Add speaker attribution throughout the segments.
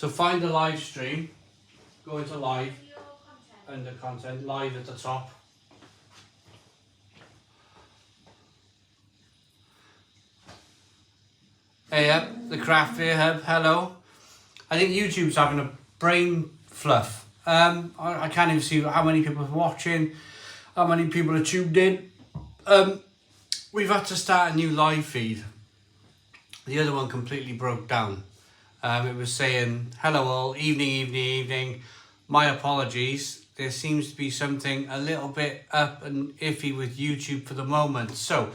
Speaker 1: So find the live stream, go into live, under content, live at the top. Hey, the Craft Beer Hub, hello. I think YouTube's having a brain fluff. I can't even see how many people are watching, how many people are tuned in. We've had to start a new live feed. The other one completely broke down. It was saying, hello all, evening. My apologies. There seems to be something a little bit up and iffy with YouTube for the moment. So,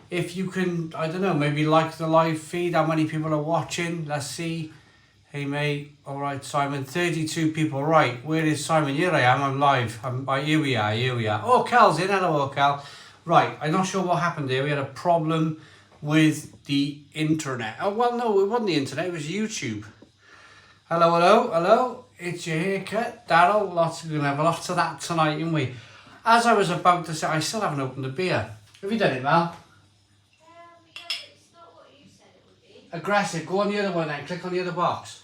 Speaker 1: if you can, I don't know, maybe like the live feed, how many people are watching? Let's see. Hey mate, all right Simon, 32 people, right. Where is Simon? Here I am, I'm live. Here we are. Oh, Cal's in, hello Cal. Right, I'm not sure what happened there. We had a problem with the internet. Oh, well, no, it wasn't the internet, it was YouTube. Hello. It's your haircut, Daryl. We're going to have lots of that tonight, aren't we? As I was about to say, I still haven't opened the beer. Have you done it, Mal?
Speaker 2: Yeah, but it's not what you said it would be.
Speaker 1: Aggressive. Go on the other one then. Click on the other box.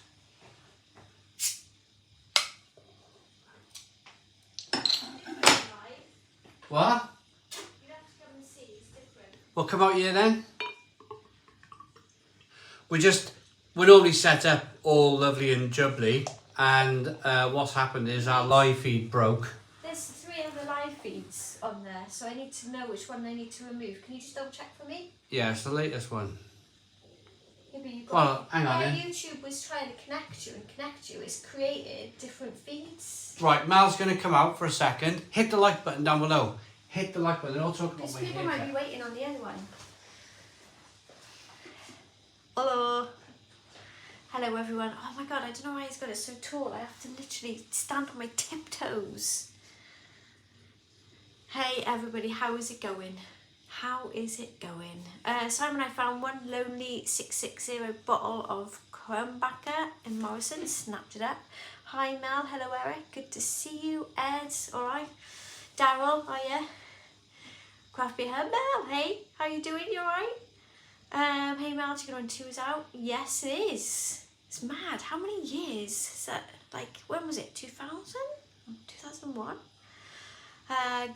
Speaker 1: What?
Speaker 2: You have to come and see. It's different.
Speaker 1: Well, come out here then. We're normally set up all lovely and jubbly, and what's happened is our live feed broke.
Speaker 2: There's 3 other live feeds on there, so I need to know which one I need to remove. Can you just double check for me?
Speaker 1: Yeah, it's the latest one.
Speaker 2: Yeah, but you've got,
Speaker 1: Well, hang on
Speaker 2: where
Speaker 1: then.
Speaker 2: YouTube was trying to connect you, it's created different feeds.
Speaker 1: Right, Mal's going to come out for a second. Hit the like button down below. Hit the like button. I'll talk about
Speaker 2: Because
Speaker 1: my
Speaker 2: people might be
Speaker 1: haircut.
Speaker 2: waiting on the other one. Hello. Hello everyone. Oh my god, I don't know why he's got it so tall. I have to literally stand on my tiptoes. Hey everybody, how is it going? How is it going? Simon, I found one lonely 660 bottle of Crumbacker in Morrison. Snapped it up. Hi Mel, hello Eric. Good to see you. Ed, alright. Daryl, oh yeah. Craft Beer Hub. Mel, hey, how you doing? You alright? Hey Mel, Chicken on 2 is out. Yes, it is. It's mad. How many years is that? Like, when was it? 2000? 2001?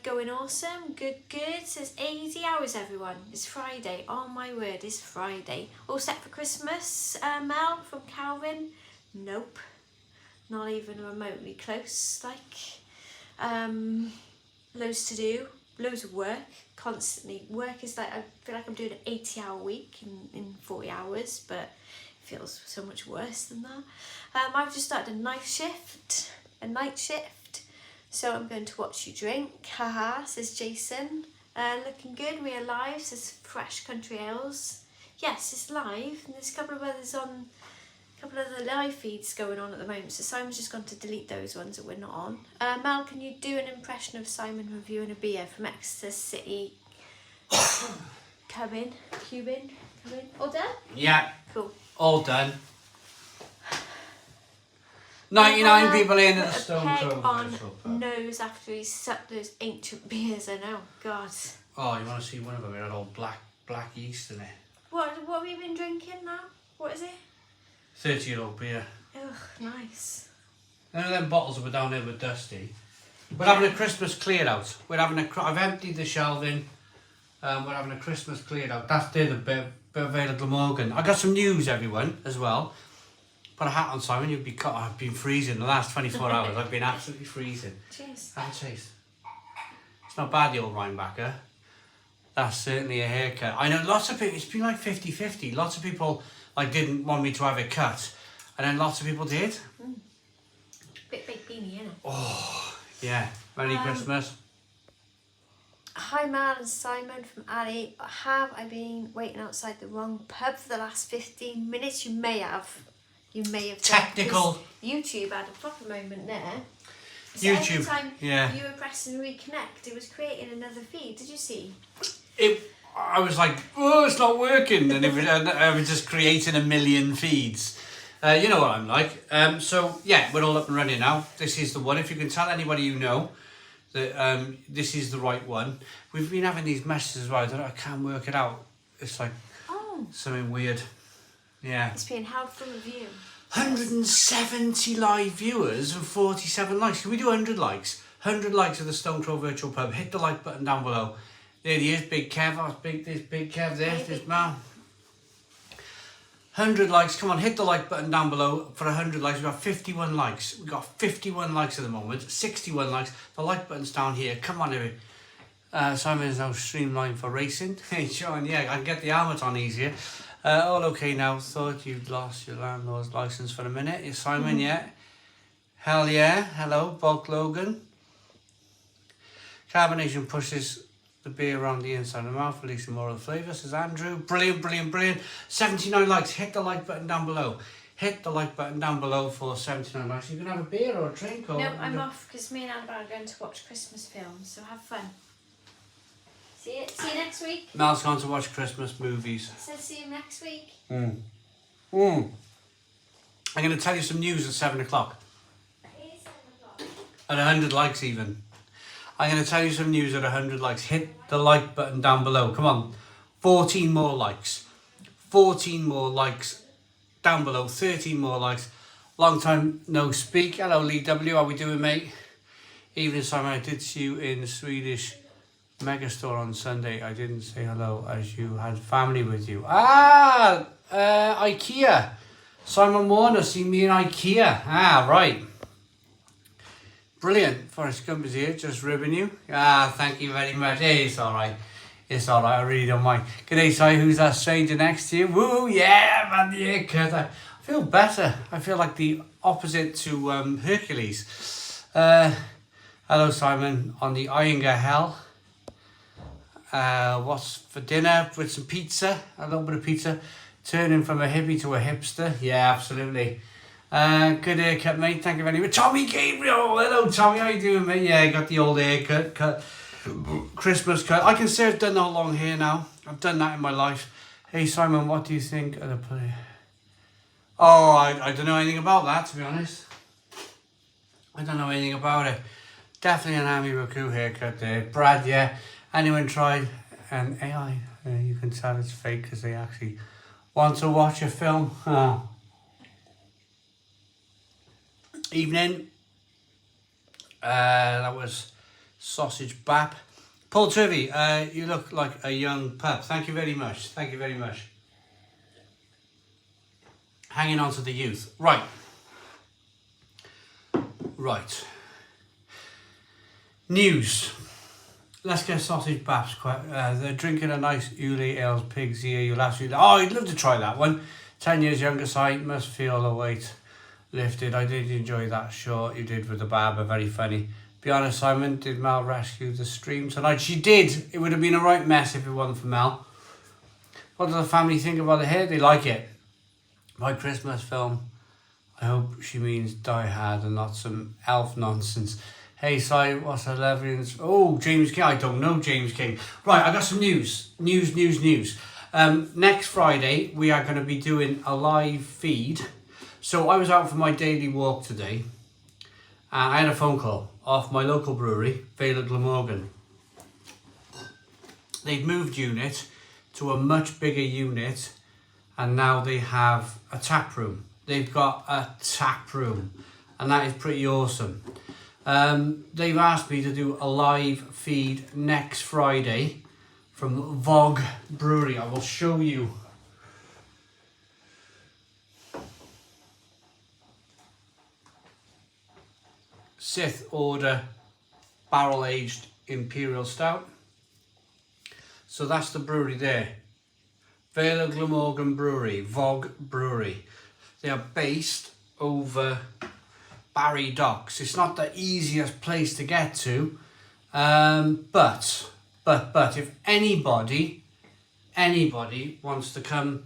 Speaker 2: Going awesome. Good. Says 80 hours, everyone. It's Friday. Oh my word, it's Friday. All set for Christmas, Mel from Calvin? Nope. Not even remotely close. Like, loads to do. Loads of work. Constantly. Work is like, I feel like I'm doing an 80-hour week in 40 hours, but it feels so much worse than that. I've just started a night shift. So I'm going to watch you drink. Haha, says Jason. Looking good, we are live, says Fresh Country Ales. Yes, it's live, and there's a couple of other live feeds going on at the moment, so Simon's just gone to delete those ones that we're not on. Mel, can you do an impression of Simon reviewing a beer from Exeter City? Come in. All done?
Speaker 1: Yeah.
Speaker 2: Cool.
Speaker 1: All done. 99 people in at the Stone
Speaker 2: Peg
Speaker 1: Cove.
Speaker 2: on nose after he sucked those ancient beers. I know. God.
Speaker 1: Oh, you want to see one of them? It had all black yeast in it.
Speaker 2: What have we been drinking now? What is it?
Speaker 1: 30-year-old beer.
Speaker 2: Ugh, nice.
Speaker 1: None of them bottles that were down there were dusty. We're having a Christmas clear out. I've emptied the shelving. We're having a Christmas clear out. That's there, the bit of Ale of Glamorgan. I got some news, everyone, as well. Put a hat on, Simon. You'd be cut. I've been freezing the last 24 hours. I've been absolutely freezing.
Speaker 2: Cheers.
Speaker 1: Have a taste. It's not bad, the old Rhinebacker. That's certainly a haircut. I know lots of people, it's been like 50-50. Lots of people like didn't want me to have it cut. And then lots of people did.
Speaker 2: Bit baked beanie, innit?
Speaker 1: Oh, yeah. Merry Christmas.
Speaker 2: Hi Mal and Simon from Ali. Have I been waiting outside the wrong pub for the last 15 minutes? You may have.
Speaker 1: Technical.
Speaker 2: Done, YouTube had a proper moment there. So
Speaker 1: YouTube,
Speaker 2: every time
Speaker 1: yeah.
Speaker 2: you were pressing reconnect, it was creating another feed. Did you see?
Speaker 1: I was like, oh, it's not working. And I was just creating a million feeds. You know what I'm like. So, yeah, we're all up and running now. This is the one. If you can tell anybody you know that this is the right one. We've been having these messages as well. I can't work it out. It's like something weird. Yeah.
Speaker 2: It's being held for review.
Speaker 1: 170 live viewers and 47 likes. Can we do 100 likes? 100 likes of the Stone Crow Virtual Pub. Hit the like button down below. There he is, Big Kev. There's Big Kev there. There's man. 100 likes. Come on, hit the like button down below for 100 likes. We've got 51 likes. We've got 51 likes at the moment. 61 likes. The like button's down here. Come on, everybody. Simon is now streamlined for racing. Hey, Sean, yeah, I can get the helmet on easier. All okay now. Thought you'd lost your landlord's license for a minute. Is Simon, yeah? Hell yeah. Hello, Bulk Logan. Carbonation pushes the beer around the inside of the mouth, releasing more of the flavour, says Andrew. Brilliant, brilliant, brilliant. 79 likes. Hit the like button down below. Hit the like button down below for 79 likes. You can have a beer or a drink or...
Speaker 2: No, I'm off because me and Annabelle are going to watch Christmas films, so have fun. See you next week.
Speaker 1: Mel's gone to watch Christmas movies.
Speaker 2: So see you next week.
Speaker 1: I'm going to tell you some news at 7 o'clock. At 100 likes even. I'm going to tell you some news at 100 likes. Hit the like button down below. Come on. 14 more likes. 14 more likes down below. 13 more likes. Long time no speak. Hello, Lee W. How we doing, mate? Evening, Simon. I did see you in the Swedish Megastore on Sunday. I didn't say hello as you had family with you. IKEA. Simon Warner, see me in IKEA. Right. Brilliant. Forrest Gump is here, just ribbing you. Thank you very much. Hey, it's alright. It's alright, I really don't mind. G'day, Si, who's that stranger next to you? Woo, yeah, man, the haircut. I feel better. I feel like the opposite to Hercules. Hello, Simon, on the Iyengar Hell. What's for dinner? With some pizza, a little bit of pizza. Turning from a hippie to a hipster. Yeah, absolutely. Good haircut, mate. Thank you very much. Tommy Gabriel. Hello, Tommy. How you doing, mate? Yeah, I got the old haircut. Christmas cut. I can say I've done no long hair now. I've done that in my life. Hey, Simon, what do you think of the play? Oh, I don't know anything about that, to be honest. I don't know anything about it. Definitely an Ami Raku haircut there. Brad, yeah. Anyone tried an AI? You can tell it's fake because they actually want to watch a film. Oh. Evening. That was Sausage Bap. Paul Turvey, you look like a young pup. Thank you very much. Thank you very much. Hanging on to the youth. Right. News. Let's get Sausage Baps. They're drinking a nice Uli Ales Pig's Ear. You'll actually... Oh, I'd love to try that one. 10 years younger side. Must feel the weight lifted. I did enjoy that short you did with the barber. Very funny. Be honest, Simon, did Mel rescue the stream tonight? She did. It would have been a right mess if it wasn't for Mel. What does the family think about the hair? They like it. My Christmas film. I hope she means Die Hard and not some elf nonsense. Hey, Si, what's the level? Oh, James King. I don't know James King. Right, I got some news. News. Next Friday, we are going to be doing a live feed. So I was out for my daily walk today. And I had a phone call off my local brewery, Vale of Glamorgan. They've moved unit to a much bigger unit. And now they have a tap room. They've got a tap room. And that is pretty awesome. They've asked me to do a live feed next Friday from Vogue Brewery. I will show you. Sith Order Barrel Aged Imperial Stout. So that's the brewery there. Vale of Glamorgan Brewery, Vogue Brewery. They are based over Barry Docks. It's not the easiest place to get to, but if anybody wants to come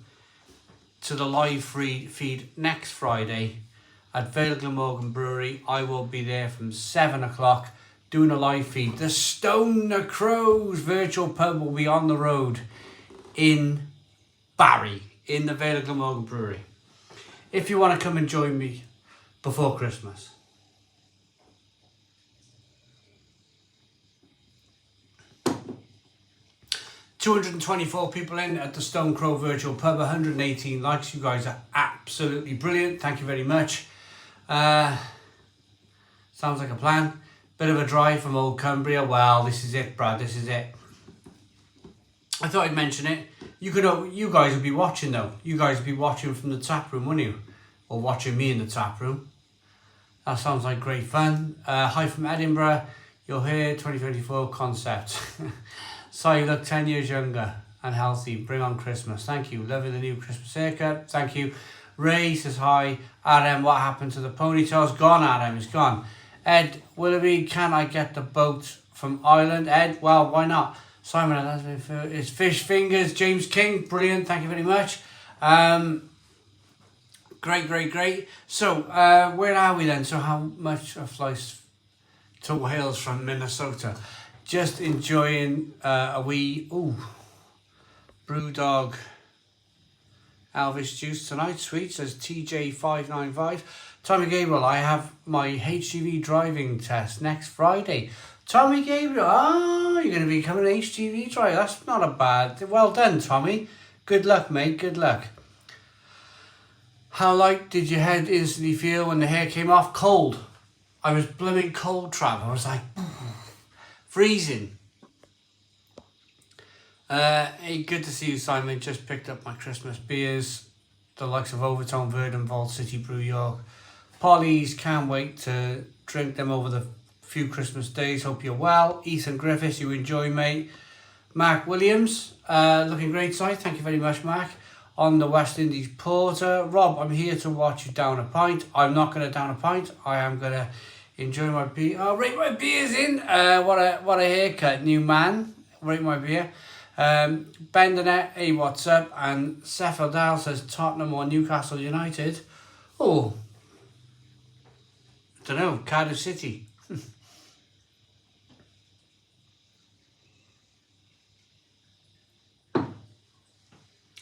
Speaker 1: to the live feed next Friday at Vale Glamorgan Brewery, I will be there from 7 o'clock doing a live feed. The Stone Crows virtual pub will be on the road in Barry, in the Vale Glamorgan Brewery. If you want to come and join me before Christmas. ...224 people in at the Stone Crow Virtual Pub, 118 likes. You guys are absolutely absolutely brilliant. Thank you very much. Sounds like a plan. Bit of a drive from Old Cumbria. Well, this is it, Brad. This is it. I thought I'd mention it. You guys would be watching though. You guys would be watching from the tap room, wouldn't you? Or watching me in the tap room. That sounds like great fun. Hi from Edinburgh. You're here, 2024 concept. So you look 10 years younger and healthy. Bring on Christmas. Thank you. Loving the new Christmas haircut. Thank you. Ray says hi. Adam, what happened to the ponytails? Gone, Adam. It's gone. Ed Willoughby, can I get the boat from Ireland? Ed, well, why not? Simon, it's fish fingers. James King, brilliant. Thank you very much. Great. So, where are we then? So, how much of flies to Wales from Minnesota? Just enjoying a wee Brewdog Elvis juice tonight. Sweet, says TJ595. Tommy Gabriel, I have my HGV driving test next Friday. Tommy Gabriel, you're going to be becoming an HGV driver. That's not a bad. Well done, Tommy. Good luck, mate. Good luck. How light did your head instantly feel when the hair came off? Cold. I was blooming cold, Trav. I was like, freezing. Hey, good to see you, Simon. Just picked up my Christmas beers. The likes of Overtone, Verdon, Vault City, Brew York. Polly's, can't wait to drink them over the few Christmas days. Hope you're well. Ethan Griffiths, you enjoy, mate. Mark Williams, looking great side. Thank you very much, Mark. On the West Indies Porter. Rob, I'm here to watch you down a pint. I'm not going to down a pint. I am going to enjoy my beer. Oh, rate my beers in. What a haircut, new man. Rate my beer. Bendernet, hey, what's up? And Seth O'Dell says Tottenham or Newcastle United. Oh, I don't know. Cardiff City.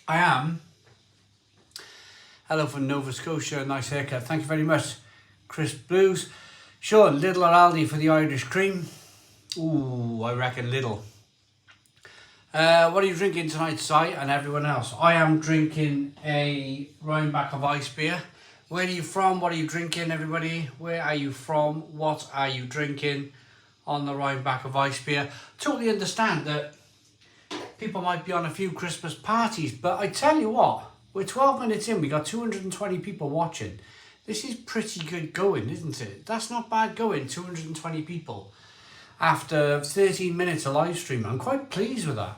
Speaker 1: I am. Hello from Nova Scotia. Nice haircut. Thank you very much. Chris Blues. Sean, Lidl or Aldi for the Irish cream? Ooh, I reckon Lidl. What are you drinking tonight, Si, and everyone else? I am drinking a Rhinebeck of ice beer. Where are you from? What are you drinking, everybody? Where are you from? What are you drinking on the Rhinebeck of ice beer? Totally understand that people might be on a few Christmas parties, but I tell you what, we're 12 minutes in, we got 220 people watching. This is pretty good going, isn't it? That's not bad going, 220 people. After 13 minutes of live stream, I'm quite pleased with that.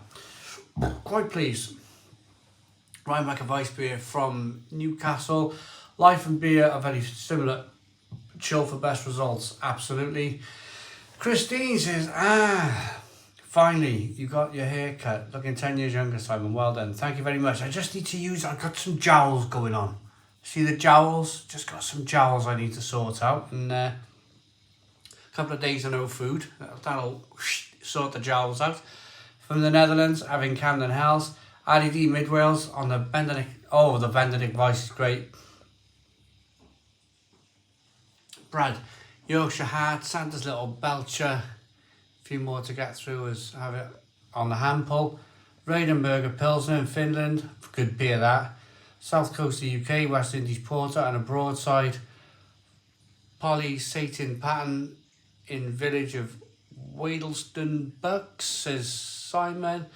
Speaker 1: Quite pleased. Rhinebeck of ice beer from Newcastle. Life and beer are very similar. Chill for best results, absolutely. Christine says, finally, you got your hair cut. Looking 10 years younger, Simon. Well done. Thank you very much. I just need to use, I've got some jowls going on. See the jowls? Just got some jowls I need to sort out. And a couple of days of no food. That'll sort the jowls out. From the Netherlands, having Camden Hells. Ali D Mid Wales on the Benedict. Oh, the Benedict voice is great. Brad, Yorkshire Heart, Santa's Little Belcher. Few more to get through as have it on the hand pull. Raidenberger Pilsner in Finland, good beer that. South Coast of the UK, West Indies Porter and a broadside. Polly Satan Patton in village of Wadleston Bucks, says Simon.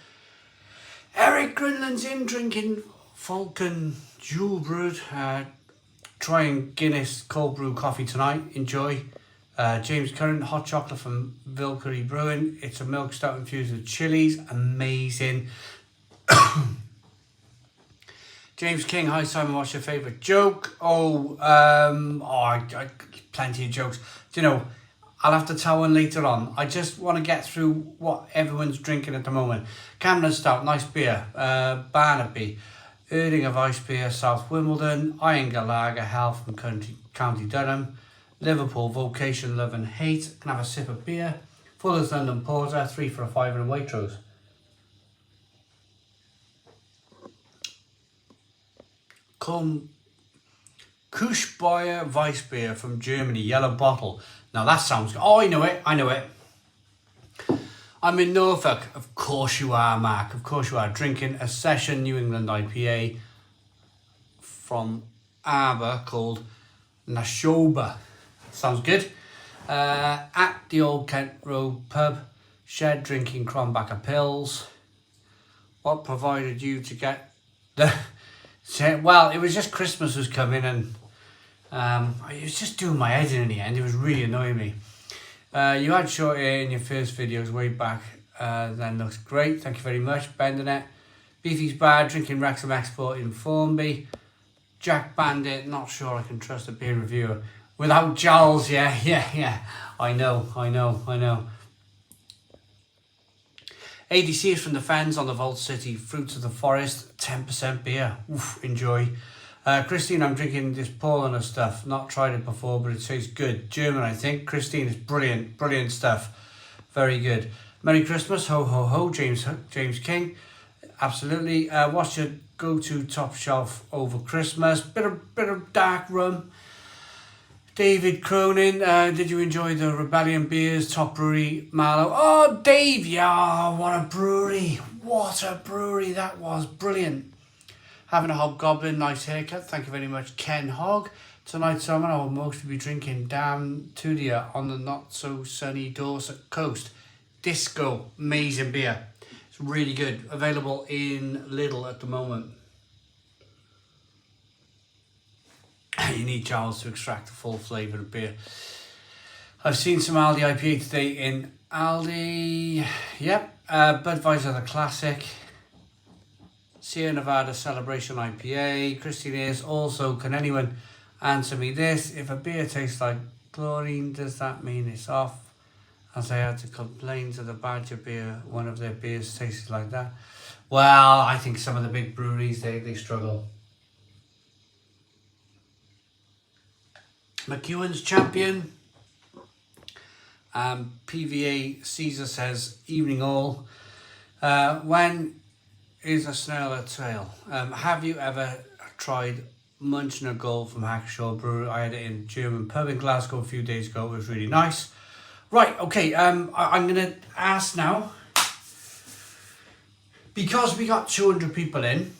Speaker 1: Eric Grinland's in drinking Falcon Jewel Brewed. Trying Guinness cold brew coffee tonight. Enjoy. James Curran, hot chocolate from Vilkery Brewing. It's a milk stout infused with chilies. Amazing. James King, hi Simon, what's your favourite joke? I plenty of jokes. Do you know, I'll have to tell one later on. I just want to get through what everyone's drinking at the moment. Camden Stout, nice beer. Barnaby, Erding of Ice Beer, South Wimbledon. Irongar Lager, Health from County Durham. Liverpool, Vocation, Love and Hate. Can have a sip of beer. Fuller's London Porter, 3 for a 5 in Waitrose. Kuschbauer Weissbier from Germany, yellow bottle. Now that sounds good. Oh, I know it. I'm in Norfolk. Of course you are, Mark. Of course you are. Drinking a Session New England IPA from arbour called Nashoba. Sounds good. At the Old Kent Road pub, shed drinking Crombacher pills. What provided you to get the... Well, it was just Christmas was coming, and it was just doing my head in the end. It was really annoying me. You had short hair in your first videos way back. Then looks great. Thank you very much. Bending it. Beefy's bad. Drinking Wrexham Export in Formby. Jack Bandit. Not sure I can trust a beer reviewer. Without jowls. Yeah. I know. ADC is from the fans on the Vault City Fruits of the Forest, 10% beer. Oof, enjoy. Christine, I'm drinking this Paulaner stuff. Not tried it before, but it tastes good. German, I think. Christine is brilliant stuff. Very good. Merry Christmas, ho ho ho. James King, absolutely. What's your go-to top shelf over Christmas? Bit of dark rum. David Cronin, did you enjoy the Rebellion beers, Top Brewery, Marlow? Oh, Dave, yeah, what a brewery. That was brilliant. Having a Hobgoblin, nice haircut. Thank you very much, Ken Hogg. Tonight, Simon, I will mostly be drinking Damn Tudia on the not-so-sunny Dorset coast. Disco, amazing beer. It's really good. Available in Lidl at the moment. You need jowls to extract the full flavour of beer. I've seen some Aldi IPA today in Aldi. Yep. Budweiser the Classic. Sierra Nevada Celebration IPA. Christine is also, can anyone answer me this? If a beer tastes like chlorine, does that mean it's off? As I had to complain to the Badger beer, one of their beers tasted like that. Well, I think some of the big breweries, they struggle. McEwen's champion. PVA Caesar says, evening all. When is a snail a tail? Have you ever tried Munchner Gold from Hackshaw Brewery? I had it in German pub in Glasgow a few days ago. It was really nice. Right, okay, I'm going to ask now, because we got 200 people in,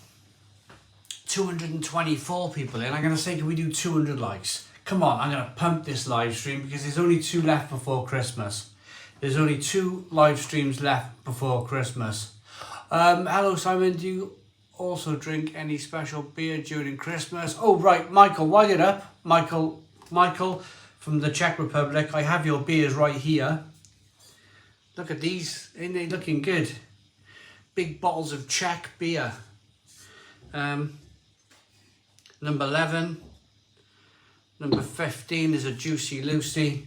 Speaker 1: 224 people in, I'm going to say, can we do 200 likes? Come on, I'm going to pump this live stream because there's only 2 left before Christmas. There's only 2 live streams left before Christmas. Hello, Simon. Do you also drink any special beer during Christmas? Oh, right, Michael, wind it up. Michael from the Czech Republic. I have your beers right here. Look at these. Ain't they looking good? Big bottles of Czech beer. Number 11. Number 15 is a Juicy Lucy.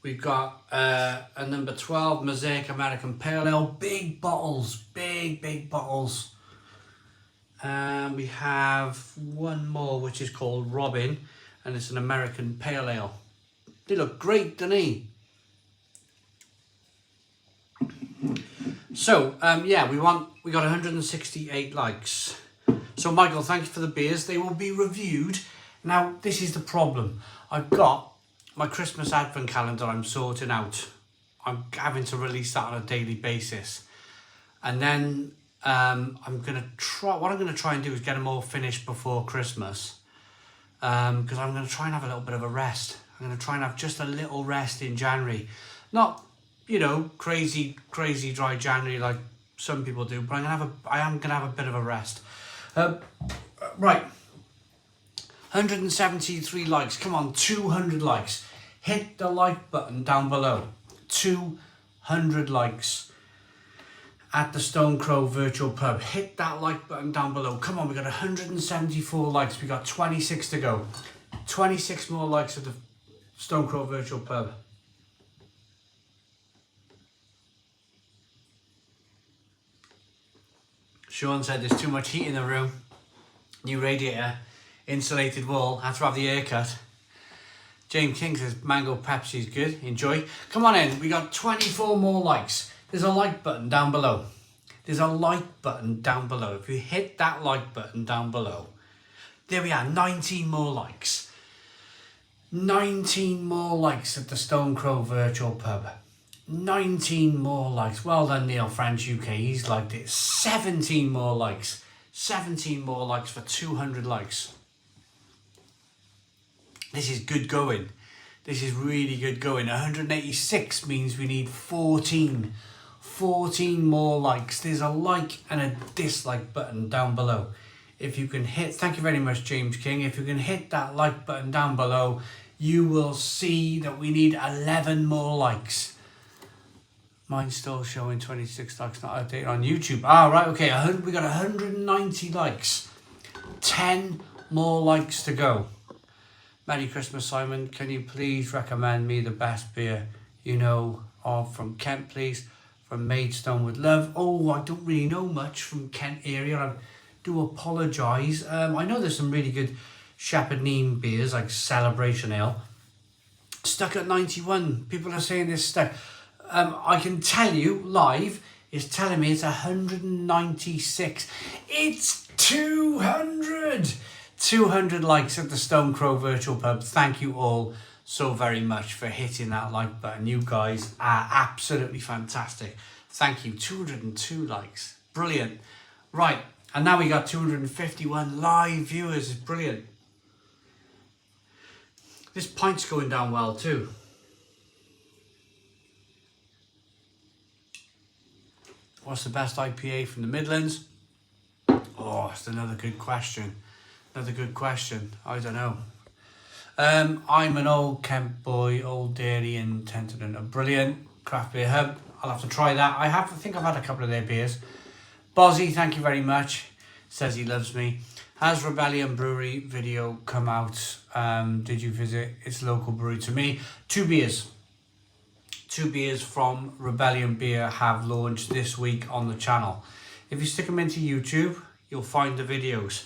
Speaker 1: We've got a number 12 Mosaic American Pale Ale. Big bottles, big bottles. And we have one more which is called Robin, and it's an American Pale Ale. They look great, don't they? So, yeah, we got 168 likes. So, Michael, thank you for the beers. They will be reviewed. Now, this is the problem. I've got my Christmas advent calendar I'm sorting out. I'm having to release that on a daily basis. And then what I'm going to try and do is get them all finished before Christmas. Because I'm going to try and have a little bit of a rest. I'm going to try and have just a little rest in January. Not, crazy dry January like some people do, but I am going to have a bit of a rest. Right, 173 likes. Come on, 200 likes. Hit the like button down below. 200 likes at the Stone Crow Virtual Pub. Hit that like button down below. Come on, we got 174 likes. We got 26 to go. 26 more likes at the Stone Crow Virtual Pub. Sean said there's too much heat in the room. New radiator, insulated wall, have to have the air cut. James King says mango Pepsi is good, enjoy. Come on in, we got 24 more likes. There's a like button down below. There's a like button down below. If you hit that like button down below, there we are, 19 more likes. 19 more likes at the Stone Crow Virtual Pub. 19 more likes. Well done, Neil French UK. He's liked it. 17 more likes. 17 more likes for 200 likes. This is good going. This is really good going. 186 means we need 14 more likes. There's a like and a dislike button down below. If you can hit, thank you very much, James King. If you can hit that like button down below, you will see that we need 11 more likes. Mine's still showing 26 likes, not updated on YouTube. Ah, right, okay, we got 190 likes. 10 more likes to go. Merry Christmas, Simon. Can you please recommend me the best beer you know of from Kent, please? From Maidstone with love. Oh, I don't really know much from Kent area. I do apologise. I know there's some really good Shepherd Neame beers, like Celebration Ale. Stuck at 91. People are saying this stuck. I can tell you, live, is telling me it's 196. It's 200! 200 likes at the Stone Crow Virtual Pub. Thank you all so very much for hitting that like button. You guys are absolutely fantastic. Thank you. 202 likes. Brilliant. Right, and now we got 251 live viewers. It's brilliant. This pint's going down well too. What's the best IPA from the Midlands? Oh, that's another good question. Another good question. I don't know. I'm an old Kent boy, Old Dairy in Tenterden. A brilliant craft beer hub. I'll have to try that. I think I've had a couple of their beers. Bozzy, thank you very much. Says he loves me. Has Rebellion Brewery video come out? Did you visit its local brewery? To me, 2 beers. 2 beers from Rebellion Beer have launched this week on the channel. If you stick them into YouTube, you'll find the videos.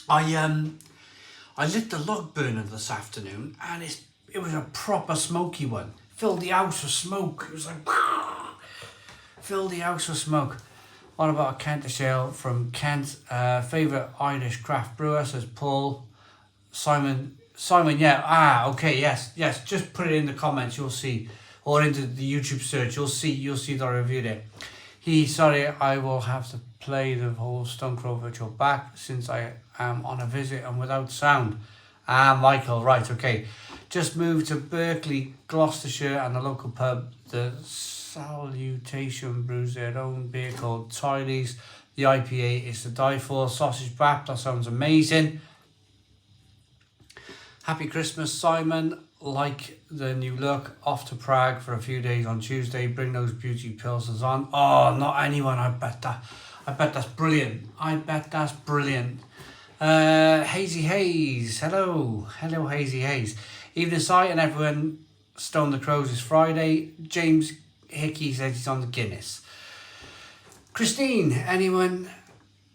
Speaker 1: I lit the log burner this afternoon, and it was a proper smoky one. Filled the house with smoke. It was like filled the house with smoke. What about a Kentish ale from Kent? Favourite Irish craft brewer, says Paul. Simon, yeah. Okay, yes. Just put it in the comments. You'll see, or into the YouTube search. You'll see that I reviewed it. Sorry, I will have to play the whole Stone Crow Virtual back since I am on a visit and without sound. Michael, right, okay. Just moved to Berkeley, Gloucestershire, and the local pub, the Salutation, brews their own beer called Tiley's. The IPA is to die for. Sausage wrap, that sounds amazing. Happy Christmas, Simon. Like the new look. Off to Prague for a few days on Tuesday. Bring those beauty pilsners on. Oh, not anyone. I bet that's brilliant. Hazy Haze. Hello, Hazy Haze. Evening Sight and everyone. Stone the Crows is Friday. James Hickey says he's on the Guinness. Christine, anyone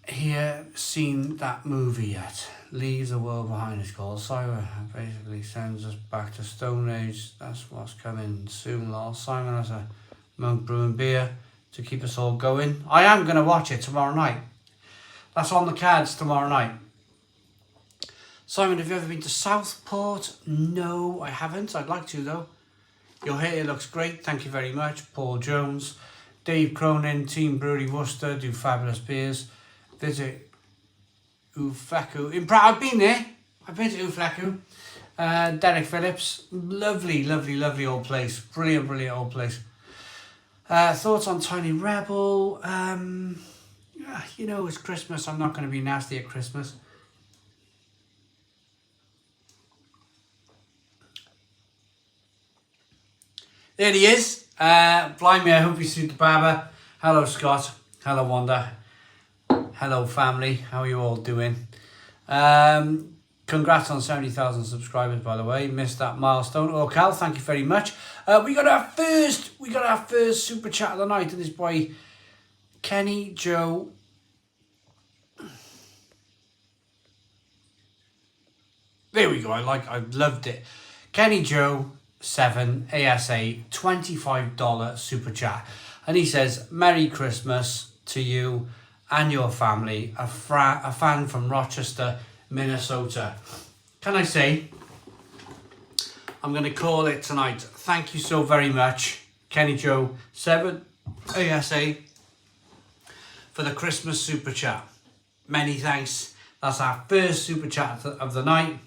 Speaker 1: here seen that movie yet? Leave the World Behind is called. Simon basically sends us back to Stone Age. That's what's coming soon, lol. Simon has a Monk Brewing beer to keep us all going. I am going to watch it tomorrow night. That's on the cards tomorrow night. Simon, have you ever been to Southport? No, I haven't. I'd like to though. Your hair looks great. Thank you very much. Paul Jones. Dave Cronin, Team Brewery Worcester, do fabulous beers. Visit Ufleku. I've been there. I've been to Ufleku. Derek Phillips. Lovely old place. Brilliant old place. Thoughts on Tiny Rebel? It's Christmas. I'm not going to be nasty at Christmas. There he is. Blimey, I hope you suit the barber. Hello, Scott. Hello, Wanda. Hello, family. How are you all doing? Congrats on 70,000 subscribers, by the way. Missed that milestone. Oh, Cal, thank you very much. We got our first super chat of the night, and this boy Kenny Joe. There we go. I loved it. Kenny Joe 7 ASA $25 super chat, and he says, "Merry Christmas to you and your family, a fan from Rochester, Minnesota." Can I say, I'm going to call it tonight. Thank you so very much, Kenny Joe 7 ASA, for the Christmas super chat. Many thanks. That's our first super chat of the night.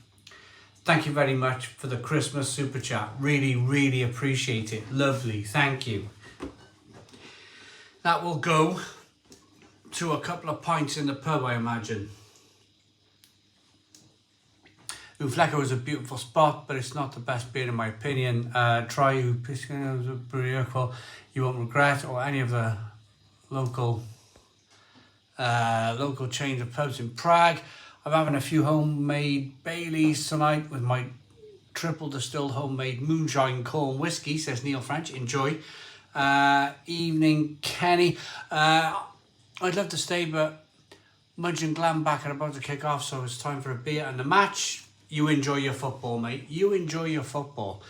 Speaker 1: Thank you very much for the Christmas super chat. Really, really appreciate it. Lovely. Thank you. That will go to a couple of pints in the pub, I imagine. Ufleco is a beautiful spot, but it's not the best beer in my opinion. Try Brewery. You won't regret, or any of the local chains of pubs in Prague. I'm having a few homemade Baileys tonight with my triple distilled homemade moonshine corn whiskey, says Neil French. Enjoy. Evening, Kenny. I'd love to stay, but Mudge and Glamback are about to kick off, so it's time for a beer and a match. You enjoy your football, mate. You enjoy your football.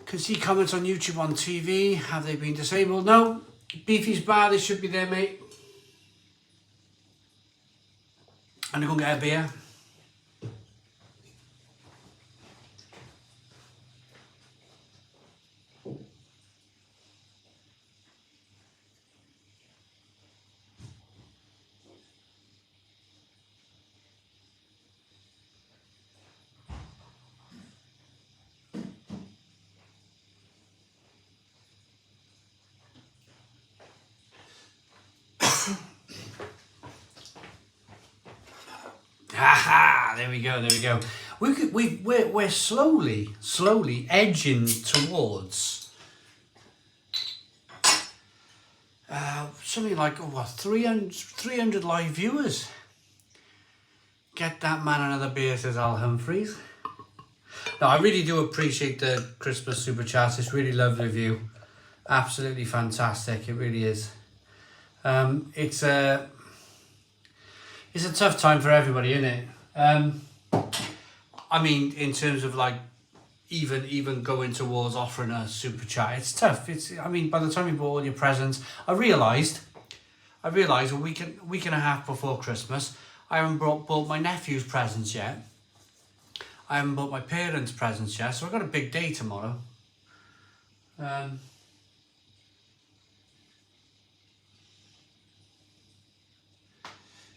Speaker 1: Can see comments on YouTube, on TV. Have they been disabled? No. Beefy's bar, they should be there, mate. I'm going to go get a beer. Haha, there we go. We're slowly edging towards something like 300 live viewers. Get that man another beer, says Al Humphreys. No, I really do appreciate the Christmas super chats. It's really lovely of you. Absolutely fantastic. It really is. It's a tough time for everybody, isn't it? I mean, in terms of like even going towards offering a super chat, it's tough. I mean, by the time you bought all your presents, I realised a week and a half before Christmas, I haven't bought my nephew's presents yet. I haven't bought my parents' presents yet, so I've got a big day tomorrow.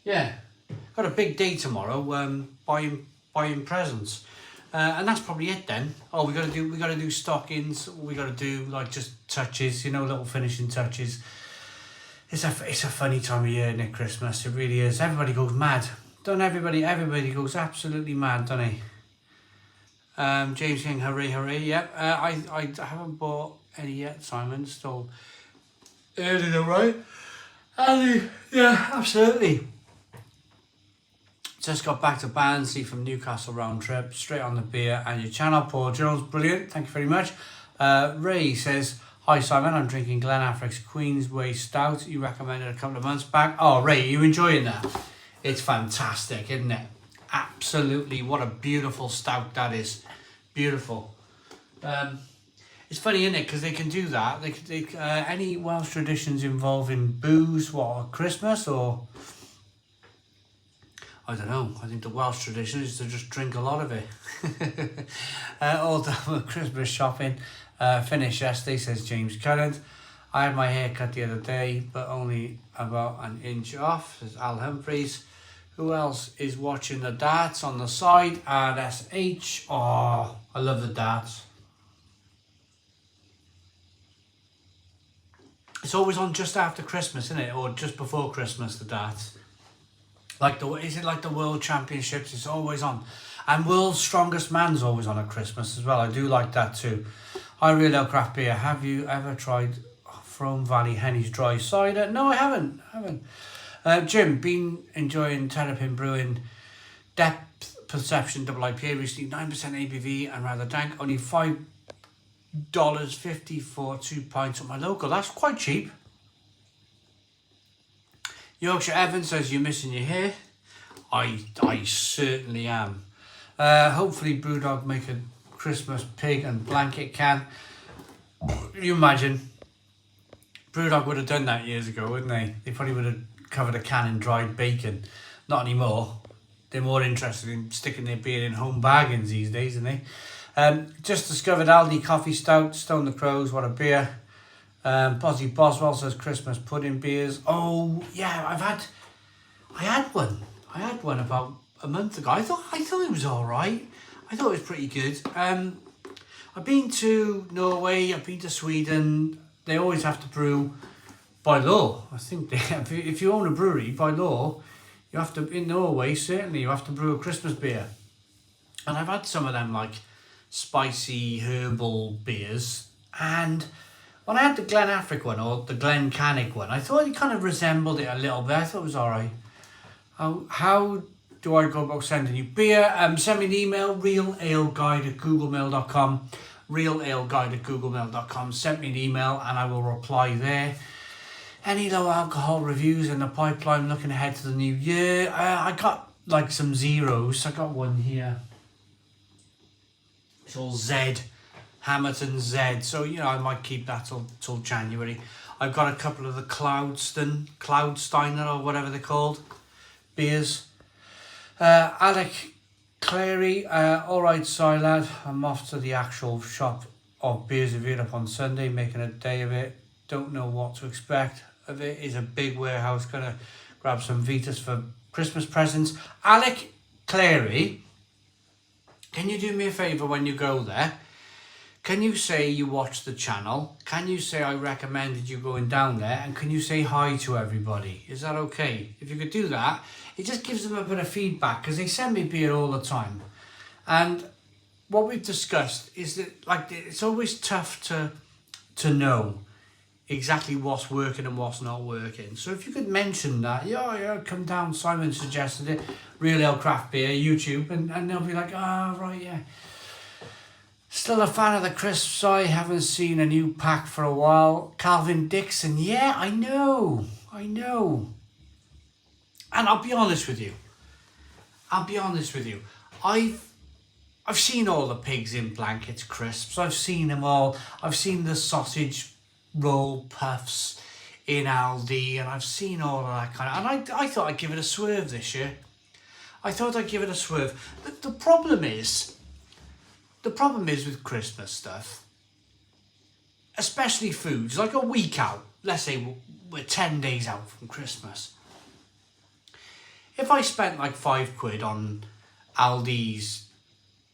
Speaker 1: Yeah, got a big day tomorrow. Buying presents, and that's probably it then. Oh, we gotta do stockings. We gotta do like just touches, little finishing touches. It's a funny time of year, isn't it? Christmas, it really is. Everybody goes mad, don't everybody? Everybody goes absolutely mad, don't they? James King, hooray! Yep. I haven't bought any yet, Simon. Still early though, right? Early, yeah, absolutely. Just got back to Barnsley from Newcastle round trip, straight on the beer and your channel. Paul Jones, brilliant, thank you very much. Ray says, hi Simon, I'm drinking Glenafric's Queensway Stout. You recommended a couple of months back. Oh Ray, are you enjoying that? It's fantastic, isn't it? Absolutely, what a beautiful stout that is. Beautiful. It's funny, isn't it? Because they can do that. They any Welsh traditions involving booze, what, Christmas or... I don't know. I think the Welsh tradition is to just drink a lot of it. All done with Christmas shopping. Finished yesterday, says James Current. I had my hair cut the other day, but only about an inch off, says Al Humphreys. Who else is watching the darts on the side? RSH. Oh, I love the darts. It's always on just after Christmas, isn't it? Or just before Christmas, the darts. Is it like the World Championships? It's always on. And World's Strongest Man's always on at Christmas as well. I do like that too. I really love craft beer. Have you ever tried Frome Valley Henny's dry cider? No, I haven't. Jim, been enjoying Terrapin Brewing Depth Perception Double IPA recently. 9% ABV and rather dank. Only $5.50 for 2 pints at my local. That's quite cheap. Yorkshire Evan says you're missing your hair. I certainly am. Hopefully Brewdog make a Christmas pig and blanket can. You imagine? Brewdog would have done that years ago, wouldn't they? They probably would have covered a can in dried bacon. Not anymore. They're more interested in sticking their beer in home bargains these days, aren't they? Just discovered Aldi Coffee Stout, Stone the Crows, what a beer. Bozzy Boswell says Christmas pudding beers. Oh yeah, I had one. I had one about a month ago. I thought it was all right. I thought it was pretty good. I've been to Norway. I've been to Sweden. They always have to brew by law. I think if you own a brewery by law, you have to, in Norway certainly, you have to brew a Christmas beer. And I've had some of them like spicy herbal beers, and when I had the Glenafric one or the Glencanig one, I thought it kind of resembled it a little bit. I thought it was all right. How do I go about sending you beer? Send me an email, realaleguide@googlemail.com, realaleguide@googlemail.com. Send me an email and I will reply there. Any low alcohol reviews in the pipeline looking ahead to the new year? I got like some zeros. I got one here. It's all Z, Hamilton Z. So, you know, I might keep that till January. I've got a couple of the Cloudsteiner or whatever they're called, beers. Alec Clary, alright, Si lad. I'm off to the actual shop of Beers of Europe on Sunday, making a day of it. Don't know what to expect of it. It's a big warehouse. Gonna grab some Vitas for Christmas presents. Alec Clary, can you do me a favour when you go there? Can you say you watched the channel? Can you say I recommended you going down there? And can you say hi to everybody? Is that okay? If you could do that, it just gives them a bit of feedback, because they send me beer all the time. And what we've discussed is that, like, it's always tough to know exactly what's working and what's not working. So if you could mention that, yeah, come down, Simon suggested it, Real Ale Craft Beer, YouTube, and they'll be like, right, yeah. Still a fan of the crisps. I haven't seen a new pack for a while. Calvin Dixon, yeah, I know. And I'll be honest with you. I've seen all the pigs in blankets crisps. I've seen them all. I've seen the sausage roll puffs in Aldi, and I've seen all of that kind of. And I thought I'd give it a swerve this year. The problem is with Christmas stuff, especially foods, like a week out. Let's say we're 10 days out from Christmas. If I spent like £5 on Aldi's,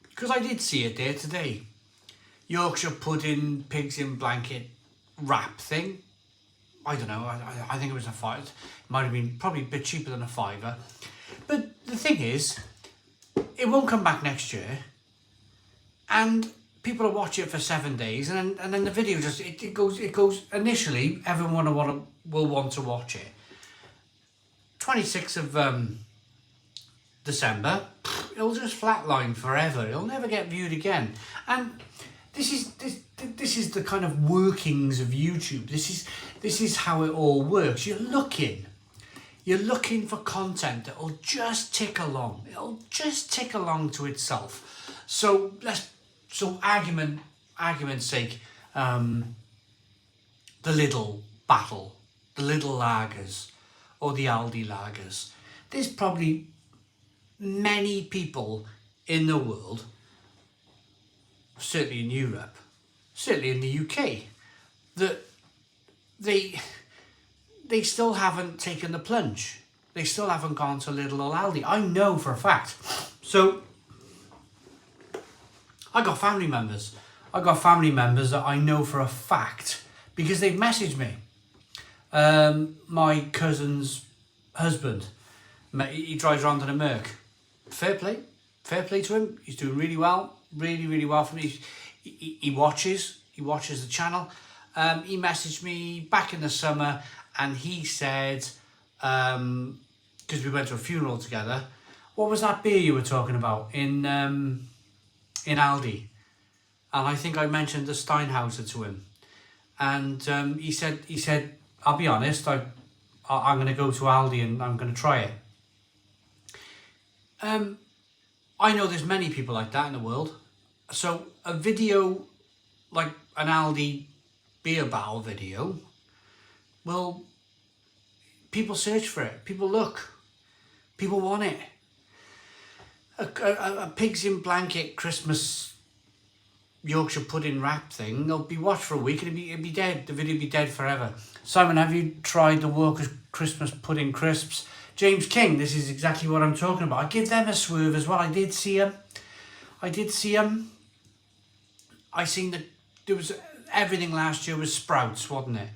Speaker 1: because I did see it there today, Yorkshire pudding, pigs in blanket wrap thing. I don't know, I think it was a £5. It might have been probably a bit cheaper than a £5. But the thing is, it won't come back next year. And people will watch it for 7 days, and then the video just it goes initially. Everyone will want to watch it. 26th of December, it'll just flatline forever. It'll never get viewed again. And this is the kind of workings of YouTube. This is how it all works. You're looking for content that'll just tick along. It'll just tick along to itself. So argument's sake, the Lidl battle, the Lidl lagers, or the Aldi lagers. There's probably many people in the world, certainly in Europe, certainly in the UK, that they still haven't taken the plunge. They still haven't gone to Lidl or Aldi. I know for a fact. So I got family members that I know for a fact, because they've messaged me. My cousin's husband, he drives around in a Merc. Fair play to him. He's doing really well for me. He watches the channel. He messaged me back in the summer, and he said, because we went to a funeral together, what was that beer you were talking about in Aldi? And I think I mentioned the Steinhauser to him, and he said, I'll be honest, I'm going to go to Aldi and I'm going to try it. I know there's many people like that in the world. So a video like an Aldi beer barrel video, well, people search for it, people look, people want it. A pigs in blanket Christmas Yorkshire pudding wrap thing, they'll be watched for a week and it'd be dead. The video would be dead forever. Simon, have you tried the Walker's Christmas pudding crisps? James King, this is exactly what I'm talking about. I give them a swerve as well. I did see them. I seen that there was everything last year was sprouts, wasn't it?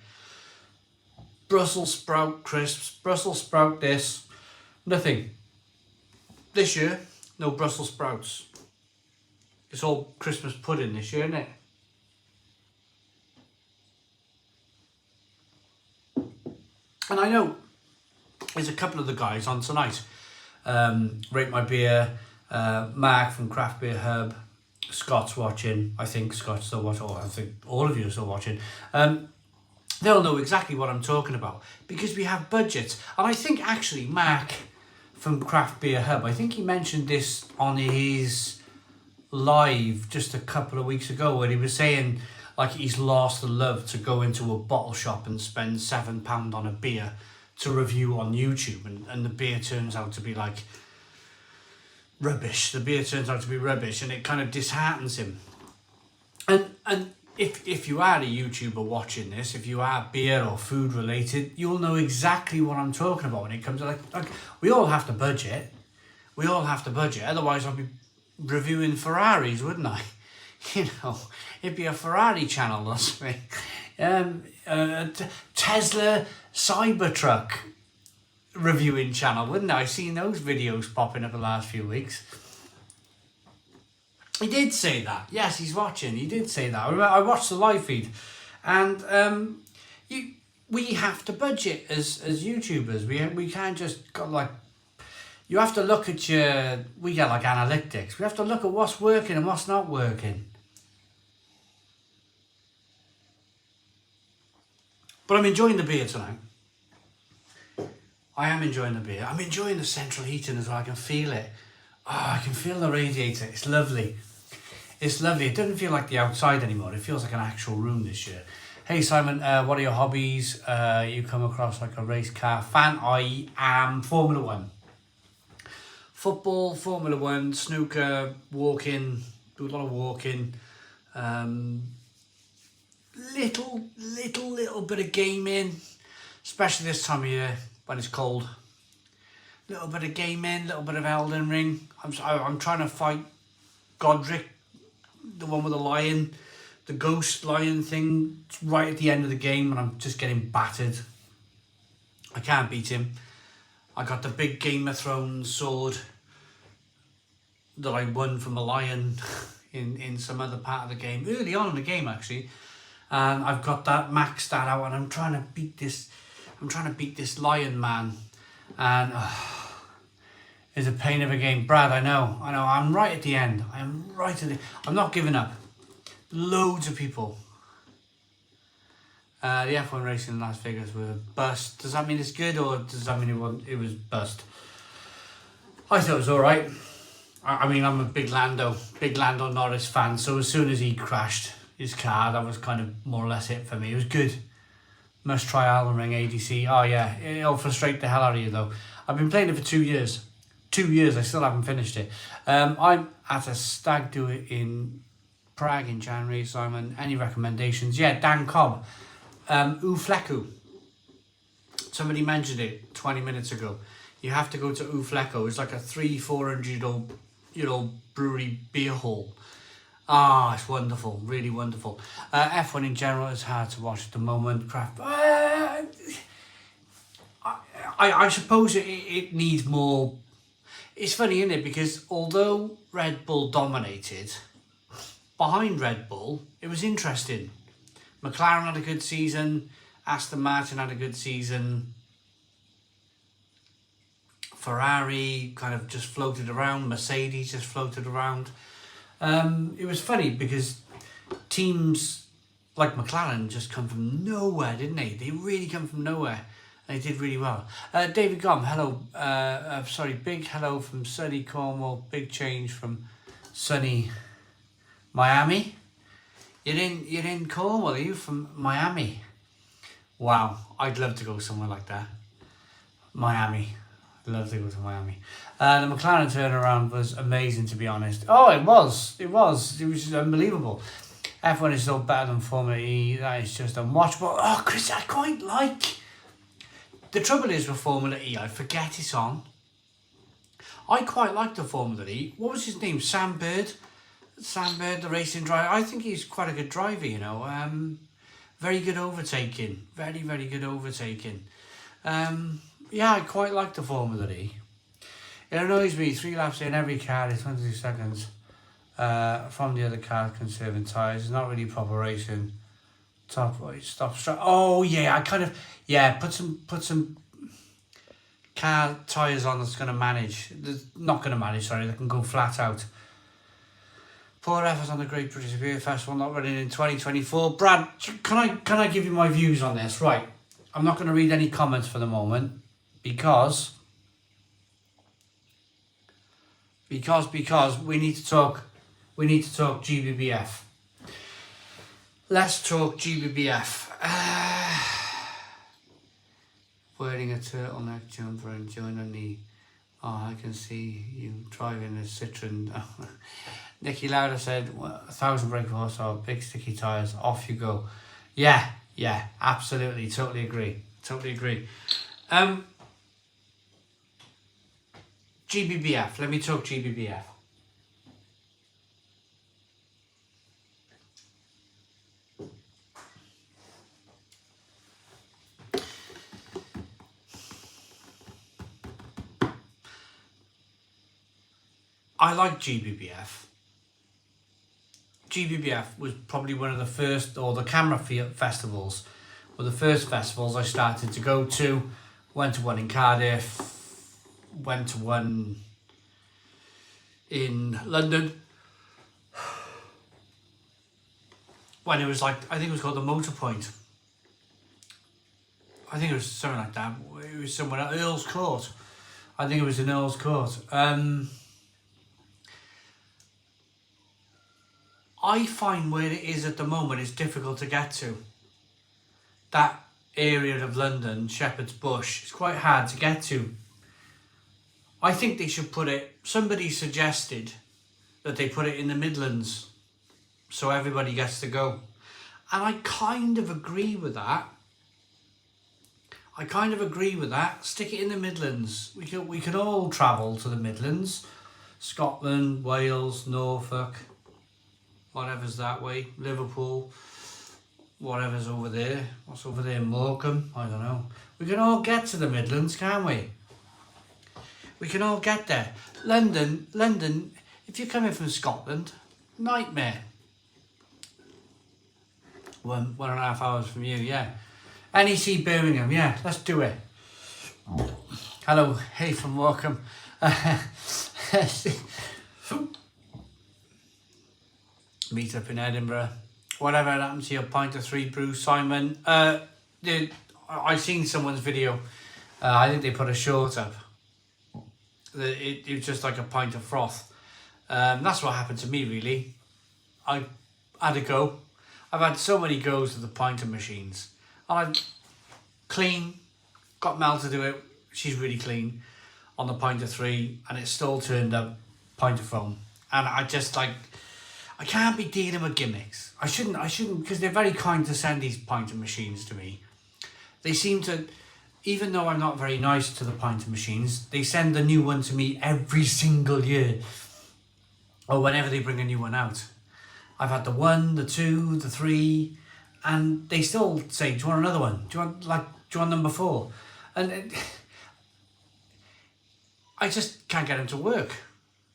Speaker 1: Brussels sprout crisps, Brussels sprout this, nothing. This year, no Brussels sprouts. It's all Christmas pudding this year, isn't it? And I know there's a couple of the guys on tonight. Rate My Beer, Mark from Craft Beer Hub, Scott's watching. I think Scott's still watching. I think all of you are still watching. They'll know exactly what I'm talking about because we have budgets. And I think actually Mark from Craft Beer Hub, I think he mentioned this on his live just a couple of weeks ago when he was saying like he's lost the love to go into a bottle shop and spend £7 on a beer to review on YouTube, and the beer turns out to be like rubbish. The beer turns out to be rubbish, and it kind of disheartens him. And if you are a YouTuber watching this, if you are beer or food related, you'll know exactly what I'm talking about when it comes to like we all have to budget. We all have to budget. Otherwise, I'd be reviewing Ferraris, wouldn't I? You know, it'd be a Ferrari channel or something. Tesla Cybertruck reviewing channel, wouldn't I? I've seen those videos popping up the last few weeks. He did say that. Yes, he's watching. He did say that. I watched the live feed, and we have to budget as YouTubers. We can't just go like. You have to look at we get like analytics. We have to look at what's working and what's not working. But I'm enjoying the beer tonight. I am enjoying the beer. I'm enjoying the central heating as well. I can feel it. Oh, I can feel the radiator. It's lovely. It's lovely. It doesn't feel like the outside anymore. It feels like an actual room this year. Hey Simon, what are your hobbies? You come across like a race car fan? I am Formula One. Football, Formula One, snooker, walking, do a lot of walking. Little bit of gaming, especially this time of year when it's cold. Little bit of gaming, little bit of Elden Ring. I'm trying to fight Godric, the one with the lion, the ghost lion thing, right at the end of the game, and I'm just getting battered. I can't beat him. I got the big Game of Thrones sword that I won from a lion in some other part of the game, early on in the game actually. And I've got that maxed out, and I'm trying to beat this lion man, and it's a pain of a game. Brad, I know, I'm right at the end. I'm not giving up. Loads of people. The F1 racing in Las Vegas was a bust. Does that mean it's good, or does that mean it was bust? I thought it was alright. I mean, I'm a big Lando Norris fan, so as soon as he crashed his car, that was kind of more or less it for me. It was good. Must try Elden Ring ADC. Oh yeah, it'll frustrate the hell out of you though. I've been playing it for 2 years. 2 years, I still haven't finished it. I'm at a stag do in Prague in January, Simon. Any recommendations? Yeah, Dan Cobb. Ufleku. Somebody mentioned it 20 minutes ago. You have to go to Ufleku. It's like a 300-400-year-old brewery beer hall. Ah, it's wonderful, really wonderful. F1 in general is hard to watch at the moment. Craft. I suppose it needs more. It's funny, isn't it? Because although Red Bull dominated, behind Red Bull, it was interesting. McLaren had a good season. Aston Martin had a good season. Ferrari kind of just floated around. Mercedes just floated around. It was funny because teams like McLaren just come from nowhere, didn't they? They really come from nowhere, and they did really well. David Gom, hello. Big hello from sunny Cornwall. Big change from sunny Miami. You're in Cornwall, are you from Miami? Wow, I'd love to go somewhere like that. Miami. I'd love to go to Miami. The McLaren turnaround was amazing, to be honest. Oh, it was. It was unbelievable. F1 is still better than Formula E. That is just unwatchable. Oh, Chris, I quite like... The trouble is with Formula E, I forget it's on. I quite like the Formula E. What was his name? Sam Bird? Sam Bird, the racing driver. I think he's quite a good driver, you know. Very good overtaking. Very, very good overtaking. Yeah, I quite like the Formula E. It annoys me, 3 laps in every car is 22 seconds from the other car conserving tyres. It's not really proper racing. Top right, stop. Oh yeah, put some car tyres on that's gonna manage. Not gonna manage, sorry, they can go flat out. Poor effort on the Great British Beer Festival not running in 2024. Brad, can I give you my views on this? Right. I'm not gonna read any comments for the moment because we need to talk GBBF. Let's talk GBBF. Wearing a turtleneck jumper and joining the... Oh, I can see you driving a Citroen. Nicky Lauder said, 1,000 brake horsepower, big sticky tyres, off you go. Yeah, absolutely, totally agree. GBBF, let me talk GBBF. I like GBBF. GBBF was probably one of the first, or the camera festivals, were the first festivals I started to go to. Went to one in Cardiff, went to one in London. When it was like, I think it was called the Motor Point. I think it was something like that. It was somewhere at Earl's Court. I think it was in Earl's Court. I find where it is at the moment is difficult to get to. That area of London, Shepherd's Bush, it's quite hard to get to. I think they should put it, somebody suggested that they put it in the Midlands so everybody gets to go. And I kind of agree with that. Stick it in the Midlands. We can all travel to the Midlands. Scotland, Wales, Norfolk, whatever's that way, Liverpool, whatever's over there. What's over there, Morecambe? I don't know. We can all get to the Midlands, can't we? We can all get there. London, if you're coming from Scotland, nightmare. 1.5 hours from you, yeah. NEC Birmingham, yeah, let's do it. Hello, hey from Morecambe. Meet up in Edinburgh. Whatever happened to your pint of 3 brew, Simon? I seen someone's video. I think they put a short up. It was just like a pint of froth. That's what happened to me, really. I had a go. I've had so many goes with the pinter machines. And I clean, got Mel to do it. She's really clean on the pint of 3, and it still turned up pint of foam. And I just like, I can't be dealing with gimmicks. I shouldn't, because they're very kind to send these pinter machines to me. They seem to, even though I'm not very nice to the pinter machines, they send a new one to me every single year. Or whenever they bring a new one out. I've had the 1, the 2, the 3, and they still say, do you want another one? Do you want number 4? And I just can't get them to work.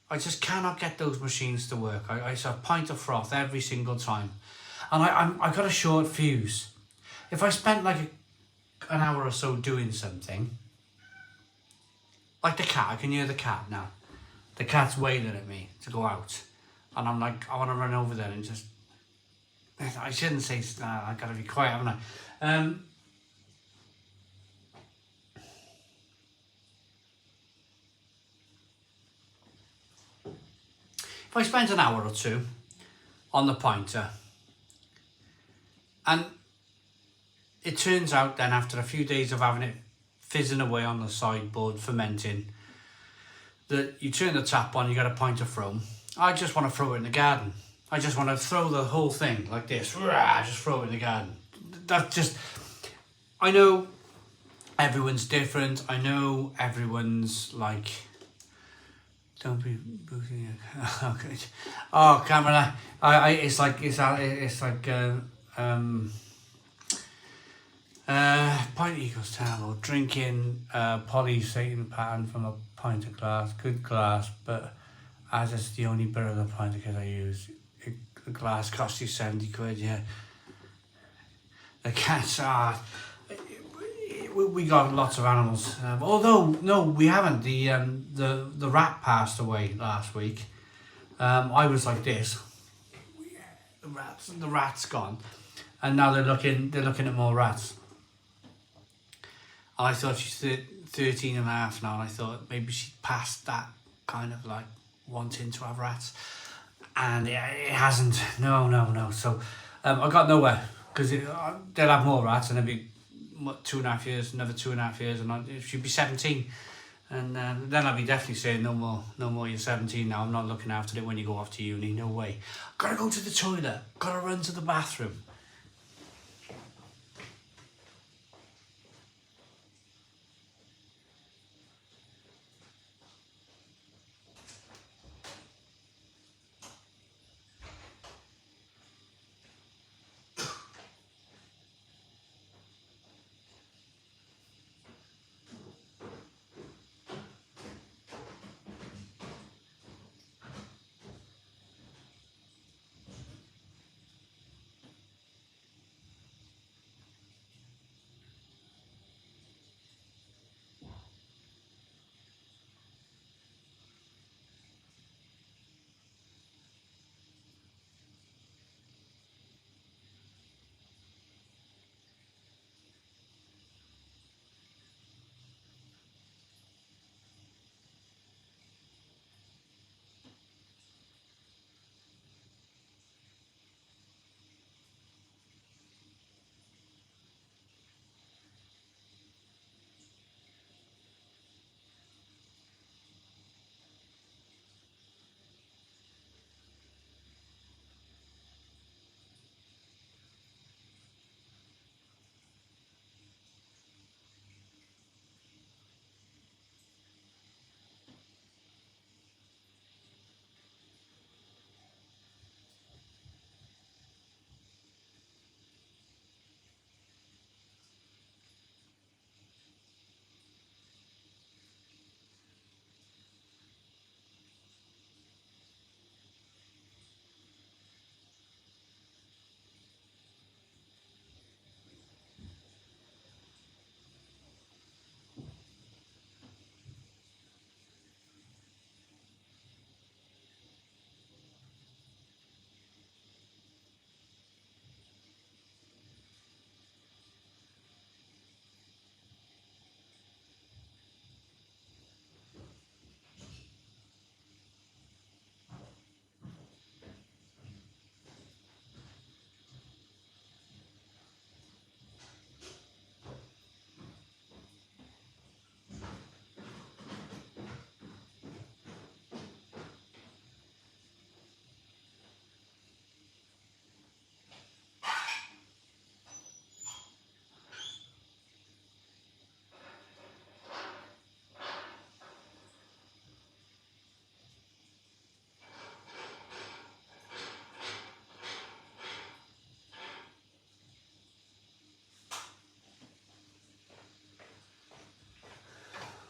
Speaker 1: I just cannot get those machines to work. I say a pint of froth every single time. And I've got a short fuse. If I spent like an hour or so doing something, like the cat, I can hear the cat now. The cat's wailing at me to go out. And I'm like, I want to run over there and just... I shouldn't say, I got to be quiet, haven't I? If I spent an hour or 2 on the pointer, and it turns out then after a few days of having it fizzing away on the sideboard, fermenting, that you turn the tap on, you got a pint of foam. I just want to throw it in the garden. I just want to throw the whole thing like this, just throw it in the garden. That's just, I know everyone's different. I know everyone's like, don't be booting it. Okay. Oh, Cameron, it's like pint equals terrible. Drinking polyethylene pattern from a pint of glass, good glass, but as it's the only bit of the pint of I use, the glass costs you 70 quid. Yeah. The cats are. We got lots of animals. Although no, we haven't. The rat passed away last week. I was like this. The rat's gone, and now they're looking at more rats. I thought she's 13 and a half now, and I thought maybe she'd passed that kind of like wanting to have rats, and it hasn't. No. So I got nowhere because they'll have more rats, and it'll be 2.5 years, another 2.5 years, and she'd be 17, and then I'll be definitely saying no more. You're 17 now. I'm not looking after it when you go off to uni. No way. Gotta go to the toilet. Gotta run to the bathroom.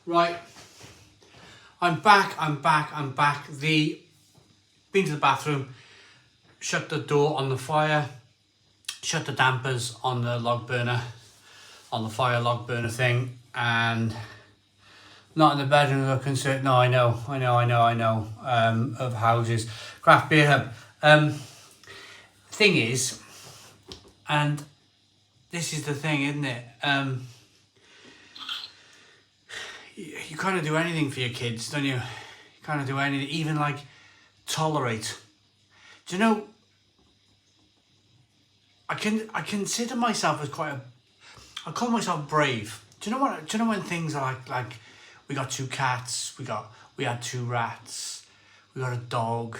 Speaker 1: Right, I'm back. Been to the bathroom, shut the door on the fire, shut the dampers on the log burner, on the fire log burner thing, and not in the bedroom looking so. No, I know. Of houses, craft beer hub. Thing is, and this is the thing, isn't it? You kind of do anything for your kids, don't you? You kind of do anything, even like tolerate. Do you know, I consider myself as I call myself brave. Do you know what? Do you know when things are like we got 2 cats, we had 2 rats, we got a dog.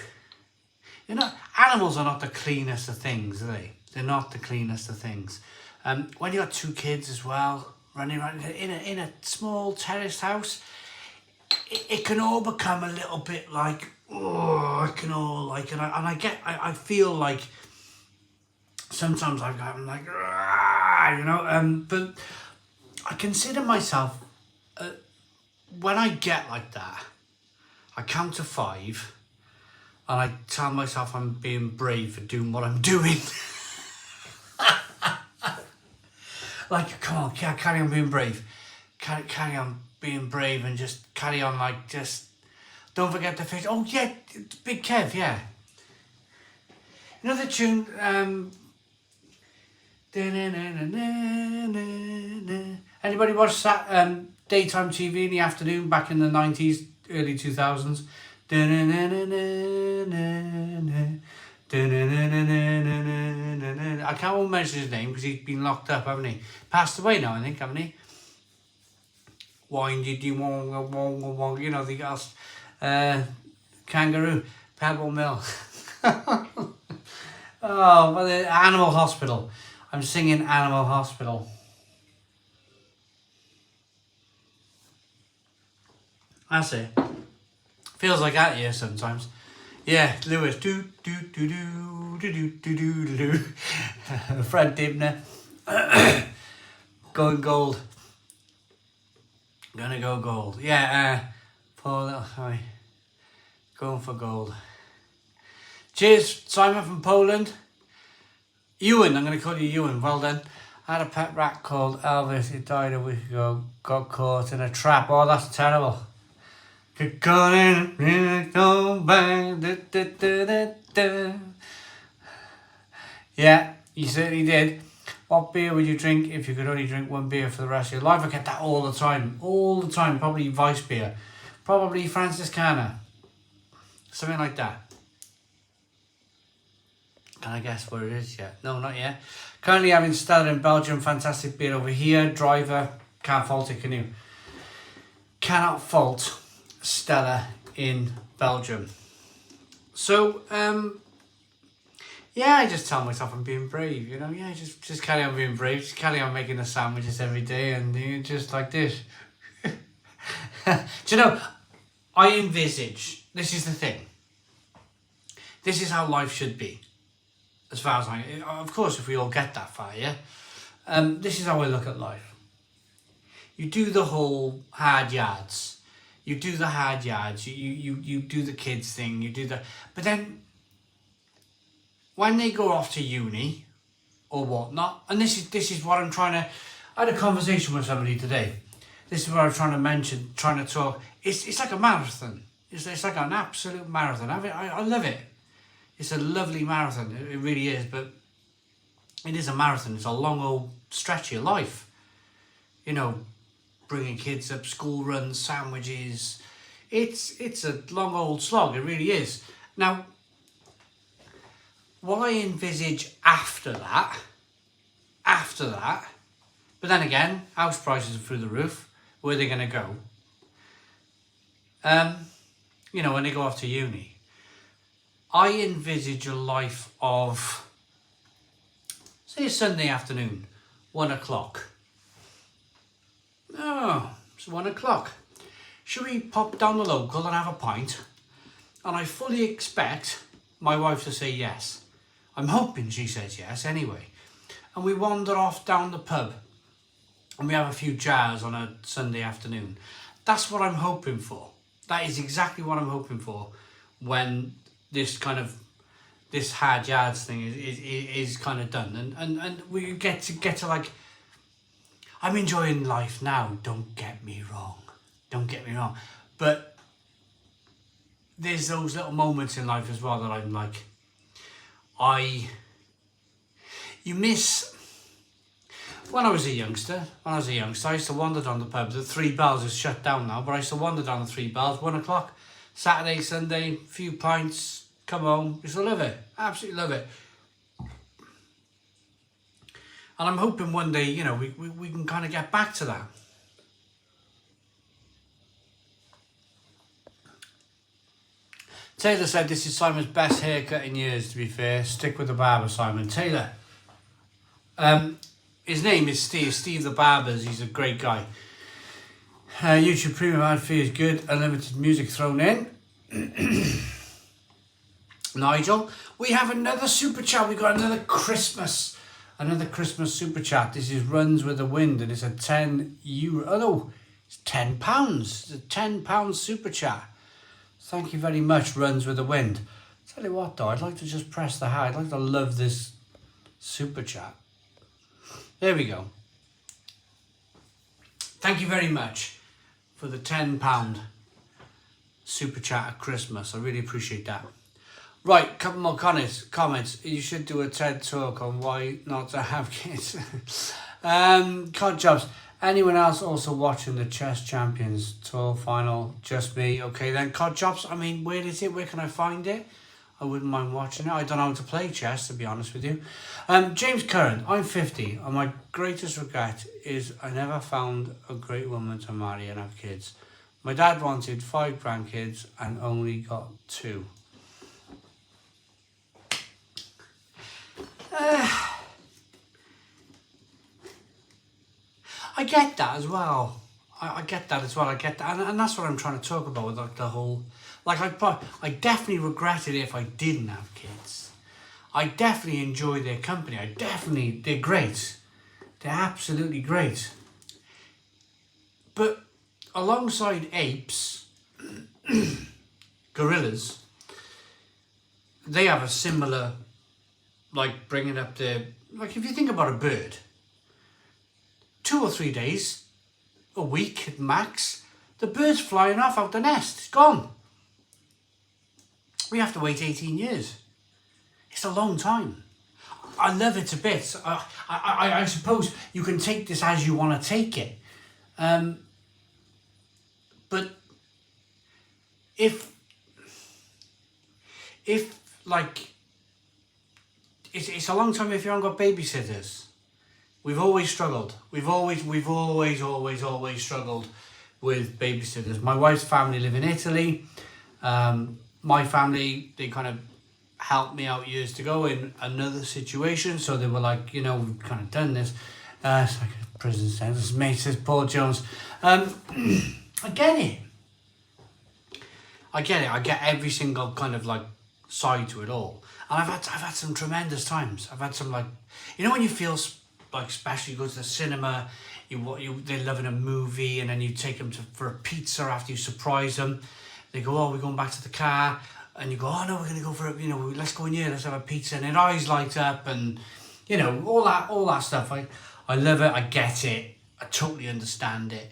Speaker 1: You know, animals are not the cleanest of things, are they? They're not the cleanest of things. When you got 2 kids as well, running around in a small terraced house, it can all become a little bit like, oh, it can all like, and I feel like sometimes I'm like, you know, but I consider myself, when I get like that, I count to 5 and I tell myself I'm being brave for doing what I'm doing. Like, come on, carry on being brave. Carry on being brave and just carry on, like, just don't forget the fish. Oh, yeah, Big Kev, yeah. You know the tune, anybody watch that daytime TV in the afternoon back in the 90s, early 2000s? I can't mention his name because he's been locked up, haven't he? Passed away now, I think, haven't he? Windy wong wong wong, you know, the kangaroo, Pebble Mill. Oh, well, the Animal Hospital. I'm singing Animal Hospital. That's it. Feels like that here sometimes. Yeah, Lewis. Do do do do do do do do do. Fred Dibner. Going gold. Gonna go gold. Yeah. Poor little. Sorry. Going for gold. Cheers, Simon from Poland. Ewan, I'm going to call you Ewan, well done. I had a pet rat called Elvis. It died a week ago. Got caught in a trap. Oh, that's terrible. Get caught in a bang. Yeah, you certainly did. What beer would you drink if you could only drink 1 beer for the rest of your life? I get that all the time. All the time. Probably Vice beer. Probably Franciscana. Something like that. Can I guess what it is yet? No, not yet. Currently having Stella in Belgium. Fantastic beer over here. Driver. Can't fault it, can you? Cannot fault Stella in Belgium. So, yeah, I just tell myself I'm being brave, you know? Yeah, just carry on being brave. Just carry on making the sandwiches every day and just like this. Do you know, I envisage, this is the thing. This is how life should be. As far as of course, if we all get that far, yeah? This is how I look at life. You do the whole hard yards. You do the hard yards. You do the kids thing. You do the... But then, when they go off to uni or whatnot, and this is what I'm trying to... I had a conversation with somebody today. This is what I'm trying to mention, trying to talk. It's like a marathon. It's like an absolute marathon. I love it. It's a lovely marathon, it really is, but it is a marathon. It's a long old stretch of your life. You know, bringing kids up, school runs, sandwiches. It's a long old slog, it really is. Now, what I envisage after that, but then again, house prices are through the roof. Where are they going to go? You know, when they go off to uni. I envisage a life of, say, a Sunday afternoon, 1 o'clock. Oh, it's 1 o'clock. Should we pop down the local and have a pint? And I fully expect my wife to say yes. I'm hoping she says yes anyway. And we wander off down the pub and we have a few jars on a Sunday afternoon. That's what I'm hoping for. That is exactly what I'm hoping for when this hard yards thing is kind of done, and we get to like, I'm enjoying life now, don't get me wrong, but there's those little moments in life as well that I'm like, you miss. When I was a youngster, I used to wander down the pub. The Three Bells is shut down now, but I used to wander down the Three Bells, 1 o'clock, Saturday, Sunday, few pints, come home. Used to love it, absolutely love it. And I'm hoping one day, you know, we can kind of get back to that. Taylor said this is Simon's best haircut in years, to be fair. Stick with the barber, Simon. Taylor. His name is Steve the Barbers. He's a great guy. YouTube Premium ad fee is good. Unlimited music thrown in. Nigel. We have another super chat. We got another Christmas super chat. This is Runs with the Wind, and it's a €10. Oh no, it's £10. It's a £10 super chat. Thank you very much, Runs with the Wind. Tell you what though, I'd like to just press the heart. I'd like to love this super chat. There we go. Thank you very much for the £10 super chat at Christmas. I really appreciate that. Right, couple more comments. You should do a TED talk on why not to have kids. Cod jobs. Anyone else also watching the Chess Champions Tour final? Just me. Okay then, Cod jobs. I mean, where is it? Where can I find it? I wouldn't mind watching it. I don't know how to play chess, to be honest with you. James Curran. I'm 50, and my greatest regret is I never found a great woman to marry and have kids. My dad wanted 5 grandkids and only got 2. I get that as well. I get that as well. I get that, and that's what I'm trying to talk about with like the whole. Like I definitely regret it if I didn't have kids. I definitely enjoy their company. They're great. They're absolutely great. But alongside apes, gorillas, they have a similar, like bringing up their, like if you think about a bird, 2 or 3 days, a week at max, the bird's flying off out the nest. It's gone. We have to wait 18 years. It's a long time. I love it a bit. I suppose you can take this as you want to take it. But if like, it's a long time if you haven't got babysitters. We've always struggled. We've always struggled with babysitters. My wife's family live in Italy. My family, they kind of helped me out years ago in another situation. So they were like, you know, we've kind of done this. It's like a prison sentence, mate, says Paul Jones. I get it. I get every single kind of like side to it all. And I've had some tremendous times. I've had some like, you know when you feel like special, you go to the cinema, they're loving a movie, and then you take them for a pizza after you surprise them. They go, oh, we're going back to the car, and you go, oh no, we're going to go for a, you know, let's go in here, let's have a pizza, and their eyes light up, and you know, all that stuff. I love it. I get it. I totally understand it.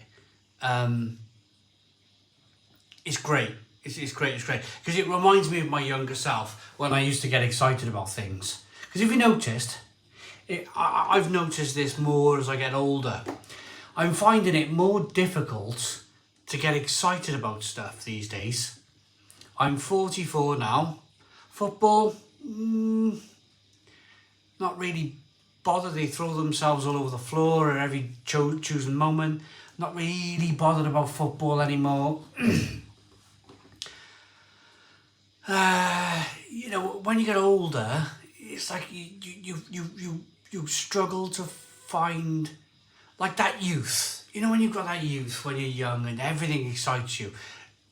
Speaker 1: It's great. It's great because it reminds me of my younger self when I used to get excited about things. Because if you noticed, I've noticed this more as I get older. I'm finding it more difficult to get excited about stuff these days. I'm 44 now. Football, not really bothered. They throw themselves all over the floor at every choosing moment. Not really bothered about football anymore. You know, when you get older, it's like you struggle to find like that youth. You know, when you've got that youth when you're young and everything excites you.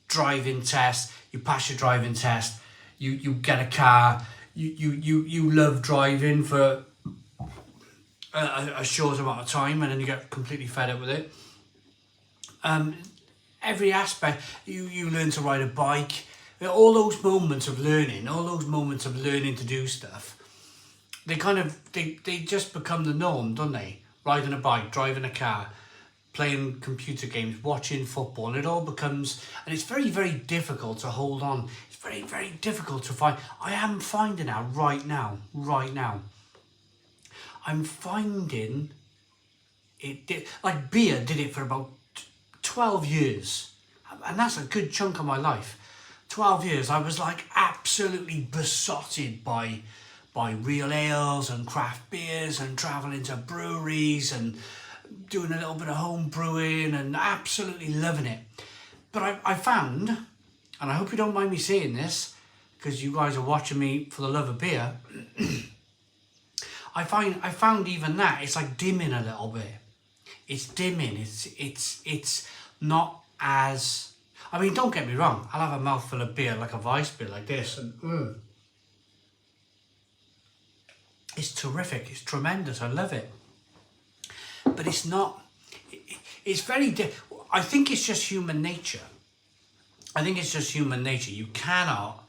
Speaker 1: Driving test, you pass your driving test, you get a car, you love driving for a short amount of time, and then you get completely fed up with it. Every aspect, you learn to ride a bike. All those moments of learning to do stuff, they just become the norm, don't they? Riding a bike, driving a car, playing computer games, watching football, and it all becomes, and it's very, very difficult to hold on. It's very, very difficult to find. I am finding out right now, I'm finding it, like beer did it for about 12 years. And that's a good chunk of my life. 12 years, I was like absolutely besotted by real ales and craft beers and traveling to breweries and doing a little bit of home brewing and absolutely loving it. But I found, and I hope you don't mind me saying this, because you guys are watching me for the love of beer, I found even that it's like dimming a little bit. It's dimming. It's not as. I mean, don't get me wrong. I'll have a mouthful of beer, like a Vice beer, like this, and it's terrific. It's tremendous. I love it. But it's not. It's very. I think it's just human nature. You cannot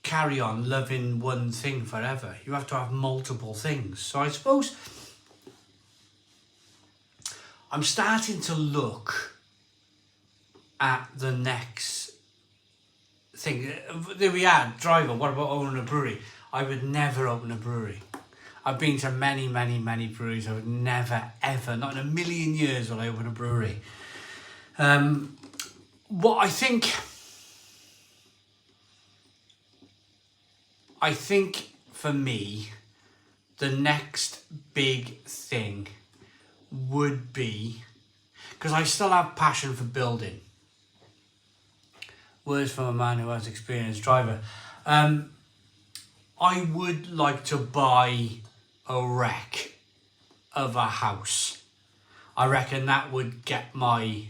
Speaker 1: carry on loving one thing forever. You have to have multiple things. So I suppose I'm starting to look at the next thing. There we are, driver. What about owning a brewery? I would never open a brewery. I've been to many, many, many breweries. I would never, ever, not in a million years will I open a brewery. What I think for me, the next big thing would be, because I still have passion for building. Words from a man who has experience, driver. I would like to buy a wreck of a house. I reckon that would get my...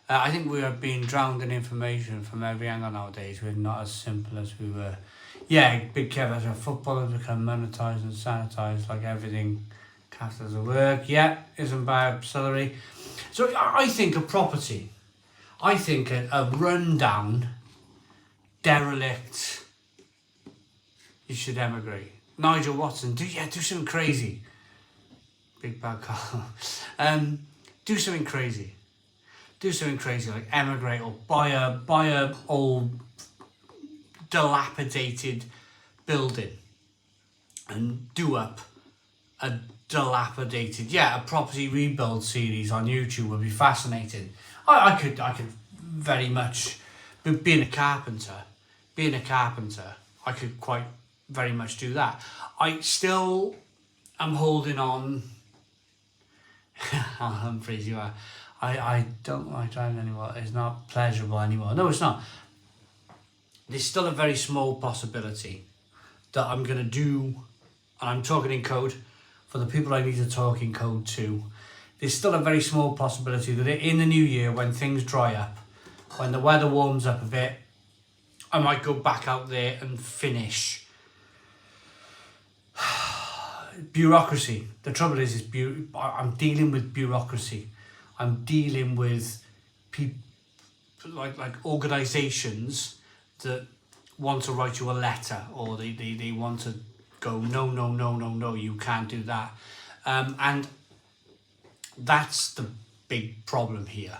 Speaker 1: I think we are being drowned in information from every angle nowadays. We're not as simple as we were. Yeah, Big Kev as a footballer become monetised and sanitised like everything cast as a work. Yeah, isn't bad salary. So I think a property. I think a rundown, derelict. You should emigrate. Nigel Watson, do something crazy. Big bad call. Do something crazy. Do something crazy like emigrate or buy a old dilapidated building and do up a dilapidated a property rebuild series on YouTube would be fascinating. I could very much, being a carpenter, I could quite very much do that. I still am holding on. Humphreys, you are. I don't like driving anymore. It's not pleasurable anymore. No, it's not. There's still a very small possibility that I'm going to do, and I'm talking in code for the people I need to talk in code to. There's still a very small possibility that in the new year, when things dry up, when the weather warms up a bit, I might go back out there and finish. Bureaucracy. The trouble is I'm dealing with bureaucracy. I'm dealing with people like organisations that want to write you a letter, or they want to go, no, you can't do that. And that's the big problem here.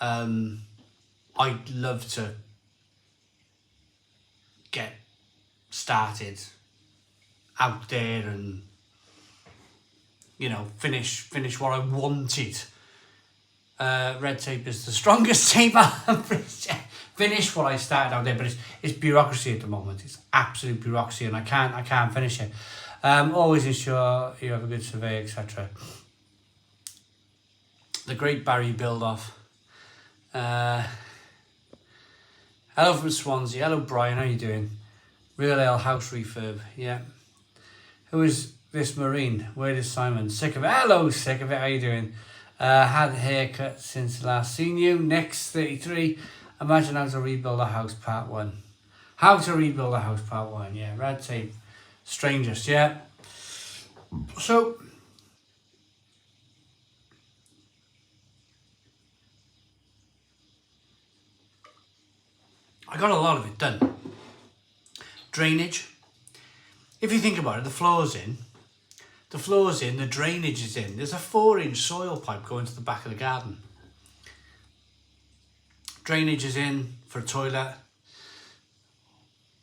Speaker 1: I'd love to get started out there and, finish what I wanted. Red tape is the strongest tape. Finish what I started out there, but it's bureaucracy at the moment. It's absolute bureaucracy, and I can't finish it. Always ensure you have a good survey, etc. The great Barry Build-Off. Hello from Swansea. Hello Brian, how you doing? Real Ale House Refurb. Yeah. Who is this Marine? Where is Simon? Sick of it. Hello, sick of it. How you doing? Had a haircut since last seen you. Next 33. Imagine how to rebuild a house part 1. How to rebuild a house part 1. Yeah. Red tape. Strangest. Yeah. So I got a lot of it done. Drainage. If you think about it, the floor's in, the drainage is in. There's a 4-inch soil pipe going to the back of the garden. Drainage is in for a toilet.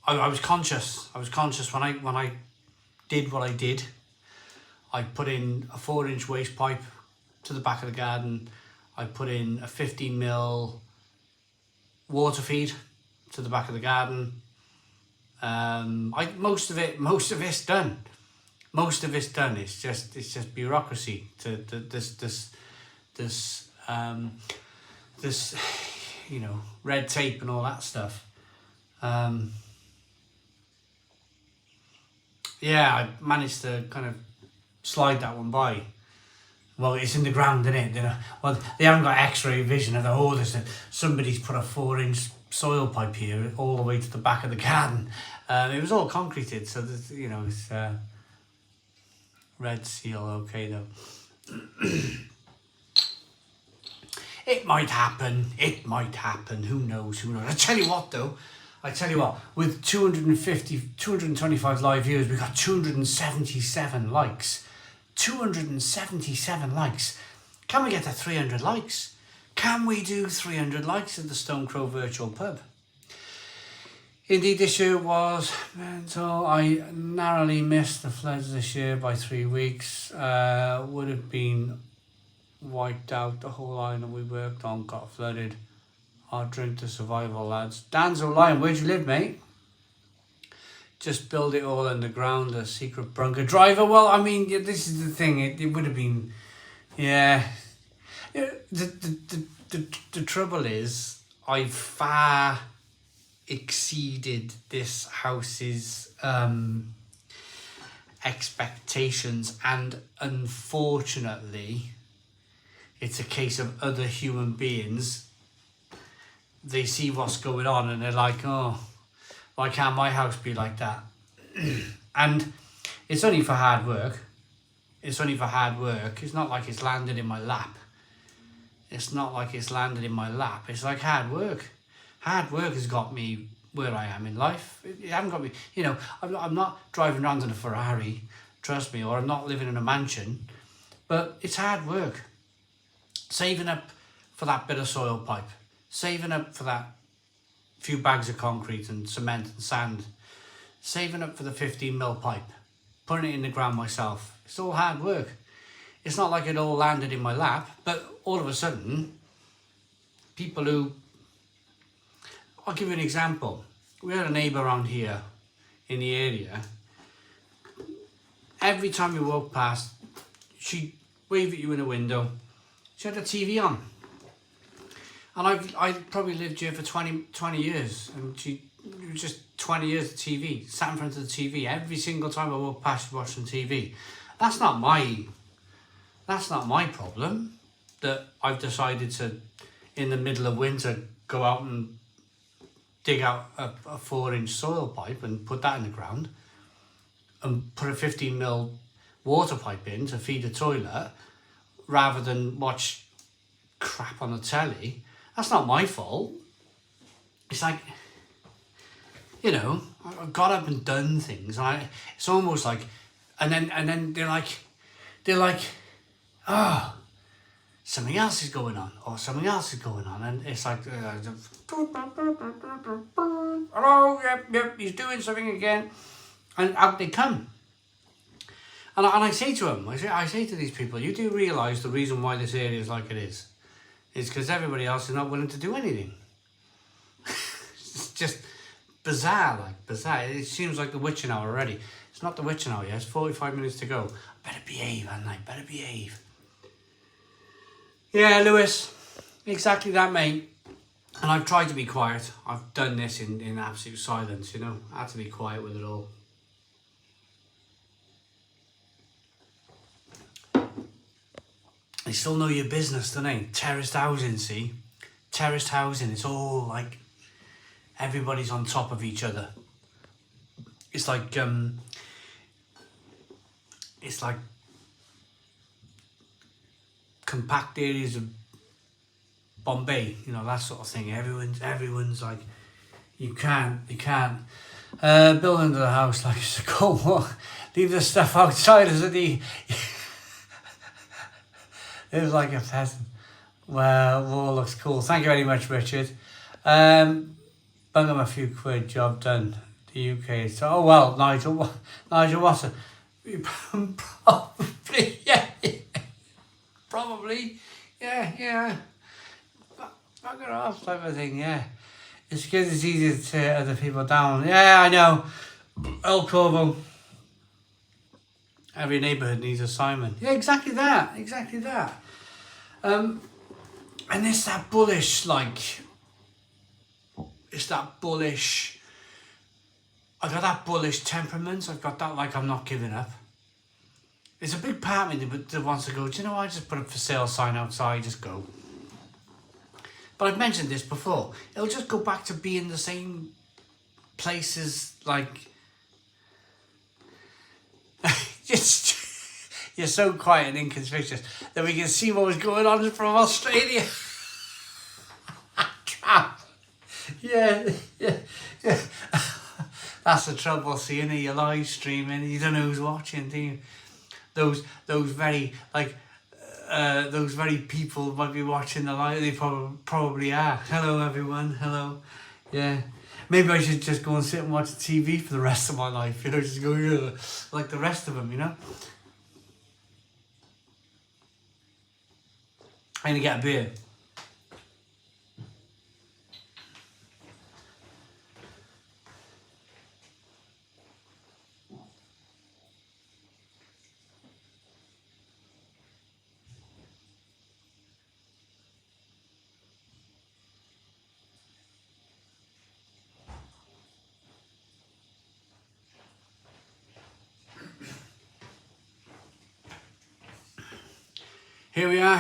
Speaker 1: I was conscious when I did what I did. I put in a 4-inch waste pipe to the back of the garden. I put in a 15mm water feed to the back of the garden. Most of it's done. It's just bureaucracy to this red tape and all that stuff. yeah, I managed to kind of slide that one by. Well, it's in the ground, isn't it? You know, well, they haven't got X-ray vision of the there's somebody's put a 4-inch soil pipe here all the way to the back of the garden. It was all concreted, so that, you know, it's red seal. Okay, though. It might happen. It might happen. Who knows? Who knows? I tell you what, though. With 225 live views, we got 277 likes. 277 likes. Can we get to 300 likes? Can we do 300 likes at the Stone Crow Virtual Pub? Indeed, this year was mental. I narrowly missed the floods this year by 3 weeks. Would have been wiped out. The whole island we worked on got flooded. Our drink to survival, lads. Dan's Lion, where'd you live, mate? Just build it all underground, a secret bunker. Driver, well, I mean, this is the thing. It would have been, yeah. The trouble is, I far exceeded this house's expectations, and unfortunately, it's a case of other human beings. They see what's going on and they're like, oh, why can't my house be like that? And it's only for hard work. It's only for hard work. It's not like it's landed in my lap. It's not like it's landed in my lap. It's like hard work. Hard work has got me where I am in life. It hasn't got me, you know, I'm not driving around in a Ferrari, trust me, or I'm not living in a mansion, but it's hard work. Saving up for that bit of soil pipe, saving up for that few bags of concrete and cement and sand, saving up for the 15mm pipe, putting it in the ground myself. It's all hard work. It's not like it all landed in my lap, but all of a sudden, people who... I'll give you an example. We had a neighbour around here in the area. Every time you walk past, she'd wave at you in a window. She had the TV on. And I probably lived here for 20 years, and it was just 20 years of TV, sat in front of the TV. Every single time I walk past, she's watching TV. That's not my problem, that I've decided to, in the middle of winter, go out and dig out a 4-inch soil pipe and put that in the ground and put a 15mm water pipe in to feed a toilet rather than watch crap on the telly. That's not my fault. It's like, you know, I've got up and done things. And it's almost like, and then they're like, oh, something else is going on, or something else is going on, and it's like, hello, yep, he's doing something again, and out they come. And I say to them, I say to these people, you do realise the reason why this area is like it is because everybody else is not willing to do anything. It's just bizarre. It seems like the witching hour already. It's not the witching hour yet, it's 45 minutes to go. Better behave, Anna, better behave. Yeah, Lewis, exactly that, mate. And I've tried to be quiet. I've done this in absolute silence, you know. I had to be quiet with it all. They still know your business, don't they? Terraced housing, see? Terraced housing, it's all like everybody's on top of each other. It's like compact areas of Bombay, you know, that sort of thing. Everyone's like, you can't build into the house like it's a cold war. Leave the stuff outside as a It was like a peasant. Well, all looks cool. Thank you very much, Richard. Bung him a few quid, job done. The UK. So, oh well, Nigel Watson. Probably, yeah. Probably, yeah. Bugger off type of thing, yeah. It's because it's easy to tear other people down. Yeah, I know. El Corvo. Every neighbourhood needs a Simon. Yeah, exactly that. And it's that bullish, I got that bullish temperament. I've got that, like, I'm not giving up. There's a big part of me that wants to go, do you know what, I just put a for sale sign outside, just go. But I've mentioned this before. It'll just go back to being the same places, like... just... You're so quiet and inconspicuous that we can see what was going on from Australia. yeah. That's the trouble, seeing it, you're live streaming, you don't know who's watching, do you? Those very, like, those very people might be watching the live, they probably are. Hello everyone, hello. Yeah. Maybe I should just go and sit and watch TV for the rest of my life, you know, just go, like the rest of them, you know? I'm gonna get a beer. Here we are.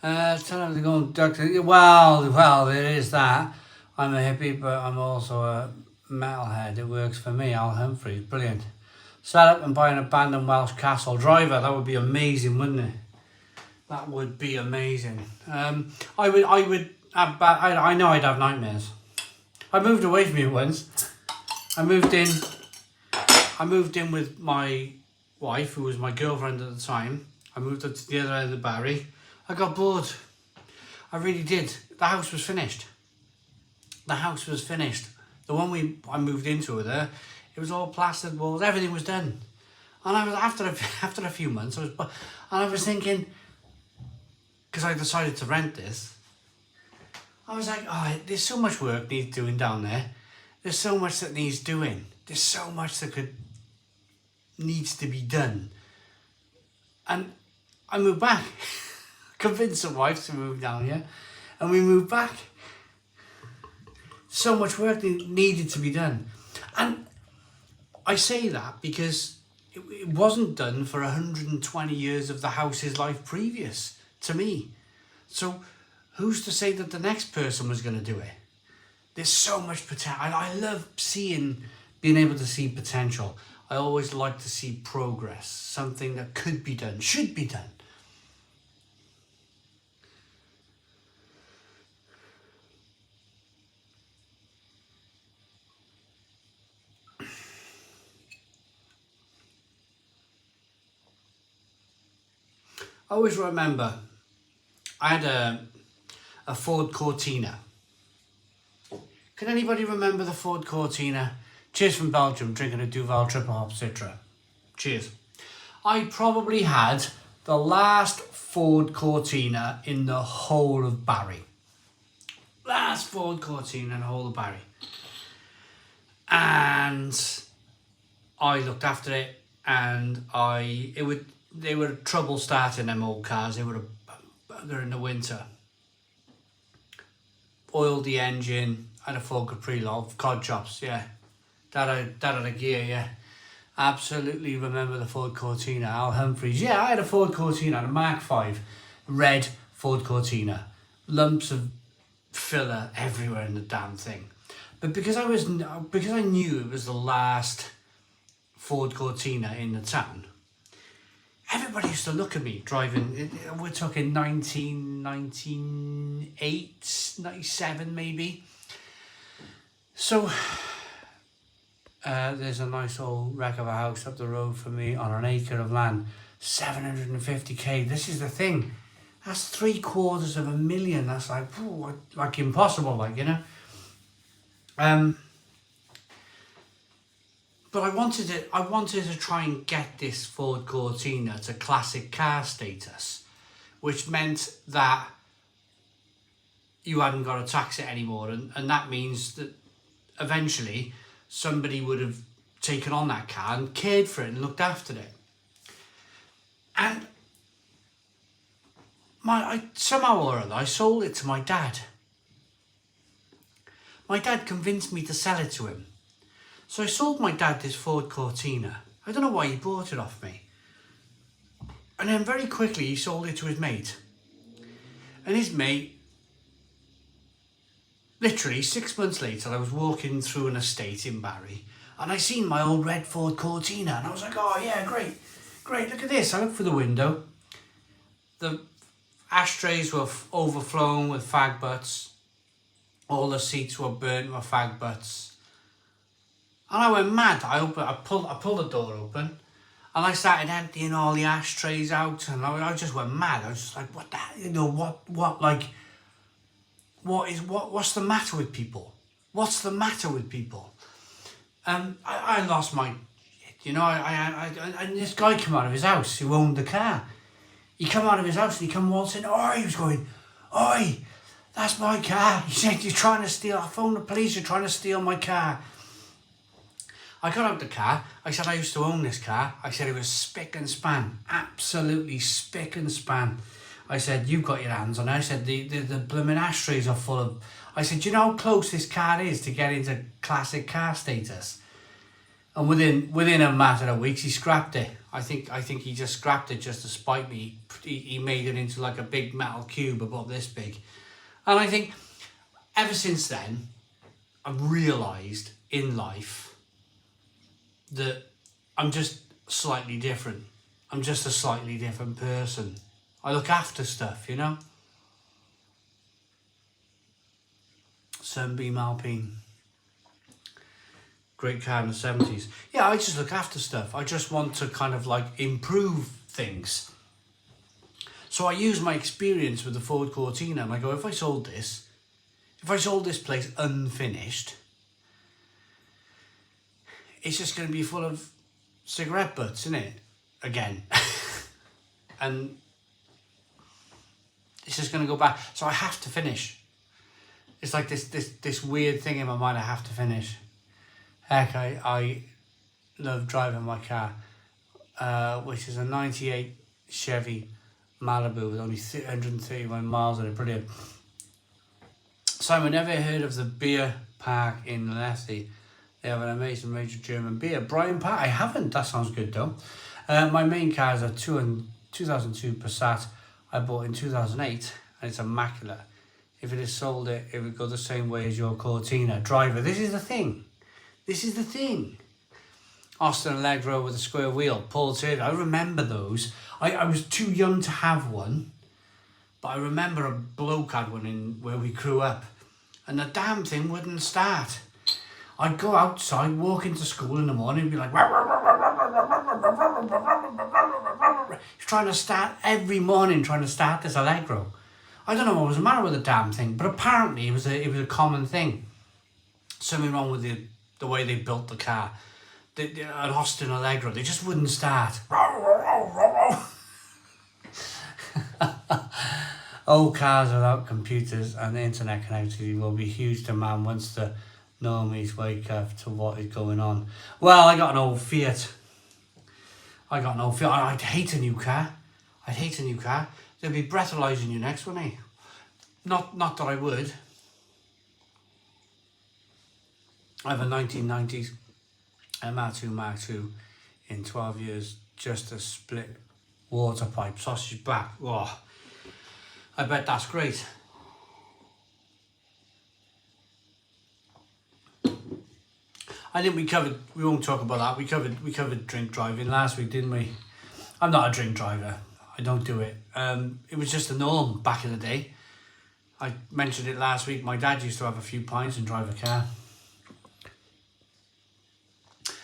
Speaker 1: Tell them to go and duck. Well, there is that. I'm a hippie, but I'm also a metalhead. It works for me. Al Humphreys, brilliant. Set up and buy an abandoned Welsh castle. Driver, that would be amazing, wouldn't it? That would be amazing. I know I'd have nightmares. I moved away from it once. I moved in with my wife, who was my girlfriend at the time. I moved up to the other end of Barry. I got bored. I really did. The house was finished. The one I moved into with her, it was all plastered walls. Everything was done. And I was after a few months, I was thinking, because I decided to rent this, I was like, oh, there's so much work needs doing down there. There's so much that needs doing. There's so much that needs to be done. And I moved back. Convinced the wife to move down here. And we moved back. So much work needed to be done. And I say that because it wasn't done for 120 years of the house's life previous to me. So who's to say that the next person was going to do it? There's so much potential. I love being able to see potential. I always like to see progress, something that could be done, should be done. I always remember, I had a Ford Cortina. Can anybody remember the Ford Cortina? Cheers from Belgium, drinking a Duval Triple Hop Citra. Cheers. I probably had the last Ford Cortina in the whole of Barry. Last Ford Cortina in the whole of Barry. And I looked after it, and they were trouble starting them old cars. They were a bugger in the winter. Oiled the engine, had a Ford Capri Love, cod chops, yeah. That had a gear, yeah. Absolutely remember the Ford Cortina. Al Humphreys, yeah, I had a Ford Cortina, a Mark V, red Ford Cortina. Lumps of filler everywhere in the damn thing. But because I knew it was the last Ford Cortina in the town, everybody used to look at me driving. We're talking 1998, 97 maybe. So there's a nice old wreck of a house up the road from me on an acre of land, 750k. This is the thing. That's $750,000. That's like impossible, like, you know. But I wanted to try and get this Ford Cortina to classic car status, which meant that you hadn't got to tax it anymore, and that means that eventually somebody would have taken on that car and cared for it and looked after it. And somehow or other, I sold it to my dad. My dad convinced me to sell it to him. So I sold my dad this Ford Cortina. I don't know why he bought it off me. And then very quickly he sold it to his mate. And his mate, literally 6 months later, I was walking through an estate in Barry and I seen my old red Ford Cortina and I was like, oh yeah, great, look at this. I looked through the window. The ashtrays were overflowing with fag butts. All the seats were burnt with fag butts. And I went mad. I pulled the door open and I started emptying all the ashtrays out and I just went mad. I was just like, what the hell, you know, what's the matter with people? What's the matter with people? I lost my, you know, and this guy came out of his house who owned the car. He come out of his house and he come waltzing, he was going, oi, that's my car. He said, you're trying to steal, I phoned the police, you're trying to steal my car. I got out the car, I said I used to own this car. I said it was spick and span, absolutely spick and span. I said, you've got your hands on it. I said, the blooming ashtrays are full of... I said, do you know how close this car is to get into classic car status? And within a matter of weeks, he scrapped it. I think he just scrapped it just to spite me. He made it into like a big metal cube about this big. And I think ever since then, I've realised in life that I'm just slightly different. I'm just a slightly different person. I look after stuff, you know? Sunbeam Alpine. Great car in the 70s. Yeah, I just look after stuff. I just want to kind of like improve things. So I use my experience with the Ford Cortina and I go, if I sold this place unfinished, it's just going to be full of cigarette butts, isn't it? Again. And it's just going to go back. So I have to finish. It's like this weird thing in my mind, I have to finish. Heck, I love driving my car, which is a 98 Chevy Malibu with only 131 miles on it. Brilliant. Simon, ever heard of the beer park in Leslie? They have an amazing range of German beer. Brian Park, I haven't. That sounds good though. My main car is a 2002 Passat I bought in 2008 and it's immaculate. If it is sold it would go the same way as your Cortina. Driver, this is the thing. Austin Allegro with a square wheel. Paul Taylor, I remember those. I was too young to have one, but I remember a bloke had one in where we grew up and the damn thing wouldn't start. I'd go outside, walk into school in the morning and be like, he's trying to start every morning, trying to start this Allegro. I don't know what was the matter with the damn thing, but apparently it was a common thing. Something wrong with the way they built the car. An Austin Allegro, they just wouldn't start. Old cars without computers and internet connectivity will be huge demand once the normies wake up to what is going on. Well, I got an old Fiat. I'd hate a new car. They'd be breathalyzing you next, wouldn't they? Not that I would. I have a 1990s MR2 Mark II in 12 years, just a split water pipe, sausage back. Oh, I bet that's great. I think we won't talk about that. We covered drink driving last week, didn't we? I'm not a drink driver. I don't do it. It was just the norm back in the day. I mentioned it last week. My dad used to have a few pints and drive a car.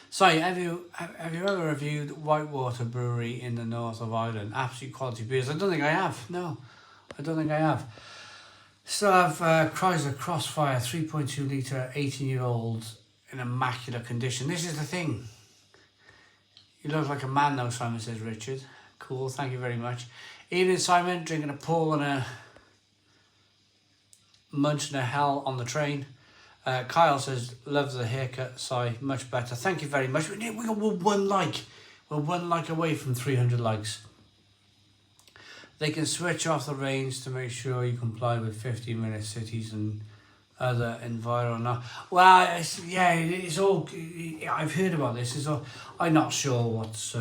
Speaker 1: Sorry, have you ever reviewed Whitewater Brewery in the north of Ireland? Absolute quality beers. I don't think I have. No, I don't think I have. Still have Chrysler Crossfire 3.2 litre 18-year-old in immaculate condition. This is the thing. You look like a man now, Simon, says Richard. Cool, thank you very much. Evening, Simon, drinking a Paul and a munching a hell on the train. Kyle says, love the haircut, Si, much better. Thank you very much. We're one like. We're one like away from 300 likes. They can switch off the reins to make sure you comply with 15-minute cities and other environment. Well, it's all. I've heard about this. It's all. I'm not sure what's.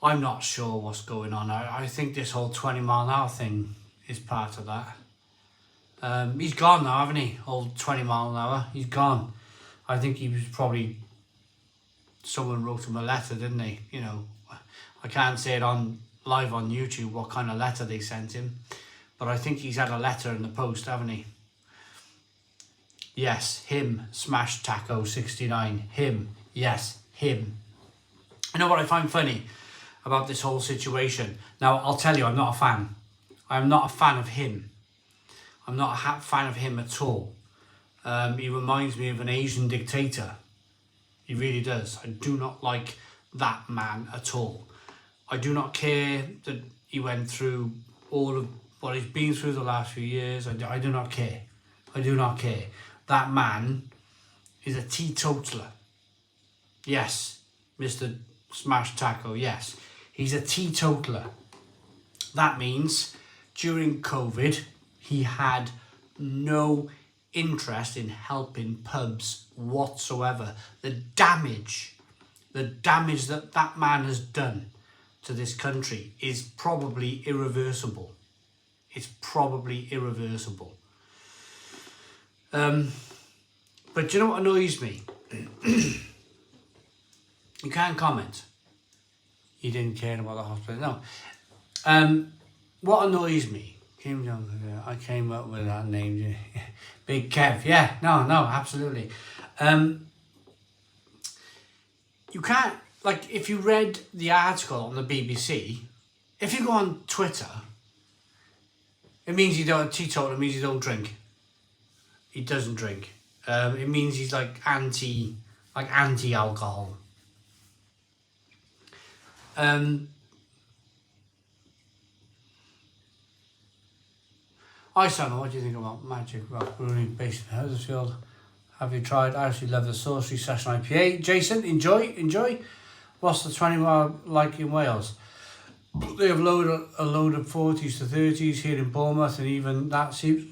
Speaker 1: I'm not sure what's going on. I think this whole 20 mile an hour thing is part of that. He's gone now, haven't he? Old 20 mile an hour. He's gone. I think he was probably. Someone wrote him a letter, didn't they? You know, I can't say it on live on YouTube what kind of letter they sent him, but I think he's had a letter in the post, haven't he? Yes, him, Smash Taco 69. Him, yes, him. You know what I find funny about this whole situation? Now, I'll tell you, I'm not a fan. I'm not a fan of him. I'm not a fan of him at all. He reminds me of an Asian dictator. He really does. I do not like that man at all. I do not care that he went through all of what he's been through the last few years. I do not care. I do not care. That man is a teetotaler. Yes, Mr. Smash Taco, yes. He's a teetotaler. That means during COVID, he had no interest in helping pubs whatsoever. The damage that that man has done to this country is probably irreversible. It's probably irreversible. But you know what annoys me? You can't comment. You didn't care about the hospital. No. What annoys me? I came up with that name. Big Kev. Yeah. No. Absolutely. You can't. Like, if you read the article on the BBC, if you go on Twitter, it means you don't teetotal. It means you don't drink. He doesn't drink. It means he's like anti-alcohol. Hi Simon, what do you think about Magic Rock Brewery based in Huddersfield? Have you tried? I actually love the Sorcery Session IPA. Jason, enjoy. What's the 20 mile like in Wales? They have a load of 40s to 30s here in Bournemouth, and even that seems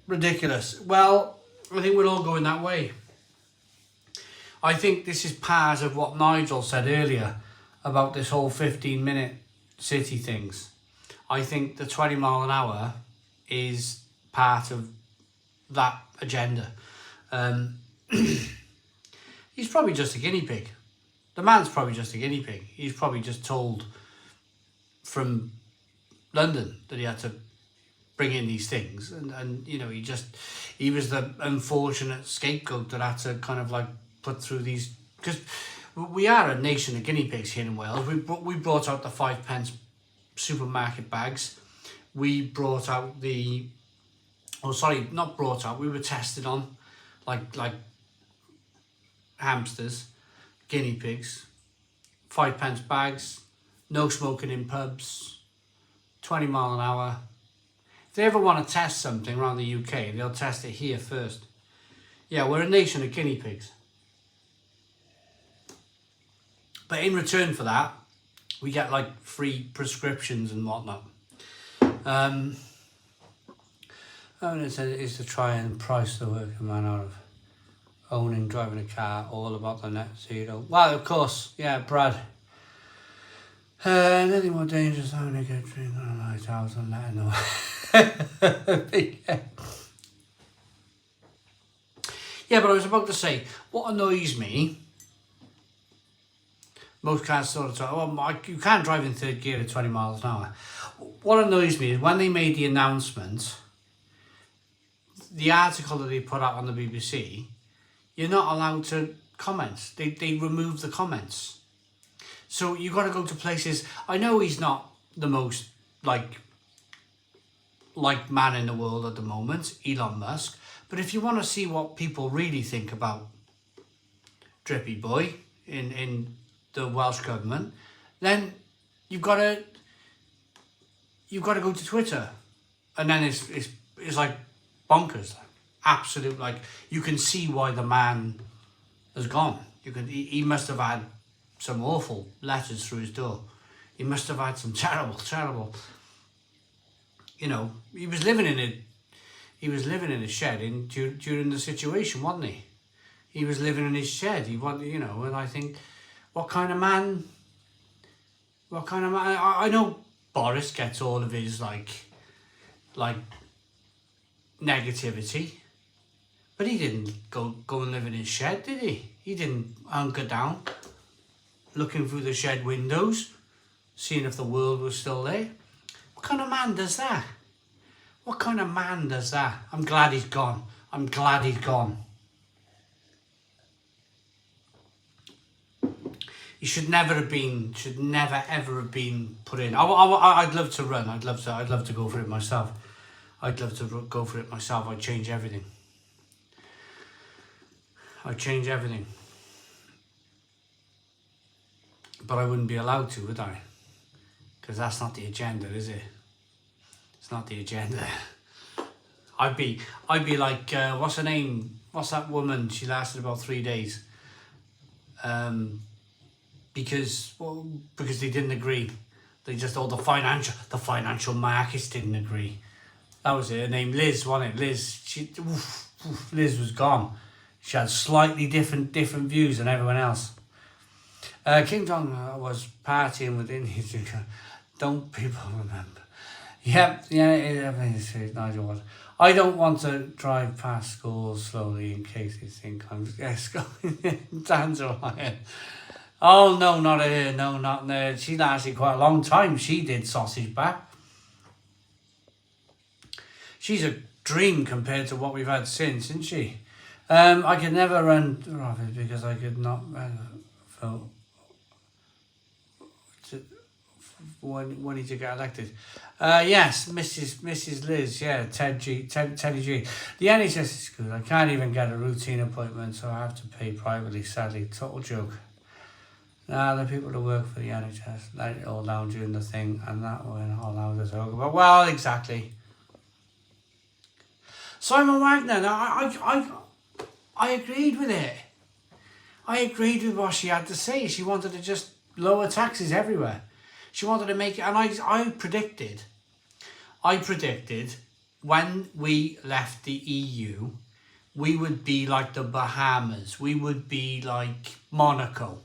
Speaker 1: ridiculous. Well, I think we're all going that way. I think this is part of what Nigel said earlier about this whole 15-minute city things. I think the 20 mile an hour is part of that agenda. He's probably just a guinea pig. The man's probably just a guinea pig. He's probably just told from London that he had to bring in these things, and you know, he was the unfortunate scapegoat that had to kind of like put through these, because we are a nation of guinea pigs here in Wales. We brought out the 5p supermarket bags. We brought out we were tested on like hamsters, guinea pigs, 5p bags, no smoking in pubs, 20 mile an hour. If they ever want to test something around the UK, they'll test it here first. Yeah, we're a nation of guinea pigs. But in return for that, we get like free prescriptions and whatnot. It says it is to try and price the working man out of owning, driving a car, all about the net zero. Well, of course, yeah, Brad. Nothing more dangerous than having a good drink on a lighthouse and letting know. Yeah, but I was about to say, what annoys me, most cars sort of talk, you can't drive in third gear at 20 miles an hour. What annoys me is when they made the announcement, the article that they put out on the BBC, you're not allowed to comment. They removed the comments. So you got to go to places. I know he's not the most like man in the world at the moment, Elon Musk, but if you want to see what people really think about Drippy Boy in the Welsh government, then you've got to go to Twitter, and then it's like bonkers, absolute, like you can see why the man has gone. He must have had some awful letters through his door. He must have had some terrible. You know, he was living in he was living in a shed during the situation, wasn't he? He was living in his shed. He wanted, you know, and I think, what kind of man? I know Boris gets all of his like negativity, but he didn't go and live in his shed, did he? He didn't hunker down, looking through the shed windows, seeing if the world was still there. What kind of man does that? What kind of man does that? I'm glad he's gone. I'm glad he's gone. He should never ever have been put in. I'd love to run. I'd love to go for it myself. I'd change everything. I'd change everything. But I wouldn't be allowed to, would I? Because that's not the agenda, is it? It's not the agenda. I'd be like, what's her name? What's that woman? She lasted about 3 days. Because they didn't agree. They just the financial markets didn't agree. That was it. Her name Liz, wasn't it? Liz. Liz was gone. She had slightly different views than everyone else. King John was partying with Indians. Don't people remember? Yep, Nigel was. I don't want to drive past schools slowly in case they think I'm going in Tanzania. Oh, no, not her. No, not her. She lasted quite a long time. She did sausage bat. She's a dream compared to what we've had since, isn't she? I could never run for office because I could not vote when he to get elected. Yes, Mrs. Liz, yeah, Teddy G. The NHS is good. I can't even get a routine appointment, so I have to pay privately, sadly. Total joke. Nah, the people that work for the NHS let it all down during the thing, and that went all out of the about. Well, exactly. Simon Wagner, I agreed with it. I agreed with what she had to say. She wanted to just lower taxes everywhere. She wanted to make it, and I predicted when we left the EU, we would be like the Bahamas. We would be like Monaco.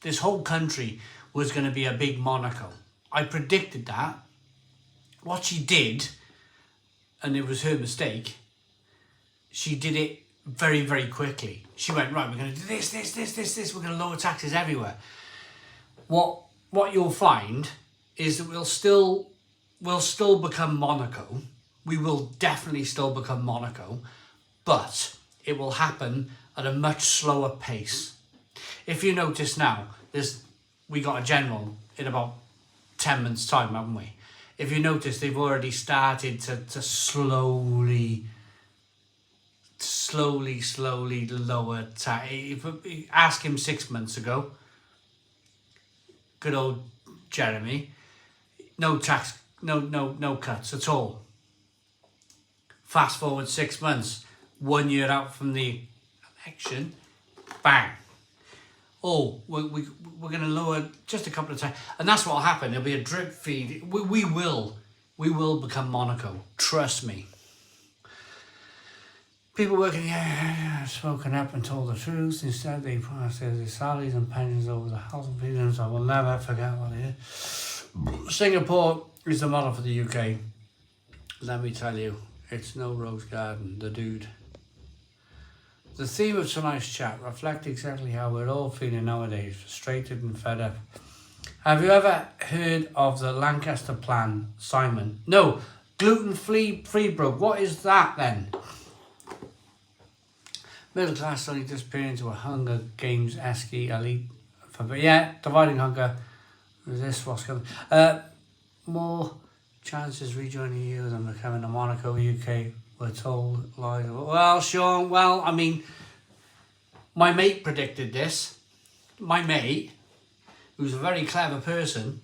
Speaker 1: This whole country was going to be a big Monaco. I predicted that. What she did, and it was her mistake, she did it very, very quickly. She went, right, we're going to do this. We're going to lower taxes everywhere. What you'll find is that we'll still become Monaco. We will definitely still become Monaco, but it will happen at a much slower pace. If you notice now, we got a general in about 10 months' time, haven't we? If you notice, they've already started to slowly lower tax. Ask him 6 months ago. Good old Jeremy. No tax, no cuts at all. Fast forward 6 months, 1 year out from the election, bang. Oh, we're going to lower just a couple of times. And that's what will happen. There'll be a drip feed. We will become Monaco. Trust me. People working spoken up and told the truth. Instead, they passed their salaries and pensions over the housing premiums. I will never forget what it is. Singapore is the model for the UK. Let me tell you, it's no rose garden, the dude. The theme of tonight's chat reflects exactly how we're all feeling nowadays, frustrated and fed up. Have you ever heard of the Lancaster Plan, Simon? No, gluten-free bread. What is that then? Middle class only disappearing into a Hunger Games-esque elite. But yeah, dividing hunger. Resist what's coming. More chances rejoining EU than becoming a Monaco UK. We're told lies. Well, Sean, I mean, my mate predicted this. My mate, who's a very clever person,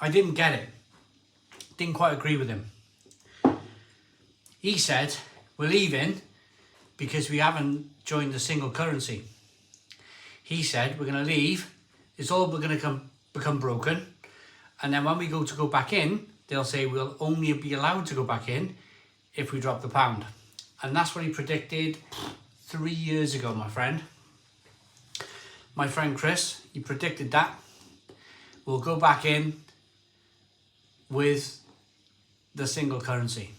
Speaker 1: I didn't get it. Didn't quite agree with him. He said, we're leaving because we haven't joined the single currency. He said, we're going to leave. It's all going to become broken. And then when we go back in, they'll say we'll only be allowed to go back in if we drop the pound. And that's what he predicted 3 years ago, my friend. My friend Chris, he predicted that. We'll go back in with the single currency.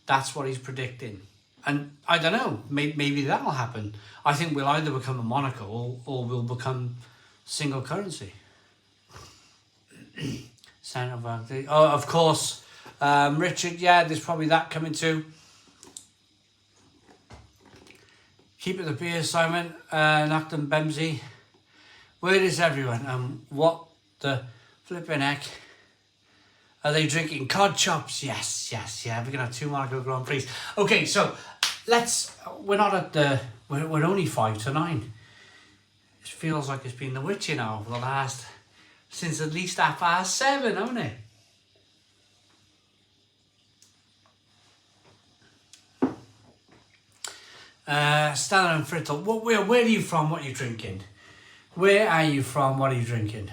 Speaker 1: That's what he's predicting. And I don't know, maybe that'll happen. I think we'll either become a Monaco or we'll become single currency. Oh, of course. Richard, yeah, there's probably that coming too. Keep it the beer, Simon. Nocton Bemsey. Where is everyone? What the flipping heck? Are they drinking cod chops? Yes, yeah. We're gonna have 2 Monaco Grand Prix. Okay, so we're not at the, we're only 5 to 9. It feels like it's been the witching hour for the last, since at least 7:30, hasn't it? Stella and Frittle, where are you from? What are you drinking? Where are you from? What are you drinking?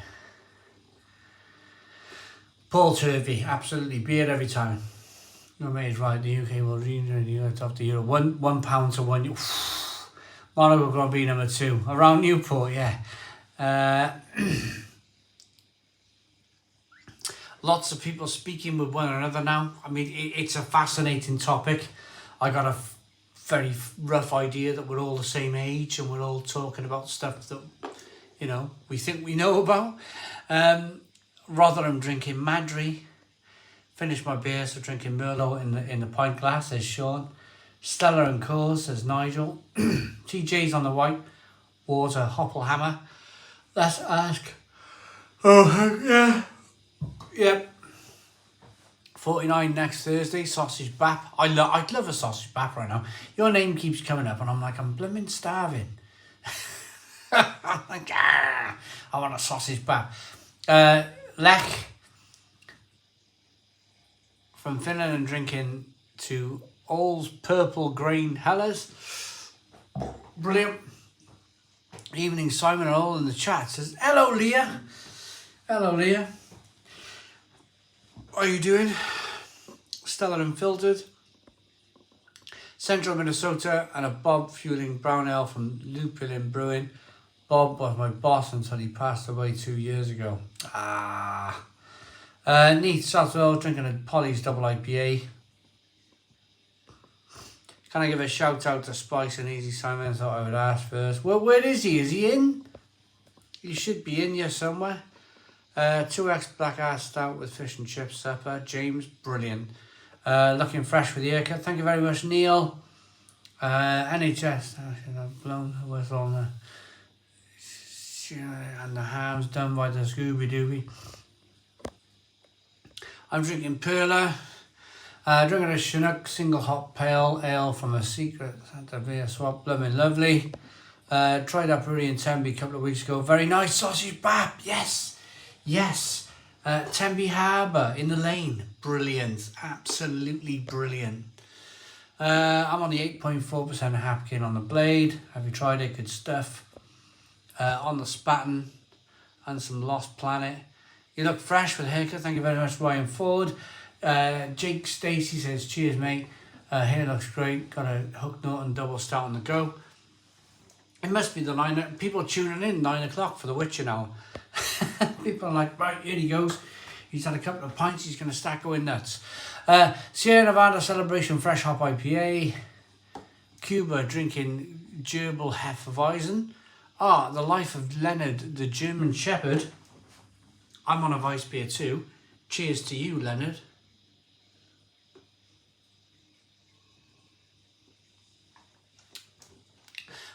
Speaker 1: Paul Turvey, absolutely. Beer every time. Your mate's right. The UK will renew top the Euro. £1 to €1. Monaco Grand Prix number 2. Around Newport, yeah. Lots of people speaking with one another now. I mean, it's a fascinating topic. I got a very rough idea that we're all the same age and we're all talking about stuff that, we think we know about. Rotherham drinking Madry. Finished my beer, so drinking Merlot in the pint glass, says Sean. Stella and Co, says Nigel. TJ's on the white. Water, Hoppelhammer. Let's ask. Oh, yeah. Yep. 49 next Thursday, sausage bap. I'd love a sausage bap right now. Your name keeps coming up and I'm like, I'm blooming starving. I'm like, I want a sausage bap. Lech from Finland and drinking to All's Purple Grain Hellers. Brilliant. Evening, Simon, all in the chat says, hello, Leah. Hello, Leah. What are you doing? Stella Unfiltered. Central Minnesota and a Bob fueling brown ale from Lupulin Brewing. Bob was my boss until he passed away 2 years ago. Neat Southwell drinking a Polly's double IPA. Can I give a shout out to Spice and Easy Simon? I thought I would ask first. Well, where is he? Is he in? He should be in here somewhere. 2X Black Ass Stout with fish and chips supper. James, brilliant. Looking fresh with the haircut. Thank you very much, Neil. NHS, I've blown the whistle on the, and the hams done by the Scooby Dooby. I'm drinking Perla. Drinking a Chinook single hop pale ale from a secret Santa Via swap. Blooming lovely. Tried that brewery in Tenby a couple of weeks ago. Very nice sausage bap. Yes. Tenby Harbour in the lane. Brilliant. Absolutely brilliant. I'm on the 8.4% Hapkin on the blade. Have you tried it? Good stuff. On the Spatten and some Lost Planet. You look fresh with a haircut. Thank you very much, Ryan Ford. Jake Stacey says, cheers, mate. Hair looks great. Got a Hook Norton double stout on the go. It must be the 9. People tuning in 9 o'clock for the witching hour. People are like, right, here he goes. He's had a couple of pints. He's going to start going nuts. Sierra Nevada Celebration Fresh Hop IPA. Cuba drinking Gerbil Hefeweizen. The Life of Leonard, the German Shepherd. I'm on a Weiss beer too. Cheers to you, Leonard.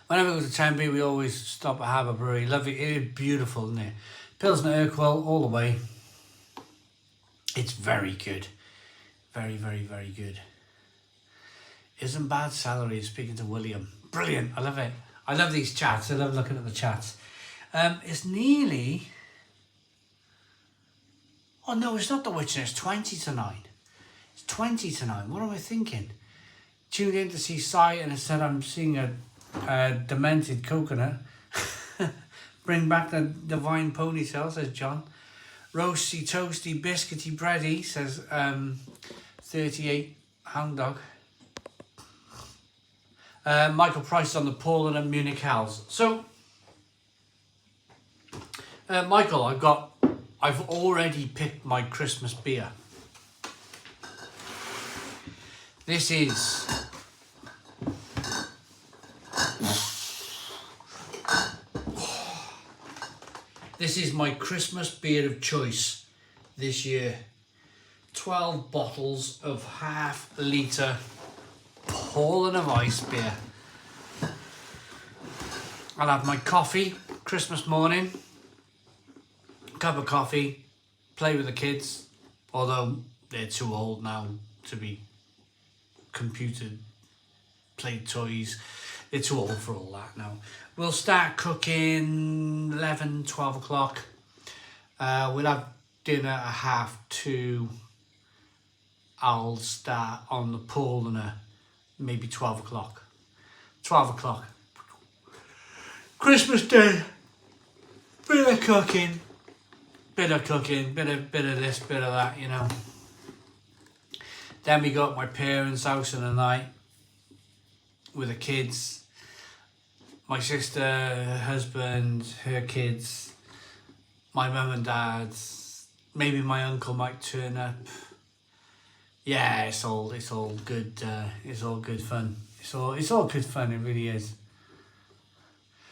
Speaker 1: Whenever we go to Tenby, we always stop at Harbour Brewery. Love it. It's beautiful, isn't it? Pilsner Urquell all the way. It's very good. Very, very, very good. Isn't bad salary, speaking to William. Brilliant. I love it. I love these chats. I love looking at the chats. It's nearly... Oh, no, it's not the Witching. It's 20 to 9. It's 20 to 9. What am I thinking? Tuned in to see Sai and it said I'm seeing a demented coconut. Bring back the divine ponytail, says John. Roasty, toasty, biscuity, bready, says 38 Hound Dog. Michael Price is on the Poland and Munich House. So, Michael, I've already picked my Christmas beer. This is my Christmas beer of choice this year. 12 bottles of half-litre Poland of ice beer. I'll have my coffee Christmas morning, cup of coffee, play with the kids, although they're too old now to be computer played toys. They're too old for all that now. We'll start cooking 11, 12 o'clock. We'll have dinner at 2:30. I'll start on the Poland maybe 12 o'clock. 12 o'clock. Christmas Day. Bit of cooking, bit of this, bit of that, you know. Then we go to my parents' house in the night with the kids. My sister, her husband, her kids, my mum and dad, maybe my uncle might turn up. Yeah, it's all good. It's all good fun. It's all good fun. It really is.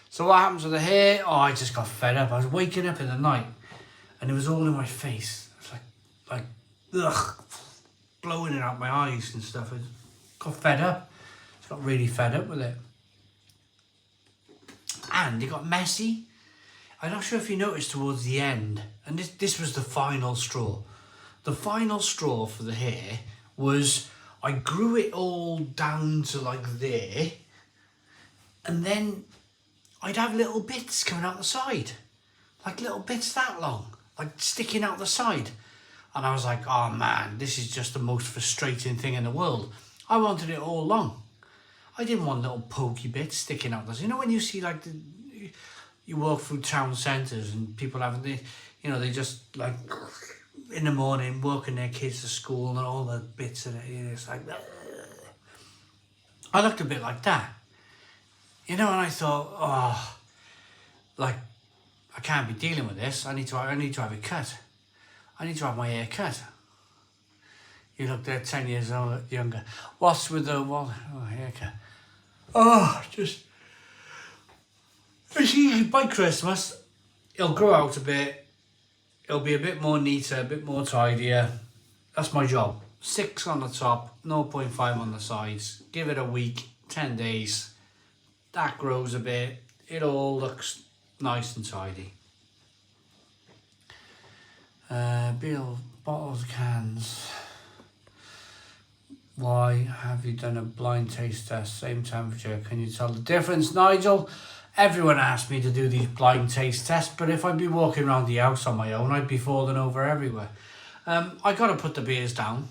Speaker 1: So what happens with the hair? Oh, I just got fed up. I was waking up in the night, and it was all in my face. It was ugh, blowing it out my eyes and stuff. I got fed up. Just got really fed up with it, and it got messy. I'm not sure if you noticed towards the end, and this was the final straw. The final straw for the hair was I grew it all down to like there, and then I'd have little bits coming out the side, like little bits that long, like sticking out the side. And I was like, oh man, this is just the most frustrating thing in the world. I wanted it all long. I didn't want little pokey bits sticking out the side. You know when you see like you walk through town centres and people having the, you know, they just like in the morning walking their kids to school and all the bits of it, you know, it's like, I looked a bit like that. You know, and I thought, oh, like, I can't be dealing with this. I need to have it cut. I need to have my hair cut. You look there 10 years old, younger. What's with the, haircut? Oh, just, by Christmas, it'll grow out a bit. It'll be a bit more neater, a bit more tidier. That's my job. 6 on the top, 0.5 on the sides. Give it a week, 10 days. That grows a bit. It all looks nice and tidy. Beer, bottles, cans. Why have you done a blind taste test? Same temperature. Can you tell the difference, Nigel? Everyone asked me to do these blind taste tests, but if I'd be walking around the house on my own, I'd be falling over everywhere. I got to put the beers down.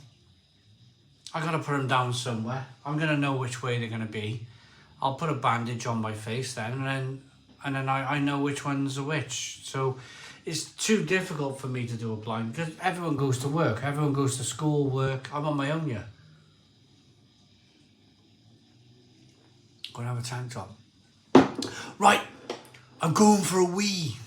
Speaker 1: I got to put them down somewhere. I'm going to know which way they're going to be. I'll put a bandage on my face then, and then I know which ones are which. So it's too difficult for me to do a blind, because everyone goes to work, everyone goes to school, work. I'm on my own here. Gonna have a tank top. Right, I'm going for a wee.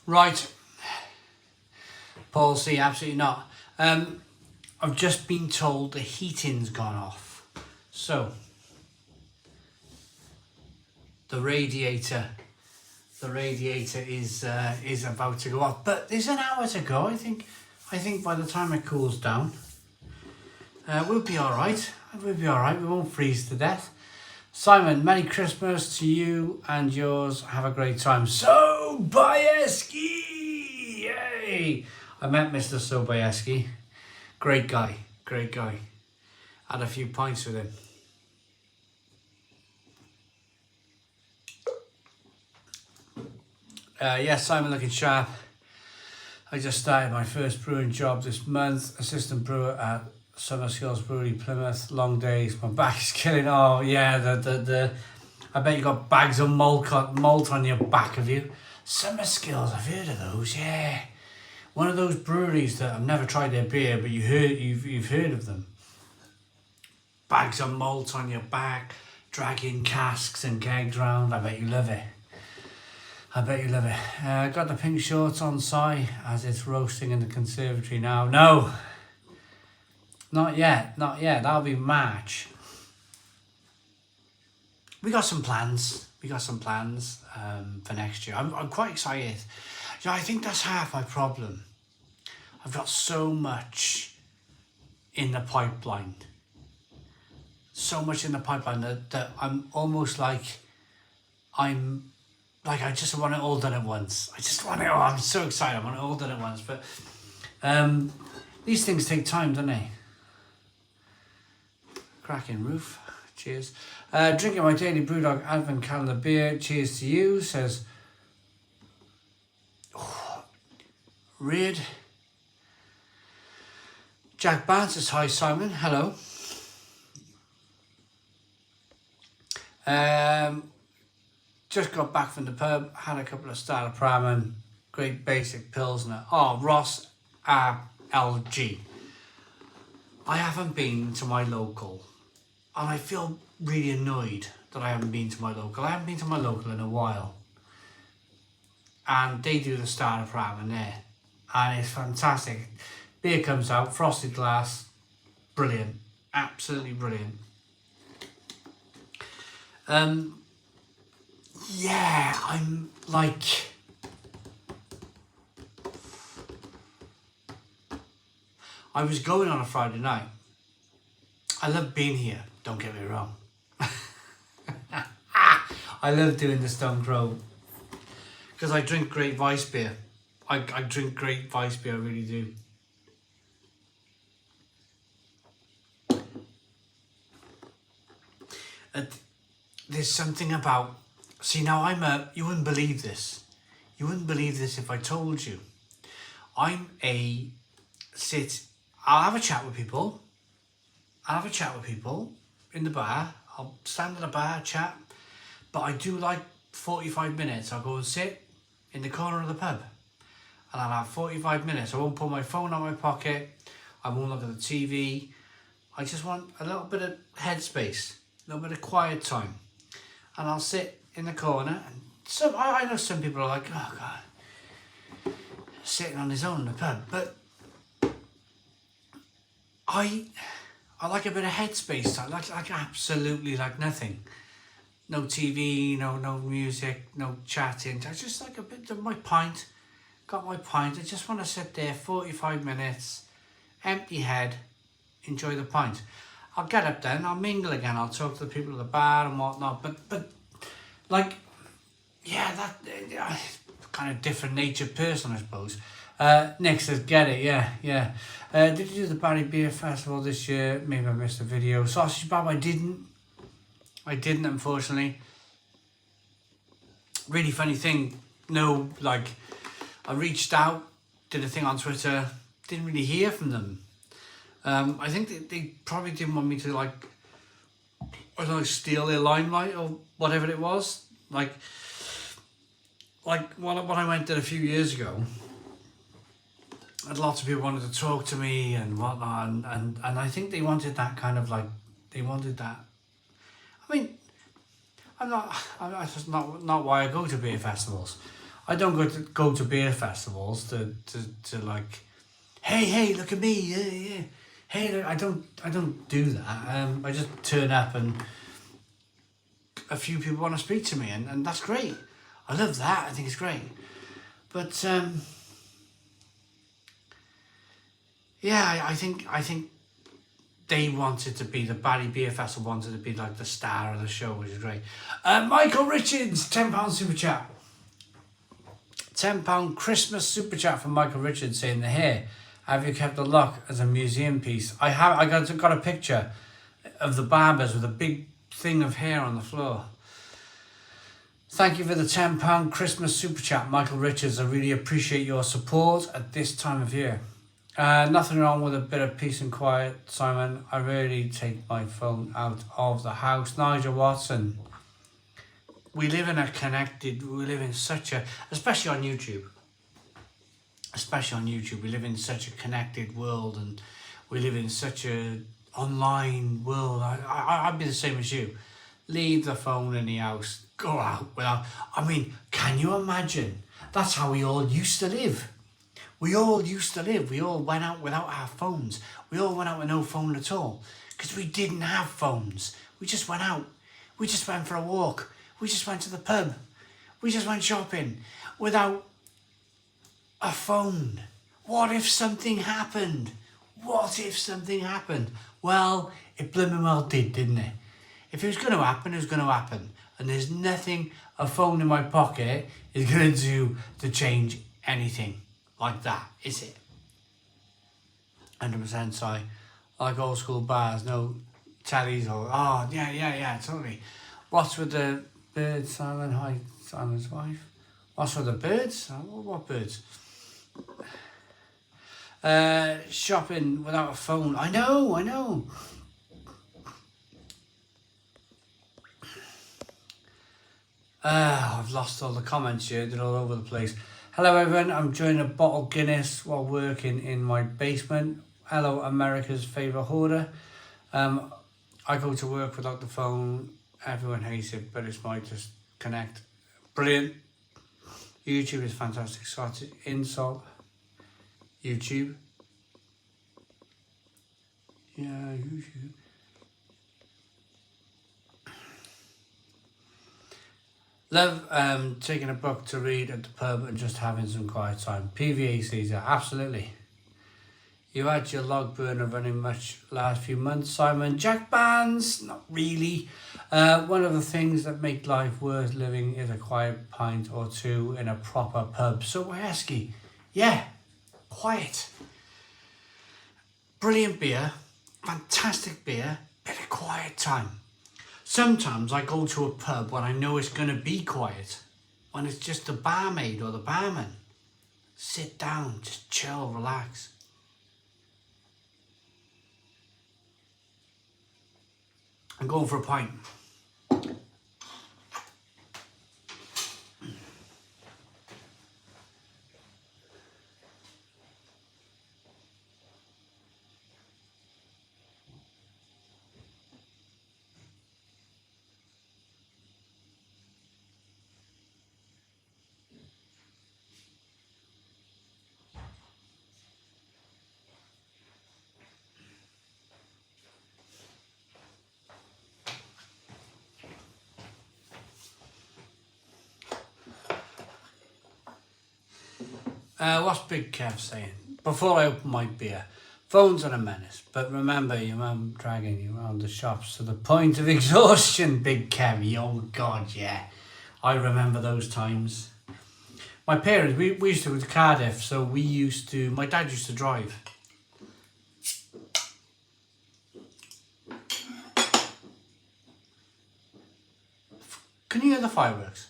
Speaker 1: Right. Paul C, absolutely not. I've just been told the heating's gone off. So, the radiator is about to go off. But there's an hour to go. I think by the time it cools down, we'll be all right. We'll be all right. We won't freeze to death. Simon, Merry Christmas to you and yours. Have a great time. Sobayeski! Yay! I met Mr. Sobayeski. Great guy. Great guy. Had a few pints with him. Yes, Simon looking sharp. I just started my first brewing job this month. Assistant brewer at Summer Skills Brewery, Plymouth. Long days. My back is killing. Oh yeah, the I bet you got bags of malt on your back, have you? Summer Skills, I've heard of those. Yeah, one of those breweries that I've never tried their beer, but you've heard of them. Bags of malt on your back, dragging casks and kegs round. I bet you love it. I bet you love it. Got the pink shorts on Si as it's roasting in the conservatory now. No, not yet. That'll be March. We got some plans. For next year. I'm quite excited. You know, I think that's half my problem. I've got so much in the pipeline. That I'm almost like I just want it all done at once. I'm so excited. I want it all done at once. But these things take time, don't they? Cracking roof. Cheers. Drinking my daily Brewdog Advent Calendar beer. Cheers to you, says Reid. Jack Barnes says, hi Simon, hello. Just got back from the pub, had a couple of Starter Pramen, great basic Pilsner. Oh, Ross LG. I haven't been to my local, and I feel really annoyed that I haven't been to my local. I haven't been to my local in a while. And they do the Starter Pramen there, and it's fantastic. Beer comes out, frosted glass, brilliant, absolutely brilliant. Yeah, I'm like, I was going on a Friday night. I love being here, don't get me wrong. I love doing the Stone Crow because I drink great Weiss beer. I drink great Weiss beer, I really do. There's something about, see now you wouldn't believe this. You wouldn't believe this if I told you. I'll have a chat with people. In the bar. I'll stand at a bar, chat. But I do like 45 minutes. I'll go and sit in the corner of the pub. And I'll have 45 minutes. I won't put my phone on my pocket. I won't look at the TV. I just want a little bit of headspace. A little bit of quiet time. And I'll sit in the corner. And I know some people are like, oh God, sitting on his own in the pub. But I like a bit of headspace time. Like absolutely like nothing. No TV, no music, no chatting. I just like a bit of my pint. Got my pint. I just want to sit there 45 minutes, empty head, enjoy the pint. I'll get up then, I'll mingle again, I'll talk to the people at the bar and whatnot, but like, yeah, that kind of different nature person, I suppose. Nick says, get it, yeah. Did you do the Barry Beer Festival this year? Maybe I missed the video. Sausage Bob, I didn't, unfortunately. Really funny thing, no, like, I reached out, did a thing on Twitter, didn't really hear from them. I think they probably didn't want me to like, I don't know, steal their limelight or whatever it was. Like when I went there a few years ago, and lots of people wanted to talk to me and whatnot, and I think they wanted that kind of like, they wanted that. I mean, that's just not why I go to beer festivals. I don't go to beer festivals to like, hey, look at me, yeah. Hey, look, I don't do that. I just turn up and a few people want to speak to me, and that's great. I love that. I think it's great. But yeah, I think they wanted to be, the Barry Beer Festival wanted to be like the star of the show, which is great. Michael Richards, £10 super chat. £10 Christmas super chat from Michael Richards saying, the hair, have you kept the lock as a museum piece? I have. I got a picture of the barbers with a big thing of hair on the floor. Thank you for the £10 Christmas super chat, Michael Richards. I really appreciate your support at this time of year. Nothing wrong with a bit of peace and quiet, Simon. I rarely take my phone out of the house. Nigel Watson. We live in such a, especially on YouTube, we live in such a connected world, and we live in such a online world. I'd be the same as you. Leave the phone in the house, go out without, I mean, can you imagine? That's how we all used to live. We all went out without our phones. We all went out with no phone at all, because we didn't have phones. We just went out. We just went for a walk. We just went to the pub. We just went shopping without a phone. What if something happened? Well, it blooming well did, didn't it? If it was going to happen, it was going to happen. And there's nothing a phone in my pocket is going to do to change anything like that, is it? 100% Si. Like old school bars, no tellies or, oh, yeah, totally. What's with the birds, Simon? Hi, Simon's wife. What's with the birds? What birds? Shopping without a phone. I know. I've lost all the comments here. They're all over the place. Hello everyone, I'm enjoying a bottle Guinness while working in my basement. Hello America's favourite hoarder. I go to work without the phone. Everyone hates it, but it's my just connect. Brilliant. YouTube is fantastic. Insult. YouTube. Yeah, YouTube. Love taking a book to read at the pub and just having some quiet time. PVA Caesar, absolutely. You had your log burner running much last few months, Simon. Jack bands, not really. One of the things that make life worth living is a quiet pint or two in a proper pub. So Wieski, yeah, quiet. Brilliant beer, fantastic beer, bit of quiet time. Sometimes I go to a pub when I know it's going to be quiet, when it's just the barmaid or the barman. Sit down, just chill, relax. I'm going for a pint. What's Big Kev saying? Before I open my beer, phones are a menace, but remember your mum dragging you around the shops to the point of exhaustion, Big Kev. Oh God, yeah. I remember those times. My parents, we used to go to Cardiff, so my dad used to drive. Can you hear the fireworks?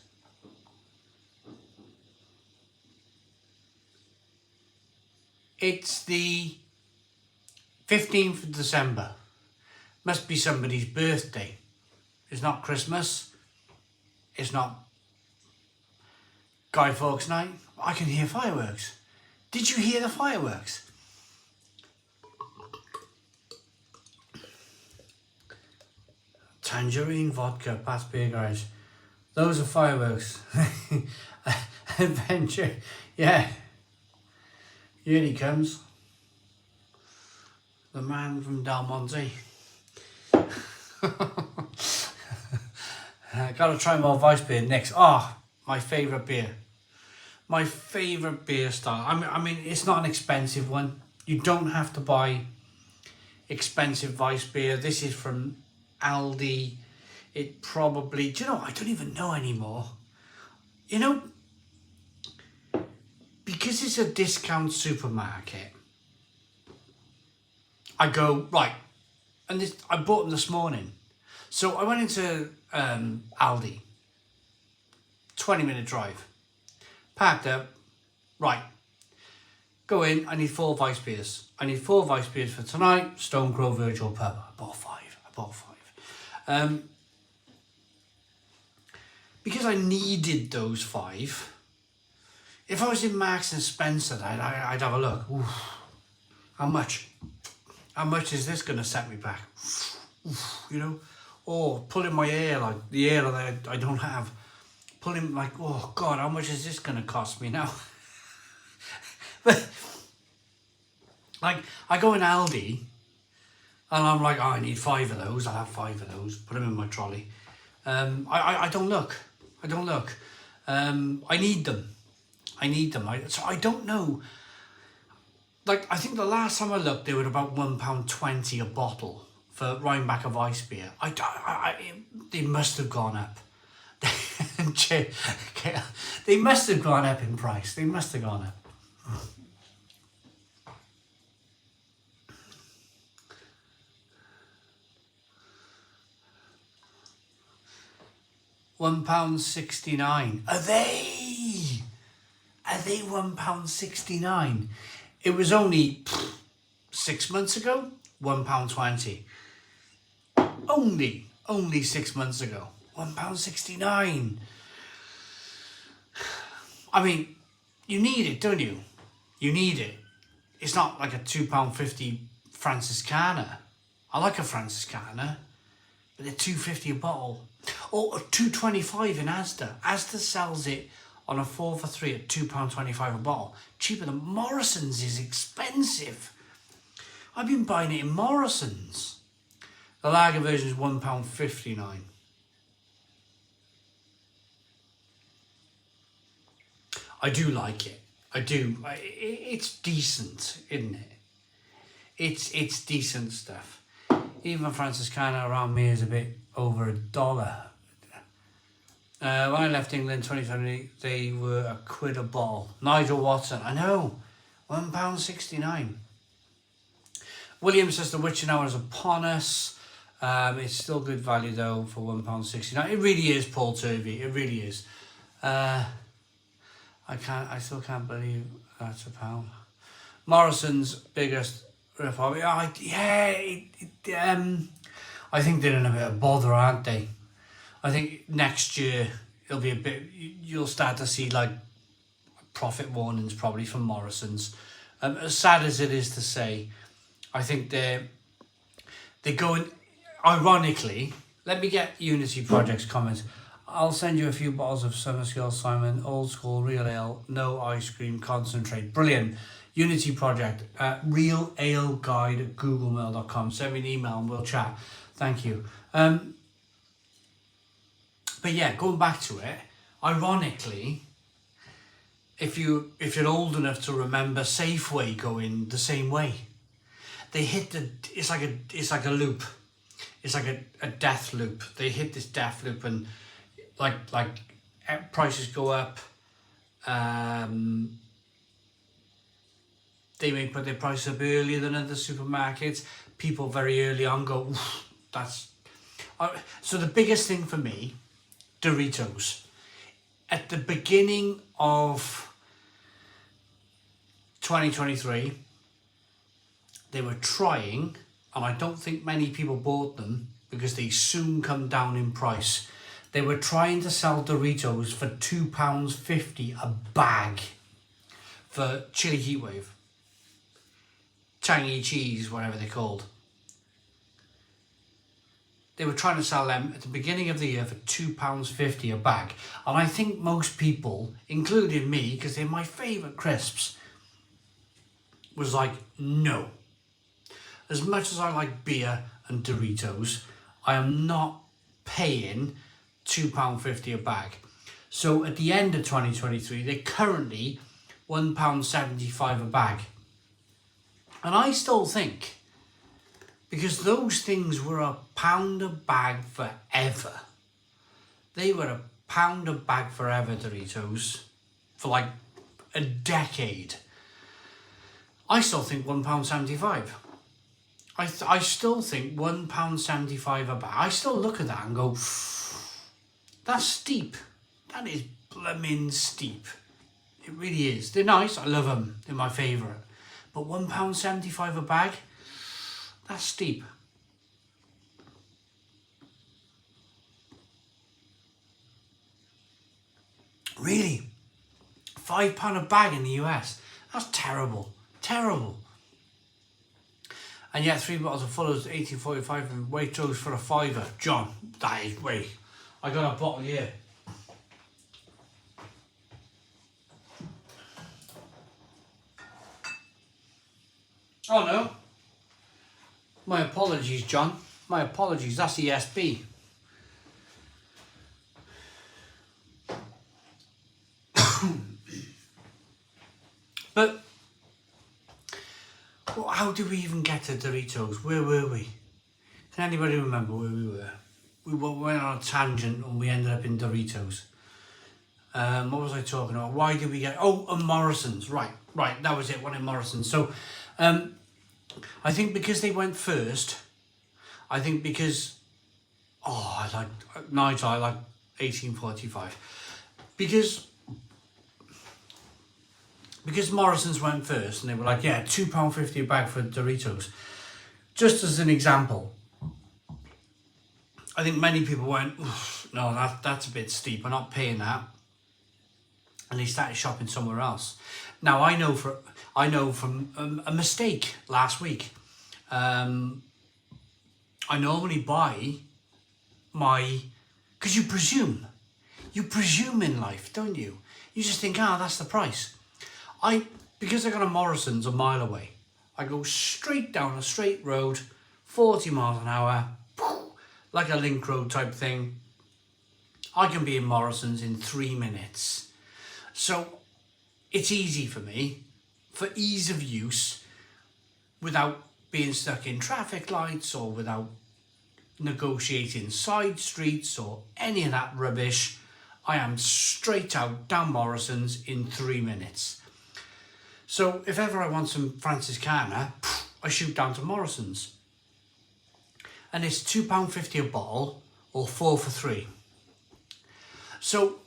Speaker 1: It's the 15th of December. Must be somebody's birthday. It's not Christmas. It's not Guy Fawkes night. I can hear fireworks. Did you hear the fireworks? Tangerine vodka, past beer garage. Those are fireworks. Adventure. Yeah. Here he comes. The man from Del Monte. Gotta try more Weiss beer next. Oh, my favourite beer. My favourite beer style. I mean, it's not an expensive one. You don't have to buy expensive Weiss beer. This is from Aldi. It probably... Do you know, I don't even know anymore. You know, because it's a discount supermarket, I go, right, and this, I bought them this morning. So I went into Aldi, 20-minute drive, packed up, right, go in, I need 4 Weiss beers. I need 4 Weiss beers for tonight, Stone Crow Virtual Pub. I bought 5. Because I needed those 5, if I was in Marks and Spencer, I'd have a look. Oof, how much? How much is this going to set me back? Oof, you know? Or pulling my hair, like the hair that I don't have. Pulling like, oh God, how much is this going to cost me now? But, like, I go in Aldi, and I'm like, oh, I need 5 of those. I'll have 5 of those. Put them in my trolley. I don't look. I don't look. I need them. So I don't know. Like, I think the last time I looked, they were about £1.20 a bottle for Rhinebeck of Weiss beer. They must have gone up. They must have gone up in price. They must have gone up. £1.69. Are they £1.69? It was only 6 months ago, £1.20. Only 6 months ago, £1.69. I mean, you need it, don't you? You need it. It's not like a £2.50 Franciscana. I like a Franciscana, but they're £2.50 a bottle. Or £2.25 in Asda. Asda sells it on a 4 for 3 at £2.25 a bottle. Cheaper than Morrison's is expensive. I've been buying it in Morrison's. The lager version is £1.59. I do like it. I do. It's decent, isn't it? It's decent stuff. Even Franciscana around me is a bit over $1. When I left England 2020, they were £1 a bottle. Nigel Watson, I know, £1.69. William says the witching hour is upon us. It's still good value though for £1.69. It really is, Paul Turvey. It really is. I still can't believe that's £1. Morrison's biggest rip-off. I think they're in a bit of bother, aren't they? I think next year it'll be a bit. You'll start to see like profit warnings probably from Morrison's. As sad as it is to say, I think they're going. Ironically, let me get Unity Project's comments. I'll send you a few bottles of Summerscale Simon, old school real ale, no ice cream concentrate. Brilliant. Unity Project, real ale guide at googlemail.com. Send me an email and we'll chat. Thank you. But yeah, going back to it, ironically, if you're old enough to remember Safeway going the same way, they hit it's like a loop. It's like a death loop. They hit this death loop and like prices go up. They may put their price up earlier than other supermarkets. People very early on go, oof, that's... So the biggest thing for me, Doritos. At the beginning of 2023, they were trying, and I don't think many people bought them because they soon come down in price. They were trying to sell Doritos for £2.50 a bag for Chili Heatwave. Tangy cheese, whatever they're called. they were trying to sell them at the beginning of the year for £2.50 a bag. And I think most people, including me, because they're my favourite crisps, was like, no. As much as I like beer and Doritos, I am not paying £2.50 a bag. So at the end of 2023, they're currently £1.75 a bag. And I still think, because those things were £1 a bag forever. They were £1 a bag forever, Doritos, for like a decade. I still think £1.75. I still think £1.75 a bag. I still look at that and go, that's steep. That is blooming steep. It really is. They're nice. I love them. They're my favourite. But £1.75 a bag, that's steep. Really? £5 a bag in the US. That's terrible. Terrible. And yet 3 bottles of Fuller's 1845 and Waitrose for a £5. John, that is way. I got a bottle here. Oh no. My apologies, John. My apologies. That's ESB. But well, how did we even get to Doritos? Where were we? Can anybody remember where we were? We went on a tangent and we ended up in Doritos. What was I talking about? Why did we get... Oh, and Morrison's. Right. That was it. One in Morrison's. So, I think because they went first, I think because... Oh, I like... Nigel, I like 1845. Because Morrison's went first and they were like, yeah, £2.50 a bag for Doritos. Just as an example, I think many people went, no, that's a bit steep. I'm not paying that. And they started shopping somewhere else. Now I know from a mistake last week. I normally buy because you presume in life, don't you? You just think, that's the price. Because I got a Morrison's a mile away, I go straight down a straight road, 40 miles an hour, like a link road type thing. I can be in Morrison's in 3 minutes. So it's easy for me, for ease of use, without being stuck in traffic lights or without negotiating side streets or any of that rubbish. I am straight out down Morrison's in 3 minutes. So if ever I want some Franciscana, I shoot down to Morrison's. And it's £2.50 a bottle or 4 for 3. So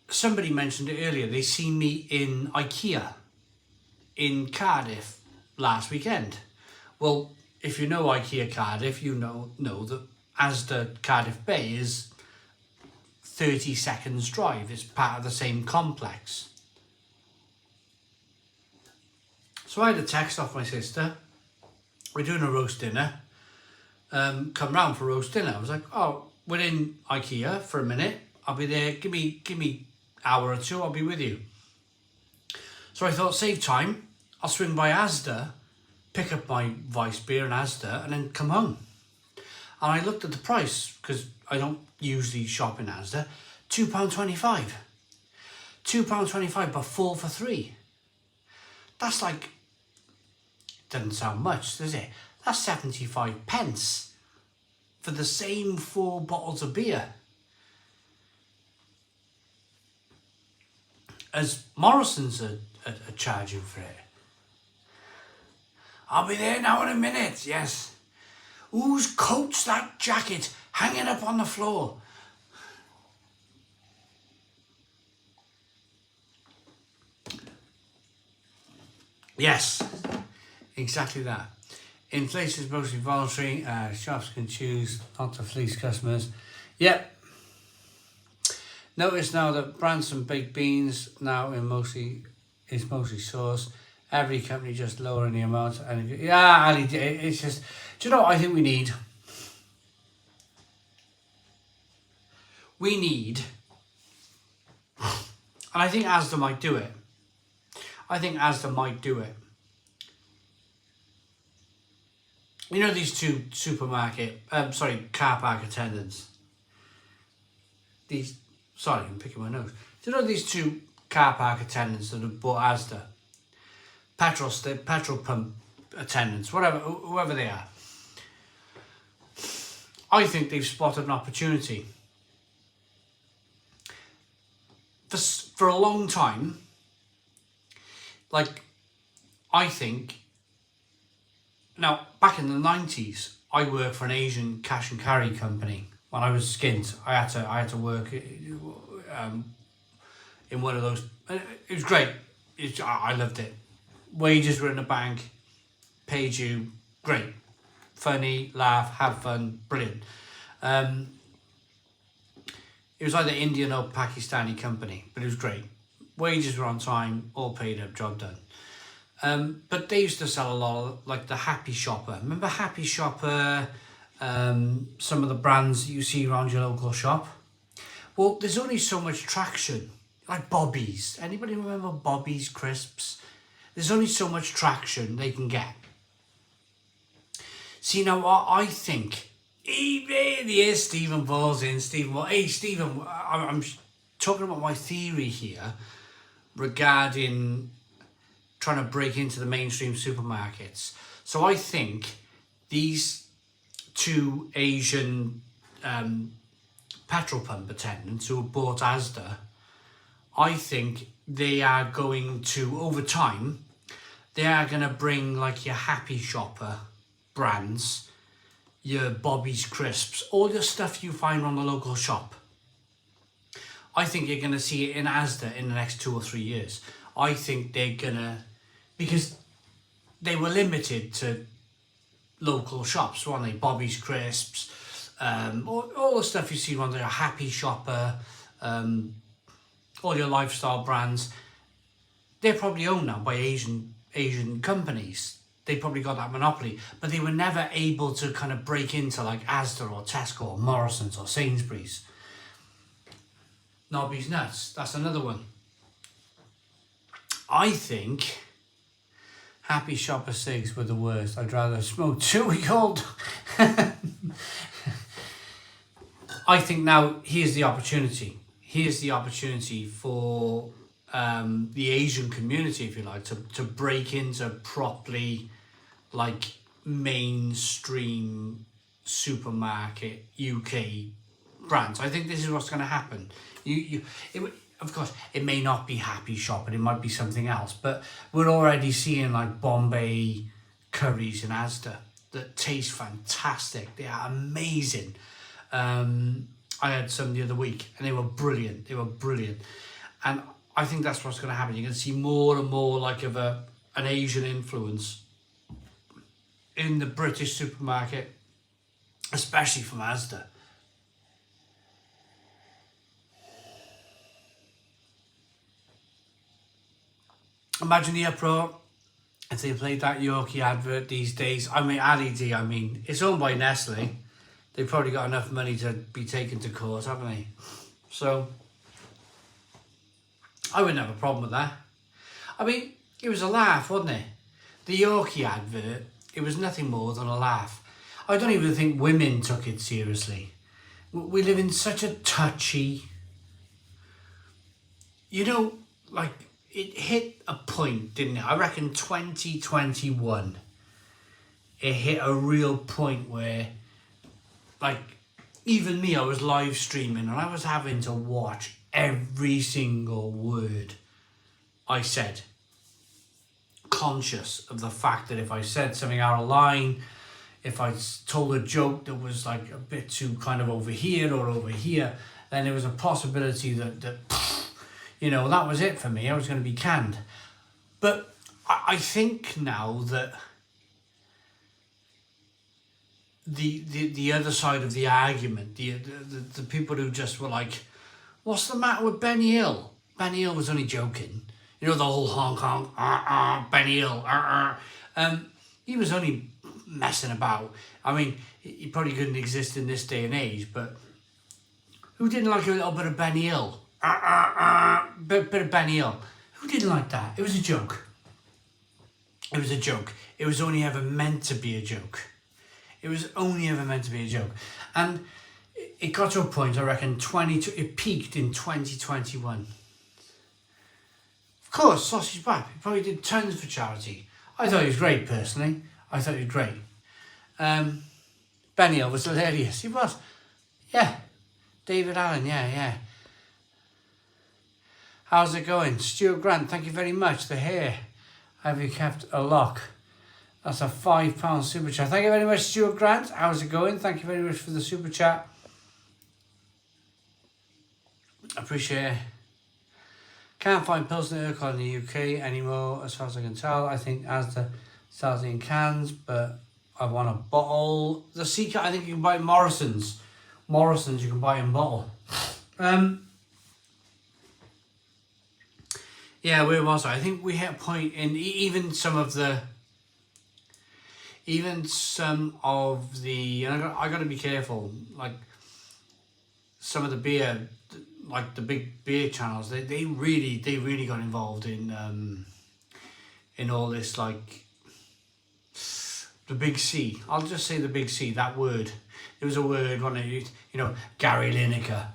Speaker 1: somebody mentioned it earlier, they seen me in IKEA in Cardiff last weekend. Well, if you know IKEA Cardiff, you know that Asda Cardiff Bay is 30 seconds drive. It's part of the same complex. So I had a text off my sister. We're doing a roast dinner. Come round for roast dinner. I was like, we're in IKEA for a minute. I'll be there. Give me hour or two. I'll be with you. So I thought, save time. I'll swing by Asda, pick up my Vice beer in Asda, and then come home. And I looked at the price because I don't usually shop in Asda. £2.25. £2.25, but 4 for 3. That's like, doesn't sound much, does it? That's 75 pence for the same 4 bottles of beer as Morrison's are charging for it. I'll be there now in a minute, yes. Whose coat's that jacket hanging up on the floor? Yes, exactly that. Inflation is mostly voluntary. Shops can choose not to fleece customers. Yep. Notice now that Branson baked beans now is mostly sourced. Every company just lowering the amount. And yeah, Ali, it's just. Do you know what I think we need? we need, and I think Asda might do it. You know these two car park attendants. I'm picking my nose. Do you know these two car park attendants that have bought Asda? Petrol pump attendants, whoever they are. I think they've spotted an opportunity. For a long time, I think, now back in the 90s, I worked for an Asian cash and carry company. When I was skint, I had to work in one of those. It was great. I loved it. Wages were in the bank, paid you, great, funny, laugh, have fun, brilliant. It was either Indian or Pakistani company, but it was great. Wages were on time, all paid up, job done. But they used to sell a lot of the Happy Shopper. Remember Happy Shopper? Some of the brands that you see around your local shop. Well, there's only so much traction. Like Bobbies. Anybody remember Bobbies crisps? There's only so much traction they can get. See, now I think, here's Stephen Balls in. Hey, Stephen, I'm talking about my theory here regarding trying to break into the mainstream supermarkets. So I think these two Asian petrol pump attendants who have bought Asda, I think they are going to, over time, they are going to bring your Happy Shopper brands, your Bobby's crisps, all the stuff you find on the local shop. I think you're going to see it in Asda in the next 2 or 3 years. I think they're going to, because they were limited to local shops, weren't they? Bobby's crisps, all the stuff you see around there, Happy Shopper, all your lifestyle brands, they're probably owned now by Asian companies. They probably got that monopoly, but they were never able to kind of break into Asda or Tesco or Morrison's or Sainsbury's. Nobby's Nuts, that's another one. I think Happy Shopper cigs were the worst. I'd rather smoke 2-week-old. I think now here's the opportunity. Here's the opportunity for the Asian community, if you like, to break into properly mainstream supermarket UK brands. I think this is what's going to happen. Of course, it may not be Happy Shop, and it might be something else, but we're already seeing Bombay curries in Asda that taste fantastic. They are amazing. I had some the other week, and they were brilliant. And I think that's what's going to happen. You're going to see more and more of an Asian influence in the British supermarket, especially from Asda. Imagine the uproar if they played that Yorkie advert these days. It's owned by Nestle. They've probably got enough money to be taken to court, haven't they? So I wouldn't have a problem with that. It was a laugh, wasn't it? The Yorkie advert, it was nothing more than a laugh. I don't even think women took it seriously. We live in such a touchy, it hit a point, didn't it? I reckon 2021, it hit a real point where, even me, I was live streaming and I was having to watch every single word I said. Conscious of the fact that if I said something out of line, if I told a joke that was a bit too kind of over here or over here, then there was a possibility that that was it for me. I was going to be canned. But I think now that the other side of the argument, the people who just were what's the matter with Benny Hill? Benny Hill was only joking. The whole Hong Kong, Benny Hill, he was only messing about. He probably couldn't exist in this day and age, but Who didn't like a little bit of Benny Hill? Bit of Benny Hill. Who didn't like that? It was a joke. It was a joke. It was only ever meant to be a joke. It was only ever meant to be a joke. And it got to a point, I reckon, it peaked in 2021. Of course, Sausage Bap. He probably did tons for charity. I thought he was great, personally. I thought he was great. Benny Hill was hilarious. He was. Yeah. David Allen, yeah. How's it going? Stuart Grant, thank you very much. The hair. Have you kept a lock? That's a £5 super chat. Thank you very much, Stuart Grant. How's it going? Thank you very much for the super chat. Appreciate it. Can't find Pilsner Urquell in the UK anymore, as far as I can tell. I think as the sells in cans, but I want a bottle. The Seeker, I think you can buy Morrison's. Morrison's you can buy in bottle. Yeah, where was I? I think we hit a point in even some of the, and I got to be careful, like some of the beer, like the big beer channels, they really got involved in all this, like the big C. I'll just say the big C, that word. There was a word, wasn't it? You know, Gary Lineker,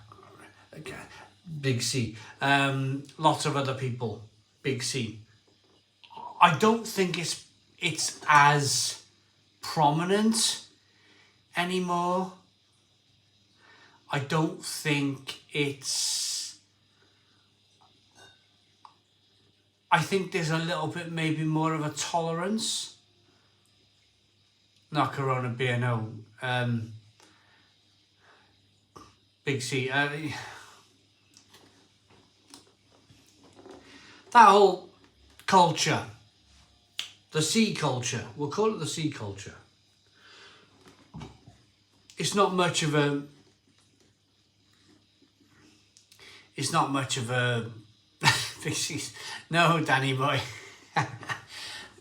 Speaker 1: big C. Lots of other people, big C. I don't think it's as prominent anymore. I don't think it's... I think there's a little bit maybe more of a tolerance. Not Corona beer, no. Big C. That whole culture, the C culture, we'll call it the C culture. It's not much of a... Big C's. No, Danny boy.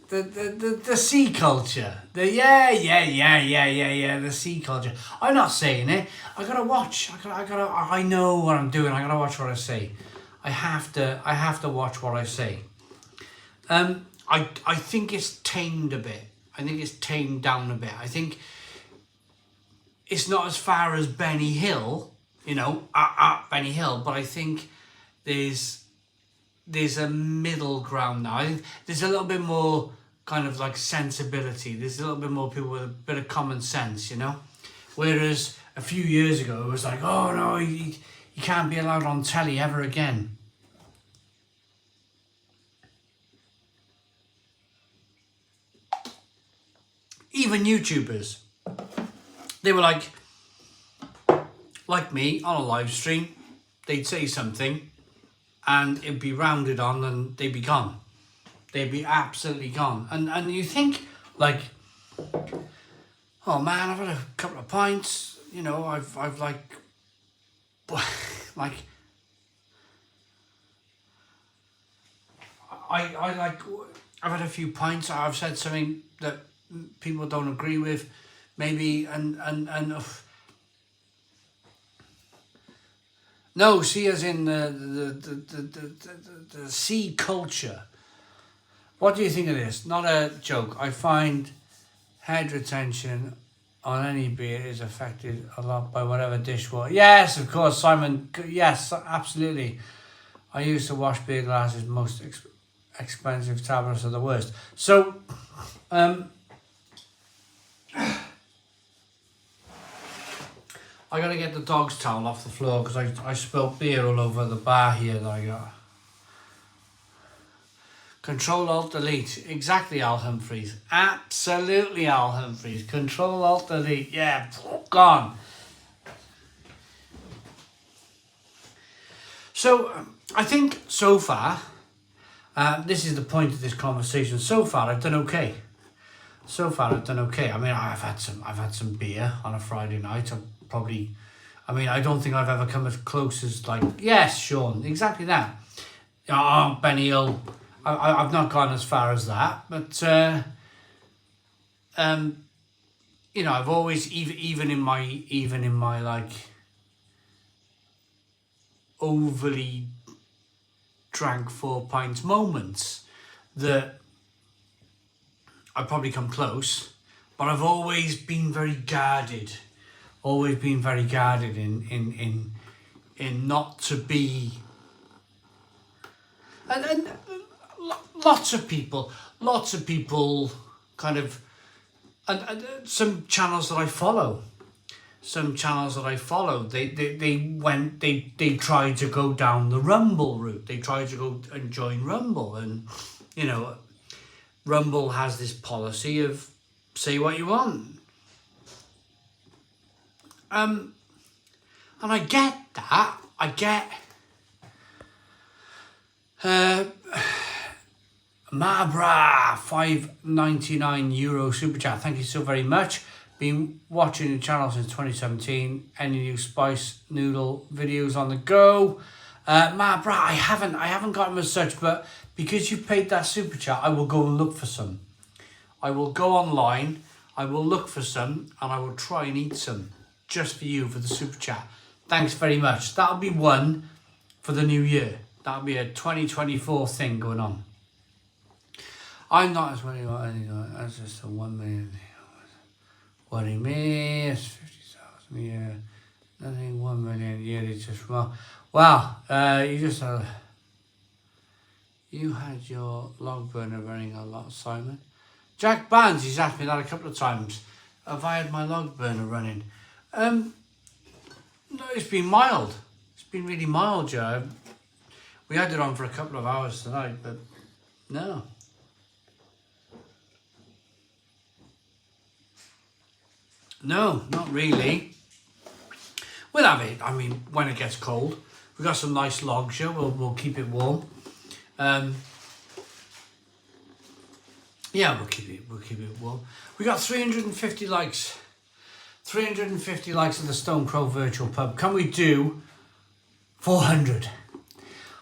Speaker 1: The C culture. The C culture. I'm not saying it. I gotta watch. I know what I'm doing. I gotta watch what I say. I have to watch what I say. I think it's tamed a bit. I think it's tamed down a bit. I think it's not as far as Benny Hill, you know, Benny Hill, but I think there's a middle ground now. I think there's a little bit more kind of like sensibility. There's a little bit more people with a bit of common sense, you know? Whereas a few years ago, it was like, oh no, you can't be allowed on telly ever again. Even YouTubers, they were like me on a live stream, they'd say something and it'd be rounded on and they'd be gone. They'd be absolutely gone. And you think, like, oh man, I've had a couple of pints, you know, I've like, like, I like, I've had a few pints, I've said something that people don't agree with, maybe, and no, see, as in the C culture. What do you think of this? Not a joke. I find head retention on any beer is affected a lot by whatever dishwater. Yes, of course, Simon. Yes, absolutely. I used to wash beer glasses. Most expensive tablets are the worst. So, I gotta get the dog's towel off the floor because I spilled beer all over the bar here that I got. Control Alt Delete. Exactly, Al Humphreys. Absolutely, Al Humphreys. Control Alt Delete. Yeah, gone. So, I think so far, this is the point of this conversation. So far, I've done okay. I mean, I've had some beer on a Friday night. I don't think I've ever come as close as, like, yes, Sean, exactly that. Oh, Benny Hill. I've not gone as far as that, but you know, I've always even in my like overly drank 4 pints moments that I probably come close, but I've always been very guarded. Always been very guarded in not to be. And lots of people kind of, and some channels that I follow, they tried to go down the Rumble route. They tried to go and join Rumble, and you know, Rumble has this policy of say what you want. And I get that. I get Mabra €5.99 super chat. Thank you so very much. Been watching the channel since 2017. Any new spice noodle videos on the go? Mabra, I haven't got them as such, but because you paid that super chat, I will go and look for some. I will go online, I will look for some, and I will try and eat some just for you for the super chat. Thanks very much. That'll be one for the new year. That'll be a 2024 thing going on. I'm not as worried about anything. That's just a 1 million. Worry me, it's 50,000 a year. Nothing 1 million a year. It's just well. Wow. You had your log burner running a lot, Simon. Jack Barnes, he's asked me that a couple of times. Have I had my log burner running? No, it's been mild. It's been really mild, Joe. We had it on for a couple of hours tonight, but no. No, not really. We'll have it. I mean, when it gets cold, we've got some nice logs here. We'll keep it warm. Yeah, we'll keep it warm. We got 350 likes. 350 likes at the Stone Crow Virtual Pub. Can we do 400?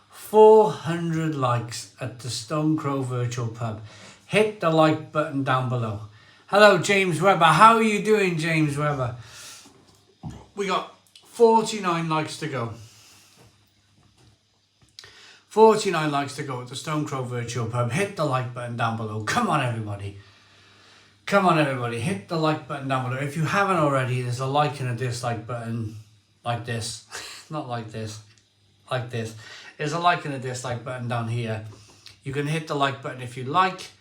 Speaker 1: 400 likes at the Stone Crow Virtual Pub. Hit the like button down below. Hello, James Webber. How are you doing, James Webber? We got 49 likes to go. 49 likes to go at the Stone Crow Virtual Pub. Hit the like button down below. Come on, everybody. Come on, everybody. Hit the like button down below. If you haven't already, there's a like and a dislike button like this. Not like this. Like this. There's a like and a dislike button down here. You can hit the like button if you like.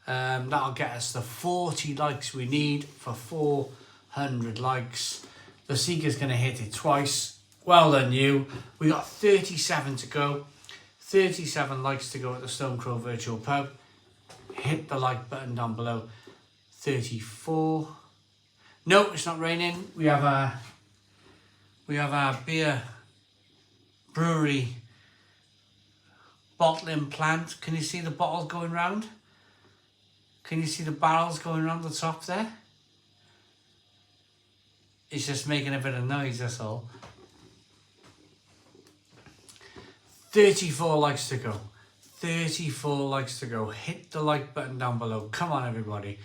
Speaker 1: That'll get us the 40 likes we need for 400 likes. The Seeker's going to hit it twice. Well done, you. We got 37 to go. 37 likes to go at the Stone Crow Virtual Pub. Hit the like button down below. 34. No, it's not raining. We have our beer brewery bottling plant. Can you see the bottles going round? Can you see the barrels going around the top there? It's just making a bit of noise, that's all. 34 likes to go. 34 likes to go. Hit the like button down below. Come on, everybody.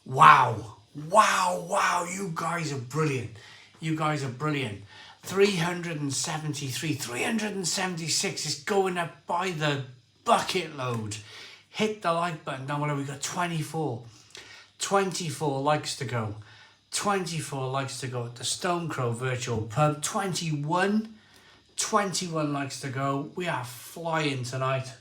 Speaker 1: Wow. Wow, wow. You guys are brilliant. You guys are brilliant. 373, 376 is going up by the bucket load. Hit the like button down below. We got 24 likes to go. 24 likes to go at the Stone Crow Virtual Pub. 21 likes to go. We are flying tonight.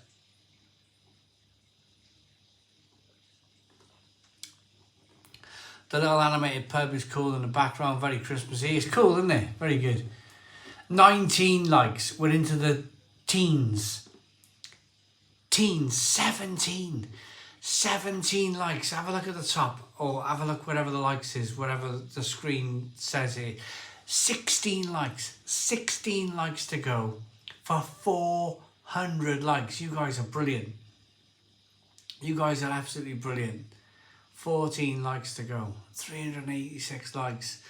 Speaker 1: The little animated pub is cool in the background, very Christmassy. It's cool, isn't it? Very good. 19 likes. We're into the teens. 17 likes. Have a look at the top, or have a look wherever the likes is, wherever the screen says it. 16 likes to go for 400 likes. You guys are brilliant. You guys are absolutely brilliant. 14 likes to go. 386 likes.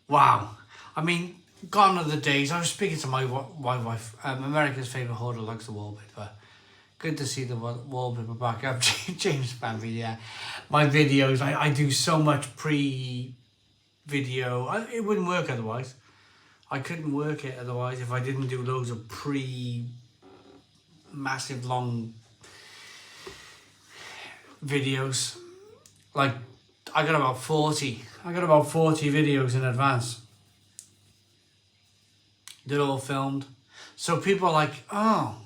Speaker 1: Wow. I mean, gone are the days. I was speaking to my wife. America's favourite hoarder likes the wallpaper. Good to see the wallpaper back up. James Bambi, yeah. My videos, I do so much pre-video. It wouldn't work otherwise. I couldn't work it otherwise if I didn't do loads of massive long videos. Like, I got about 40 videos in advance. They're all filmed. So people are like, oh,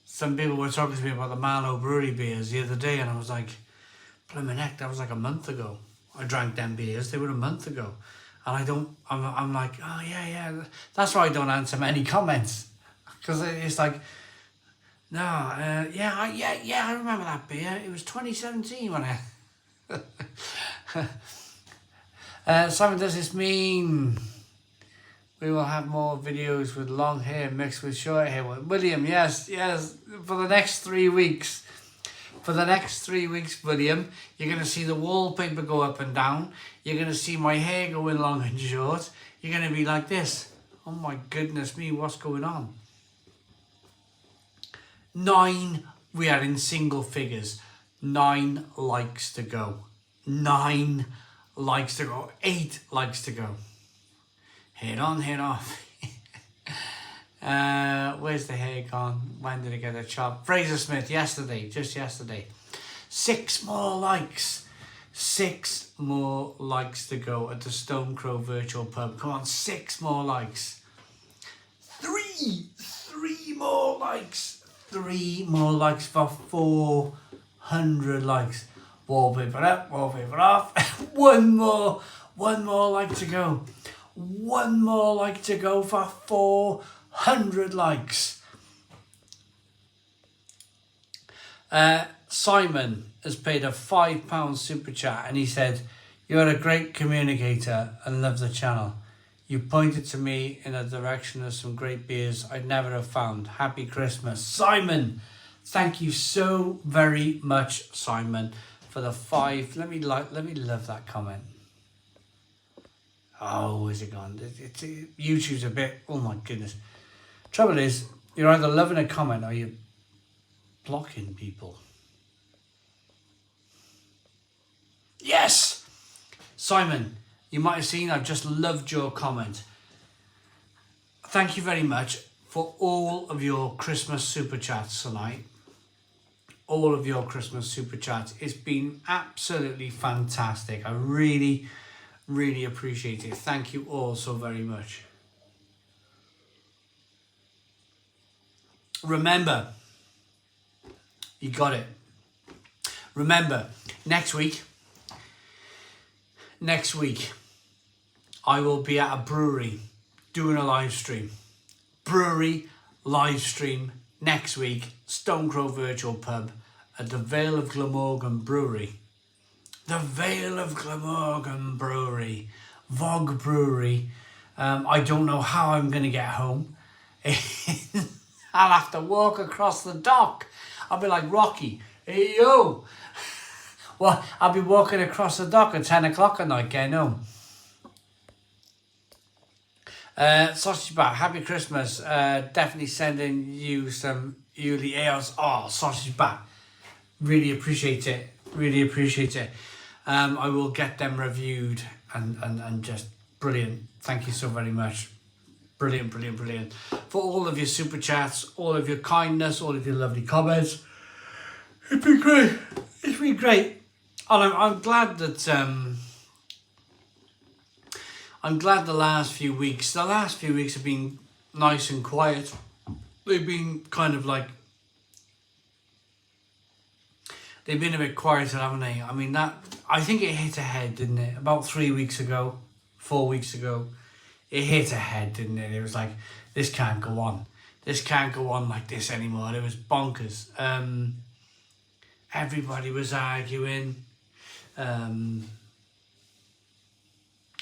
Speaker 1: some people were talking to me about the Marlow Brewery beers the other day, and I was like, blimey heck, that was like a month ago. I drank them beers, they were a month ago. And I'm like, oh yeah. That's why I don't answer many comments. Because it's like, no, I remember that beer. It was 2017 when Simon, does this mean we will have more videos with long hair mixed with short hair? William, yes, for the next 3 weeks. For the next 3 weeks, William, you're going to see the wallpaper go up and down. You're going to see my hair going long and short. You're going to be like this. Oh my goodness me, what's going on? 9, we are in single figures. 9 likes to go. 9 likes to go. 8 likes to go. Head on, head off. Where's the hair gone? When did I get a chop? Fraser Smith, just yesterday. 6 more likes. 6 more likes to go at the Stone Crow Virtual Pub. Come on, 6 more likes. 3 more likes. 3 more likes for 400 likes. Wallpaper up, wallpaper off. One more like to go. 1 more like to go for 400 likes. Simon has paid a £5 super chat, and he said, "You're a great communicator and love the channel. You pointed to me in a direction of some great beers I'd never have found. Happy Christmas." Simon, thank you so very much, Simon, for the 5. Let me love that comment. Oh, is it gone? YouTube's a bit, oh my goodness. Trouble is, you're either loving a comment or you're blocking people. Yes! Simon, you might have seen I've just loved your comment. Thank you very much for all of your Christmas super chats tonight. All of your Christmas super chats. It's been absolutely fantastic. I really appreciate it. Thank you all so very much. Remember, you got it. Remember, next week, I will be at a brewery doing a live stream. Brewery live stream next week, Stone Crow Virtual Pub at the Vale of Glamorgan Brewery. The Vale of Glamorgan Brewery, Vog Brewery. I don't know how I'm going to get home. I'll have to walk across the dock. I'll be like Rocky. Hey, yo. Well, I'll be walking across the dock at 10 o'clock at night getting home. Sausage Bat, happy Christmas. Definitely sending you some Yuli ales. Oh, Sausage Bat. Really appreciate it. I will get them reviewed and just brilliant. Thank you so very much. Brilliant. For all of your super chats, all of your kindness, all of your lovely comments. It's been great. And I'm glad that the last few weeks have been nice and quiet. They've been kind of like, they've been a bit quieter, haven't they? I mean, I think it hit a head, didn't it? About 4 weeks ago, it hit a head, didn't it? It was like, this can't go on. This can't go on like this anymore. It was bonkers. Everybody was arguing.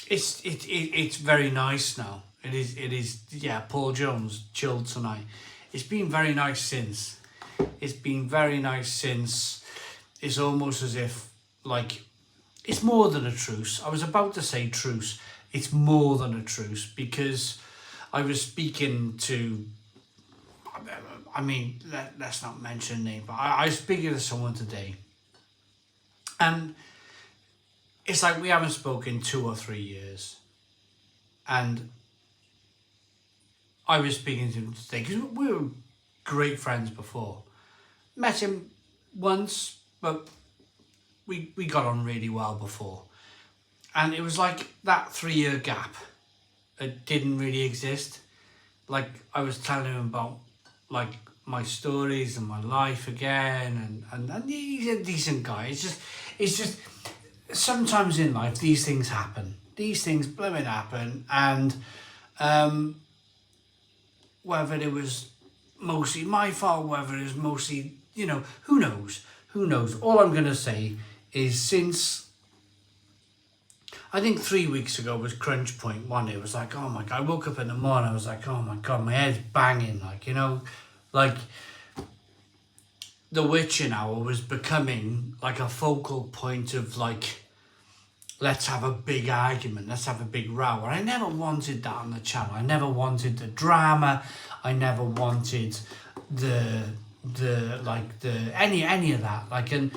Speaker 1: It's very nice now. It is. Yeah, Paul Jones chilled tonight. It's been very nice since. It's almost as if, like, it's more than a truce. I was about to say truce. It's more than a truce, because I was speaking to, I mean, let's not mention name, but I was speaking to someone today, and it's like we haven't spoken 2 or 3 years, and I was speaking to him today because we were great friends before. Met him once, but we got on really well before. And it was like that 3-year gap. It didn't really exist. Like I was telling him about like my stories and my life again, and he's a decent guy. It's just sometimes in life these things happen. These things blooming happen, and whether it was mostly my fault, whether it was mostly, who knows? Who knows? All I'm gonna say is since I think 3 weeks ago was crunch point one. It was like, oh my God, I woke up in the morning, I was like, oh my God, my head's banging, like the witching hour was becoming like a focal point of like, let's have a big argument, let's have a big row. And I never wanted that on the channel. I never wanted the drama. I never wanted any of that. Like, and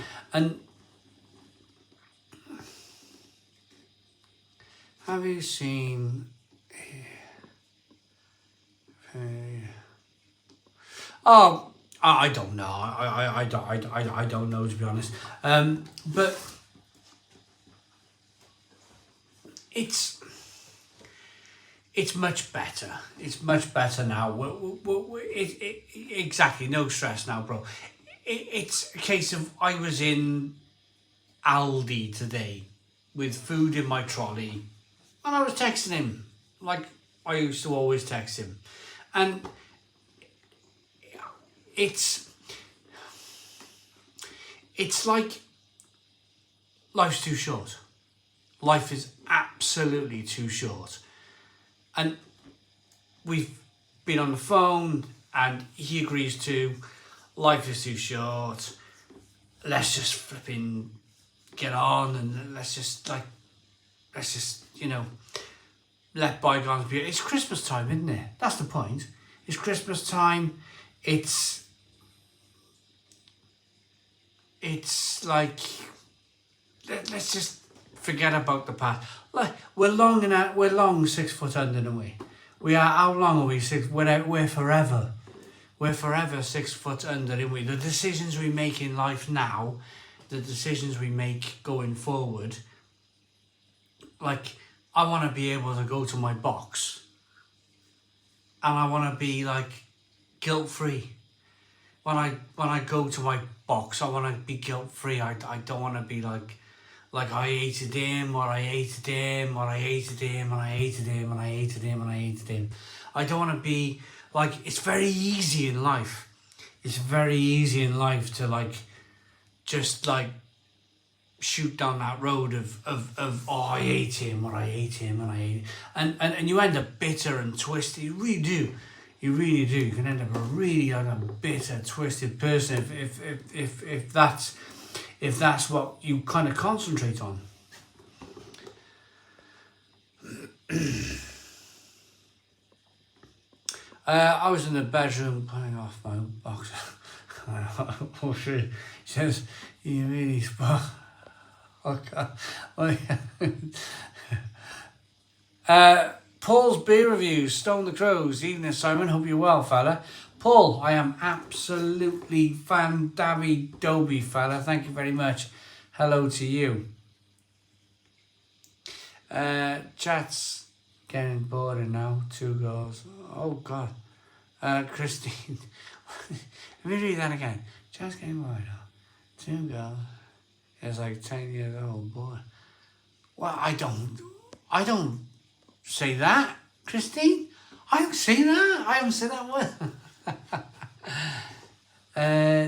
Speaker 1: have you seen? Oh, I don't know. I don't know, to be honest. But it's much better. It's much better now. Exactly, no stress now, bro. It's a case of I was in Aldi today with food in my trolley, and I was texting him like I used to always text him, and it's like life's too short. Life is absolutely too short. And we've been on the phone and he agrees to, life is too short. Let's just flipping get on and let's just let bygones be. It's Christmas time, isn't it? That's the point. It's Christmas time. It's like, let's just forget about the past. Like we're long 6 foot under, aren't we? We are. How long are we? We're forever. We're forever 6 foot under, aren't we? The decisions we make in life now, the decisions we make going forward. Like I want to be able to go to my box, and I want to be like guilt free. When I go to my box, I want to be guilt free. I don't want to be like I hated him, or I hated him, or I hated him, and I hated him, and I hated him, and I hated him. I don't want to be like, it's very easy in life. It's very easy in life to like, just like shoot down that road of oh, I hate him, or I hate him, and I hate him. And you end up bitter and twisted. You really do. You really do. You can end up a really like a bitter, twisted person if that's what you kind of concentrate on. I was in the bedroom putting off my box. She says, you really spot. Paul's beer reviews, Stone the Crows. Evening, Simon. Hope you're well, fella. Paul, I am absolutely fan-dabby-doby, fella. Thank you very much. Hello to you. Chat's getting bored now. 2 goals. Oh, God. Christine. Let me read that again. Chat's getting bored now. 2 goals. It's like 10 years old, boy. Well, I don't say that, Christine. I don't say that. I haven't said that word.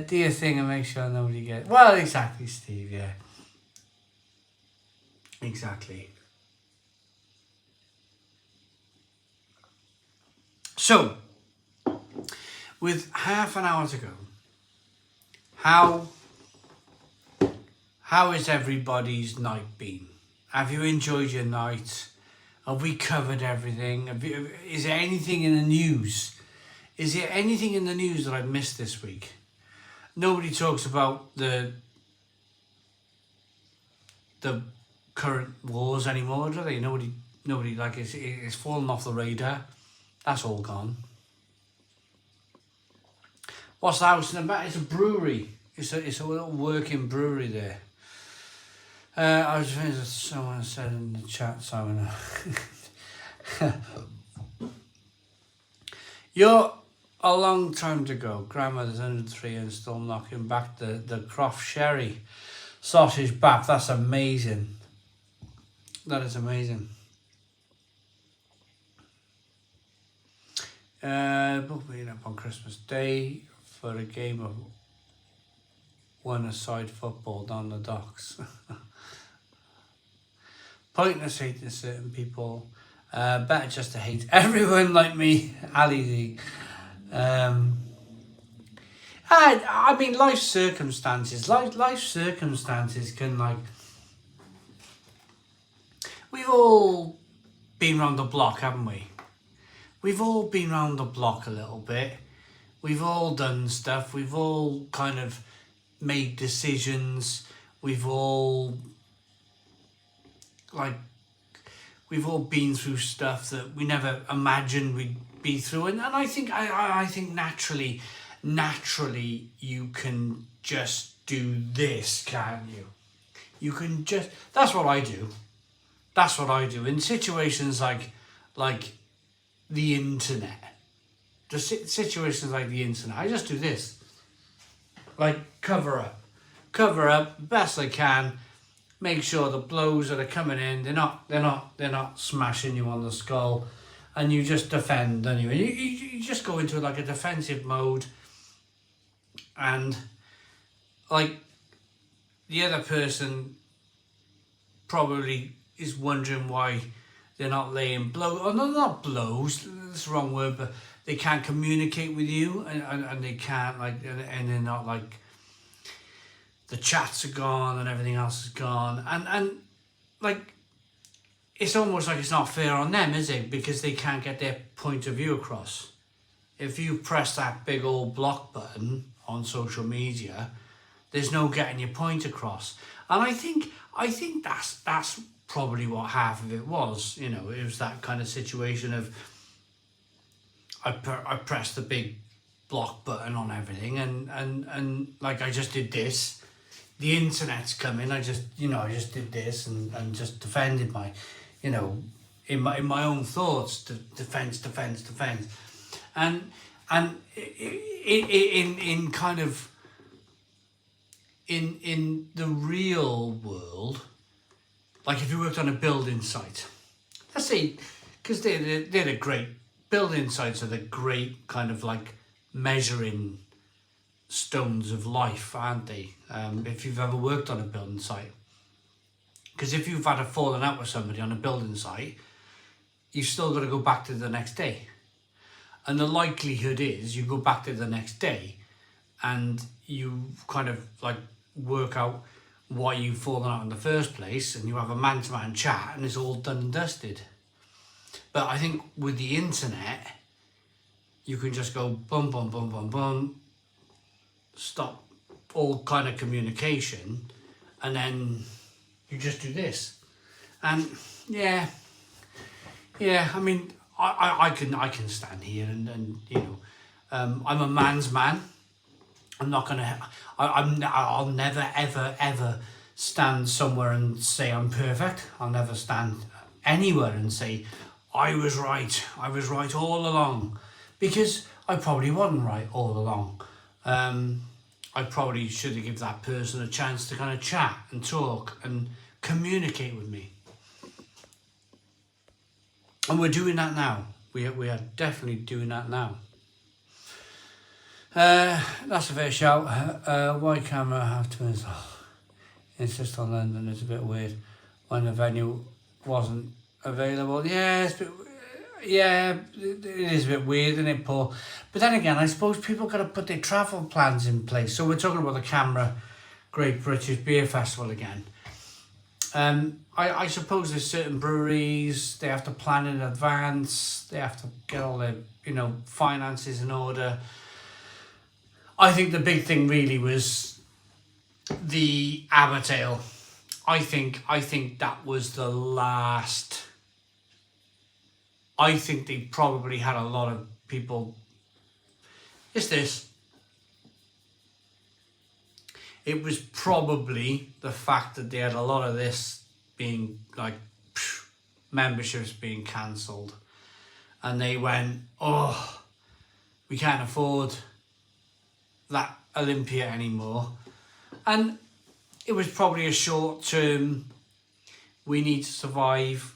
Speaker 1: Do your thing and make sure nobody gets. Well, exactly, Steve. Yeah, exactly. So, with half an hour to go, how has everybody's night been? Have you enjoyed your night? Have we covered everything? Is there anything in the news? Is there anything in the news that I've missed this week? Nobody talks about the current wars anymore, do they? Nobody like it's fallen off the radar. That's all gone. What's the house in the back? It's a brewery. It's a little working brewery there. I was thinking someone said in the chat, Simon. You're a long time to go. Grandmother's 103 and still knocking back the Croft Sherry sausage bap. That's amazing. That is amazing. Booked me up on Christmas Day for a game of one-a-side football down the docks. Pointless hating certain people. Better just to hate everyone like me. Ali D. I mean, life circumstances. Life circumstances can, like... We've all been round the block, haven't we? We've all been round the block a little bit. We've all done stuff. We've all kind of made decisions. We've all been through stuff that we never imagined we'd be through. And I think naturally you can just do this, can't you? You can just... That's what I do. That's what I do. In situations like the internet. Situations like the internet. I just do this. Like, cover up best I can. Make sure the blows that are coming in, they're not smashing you on the skull, and you just defend, don't you? You just go into like a defensive mode, and like the other person probably is wondering why they're not laying blows. Oh, no, not blows. That's the wrong word, but they can't communicate with you, and they can't and they're not like. The chats are gone and everything else is gone. And like, it's almost like it's not fair on them, is it? Because they can't get their point of view across. If you press that big old block button on social media, there's no getting your point across. And I think that's probably what half of it was. You know, it was that kind of situation of I pressed the big block button on everything and like I just did this. The internet's coming. I just did this and just defended my, in my own thoughts, defense, and in kind of in the real world, like if you worked on a building site, let's say, because they're a great building sites are the great kind of like measuring stones of life, aren't they? If you've ever worked on a building site, because if you've had a falling out with somebody on a building site, you've still got to go back to the next day, and the likelihood is you go back to the next day and you kind of like work out why you've fallen out in the first place, and you have a man-to-man chat and it's all done and dusted. But I think with the internet you can just go bum bum bum bum bum, stop all kind of communication, and then you just do this. And yeah, I mean, I can stand here and I'm a man's man. I'm not gonna. I'll never ever stand somewhere and say I'm perfect. I'll never stand anywhere and say I was right all along, because I probably wasn't right all along. I probably should have given that person a chance to kind of chat and talk and communicate with me. And we're doing that now. We are definitely doing that now. That's a fair shout. Why camera have twins? Oh, it's just on London. It's a bit weird when the venue wasn't available. Yeah, it's a bit. Yeah, it is a bit weird, isn't it, Paul? But then again, I suppose people got to put their travel plans in place. So we're talking about the Camera Great British Beer Festival again. I suppose there's certain breweries, they have to plan in advance. They have to get all their, finances in order. I think the big thing really was the Abbottale. I think that was the last. I think they probably had a lot of people. It's this. it was probably the fact that they had a lot of this being like memberships being cancelled, and they went, oh, we can't afford that Olympia anymore. And it was probably a short term, we need to survive,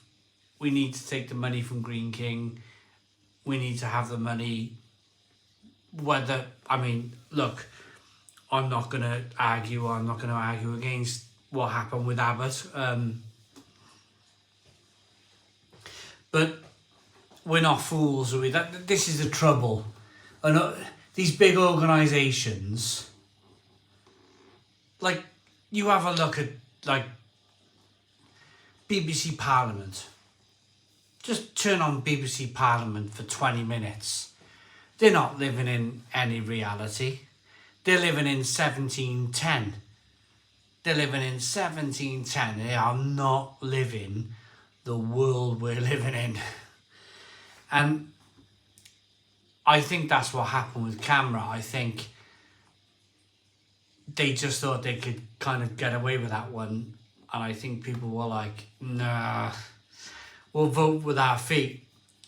Speaker 1: we need to take the money from Green King, we need to have the money. Whether, I mean, look, I'm not going to argue against what happened with Abbott. But we're not fools, are we? This is the trouble. And these big organisations, like, you have a look at, like, BBC Parliament. Just turn on BBC Parliament for 20 minutes. They're not living in any reality. They're living in 1710. They're living in 1710. They are not living the world we're living in. And I think that's what happened with CAMRA. I think they just thought they could kind of get away with that one. And I think people were like, nah, we'll vote with our feet.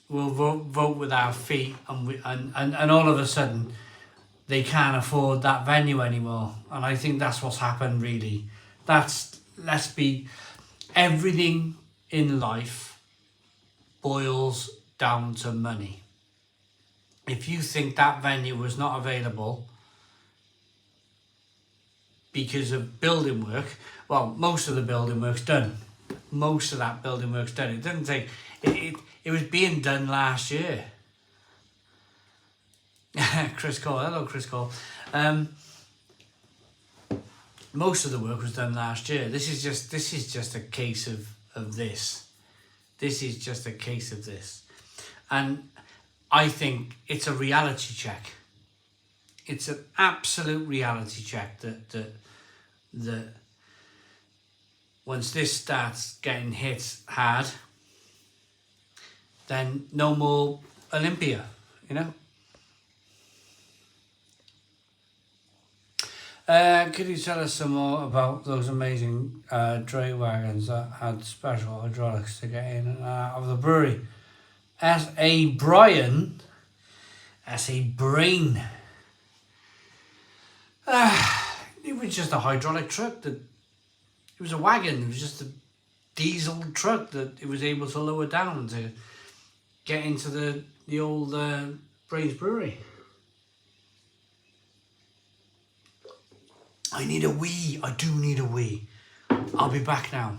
Speaker 1: We'll vote with our feet. And all of a sudden, they can't afford that venue anymore. And I think that's what's happened, really. Everything in life boils down to money. If you think that venue was not available because of building work, well, most of the building work's done. Most of that building work's done. It didn't take, it was being done last year. Chris Cole, hello Chris Cole. Most of the work was done last year. This is just a case of this. This is just a case of this. And I think it's a reality check. It's an absolute reality check that once this starts getting hit hard, then no more Olympia, you know? Could you tell us some more about those amazing dray wagons that had special hydraulics to get in and out of the brewery? S.A. Brian, S.A. Brain. It was just a hydraulic truck it was a wagon. It was just a diesel truck that it was able to lower down to get into the old Brains Brewery. I need a wee. I do need a wee. I'll be back now.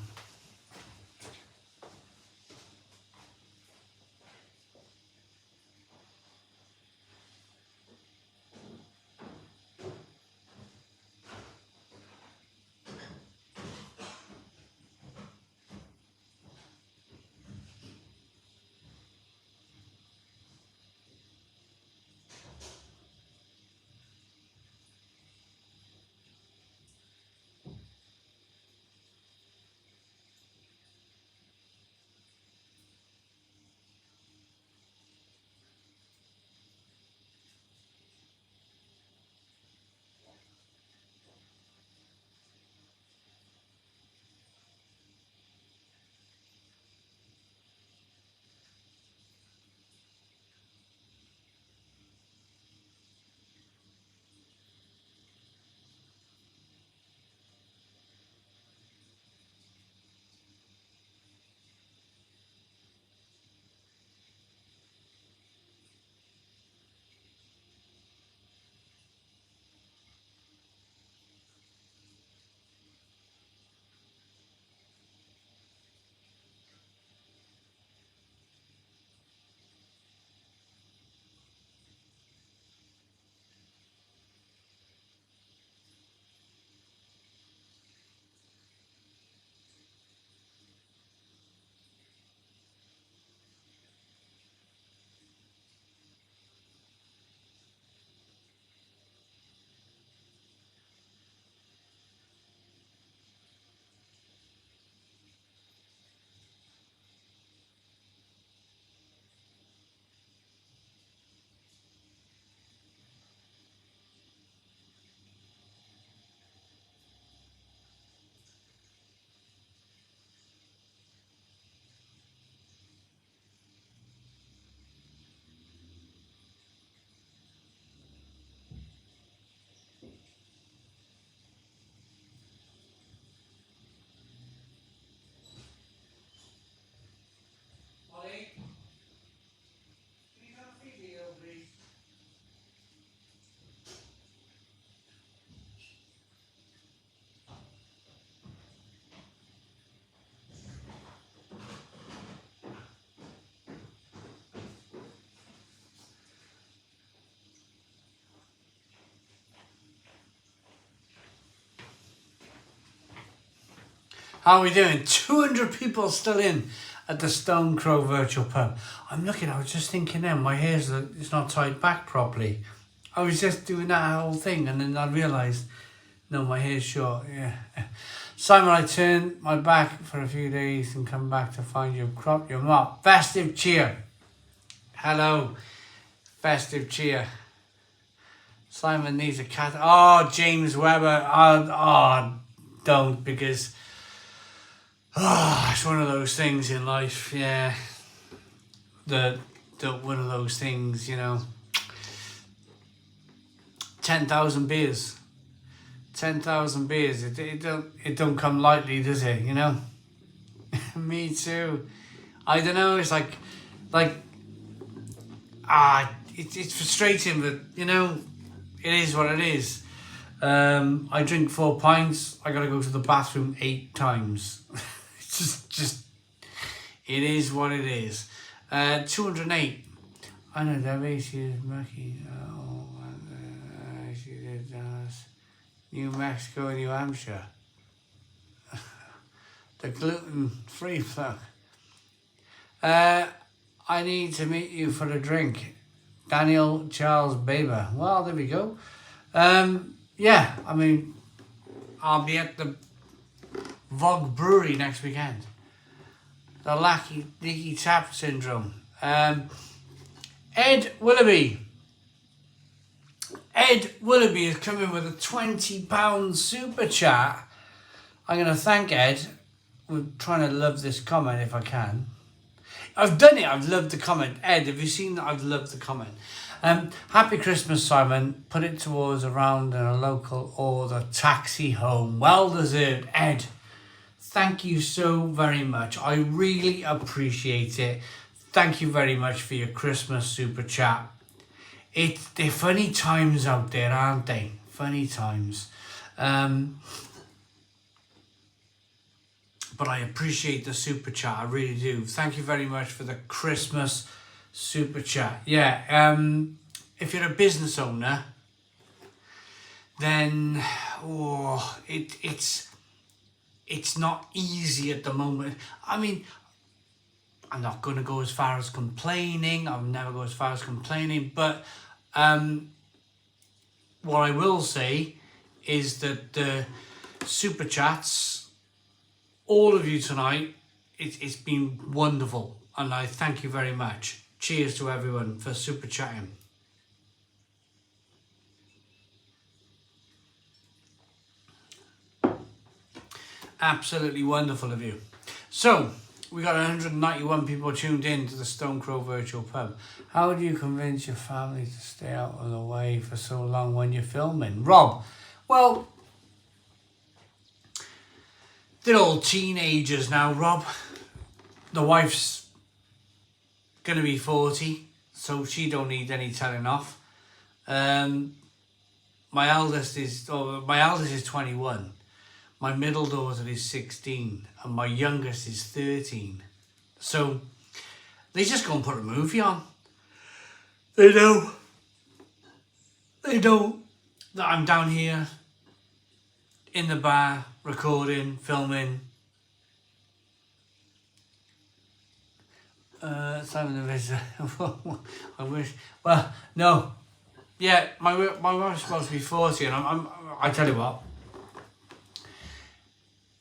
Speaker 1: How are we doing? 200 people still in at the Stone Crow Virtual Pub. I'm looking, I was just thinking then, my hair's it's not tied back properly. I was just doing that whole thing and then I realised, no, my hair's short, yeah. Simon, I turned my back for a few days and come back to find you crop your mop. Festive cheer. Hello. Festive cheer. Simon needs a cat. Oh, James Webber. Oh, don't, because it's one of those things in life, yeah. The one of those things, you know. 10,000 beers. 10,000 beers. It don't come lightly, does it? You know. Me too. I don't know. It's like it's frustrating, but you know, it is what it is. I drink 4 pints. I gotta go to the bathroom 8 times. It's just it is what it is. 208. I know Debbie. She's mucky. Oh, she did New Mexico and New Hampshire. The gluten-free plug. I need to meet you for a drink. Daniel Charles Baber. Well, there we go. Yeah, I mean, I'll be at the Vogue Brewery next weekend. The Leaky Tap Syndrome. Ed Willoughby. Ed Willoughby is coming with a £20 super chat. I'm going to thank Ed. We're trying to love this comment if I can. I've done it. I've loved the comment. Ed, have you seen that? I've loved the comment. Happy Christmas, Simon. Put it towards a round in a local or the taxi home. Well deserved. Ed, thank you so very much. I really appreciate it. Thank you very much for your Christmas super chat. They're funny times out there, aren't they? Funny times. But I appreciate the super chat. I really do. Thank you very much for the Christmas super chat. Yeah. If you're a business owner, then it's not easy at the moment. I mean, I'm not going to go as far as complaining. I'll never go as far as complaining. But what I will say is that the super chats, all of you tonight, it's been wonderful. And I thank you very much. Cheers to everyone for super chatting. Absolutely wonderful of you. So, we got 191 people tuned in to the Stone Crow Virtual Pub. How do you convince your family to stay out of the way for so long when you're filming? Rob, well, they're all teenagers now, Rob. The wife's going to be 40, so she don't need any telling off. My eldest is 21. My middle daughter is 16 and my youngest is 13. So they just go and put a movie on. They know that I'm down here in the bar, recording, filming. Simon the Visitor. I wish. Well, no. Yeah, my wife's supposed to be 40 and I tell you what.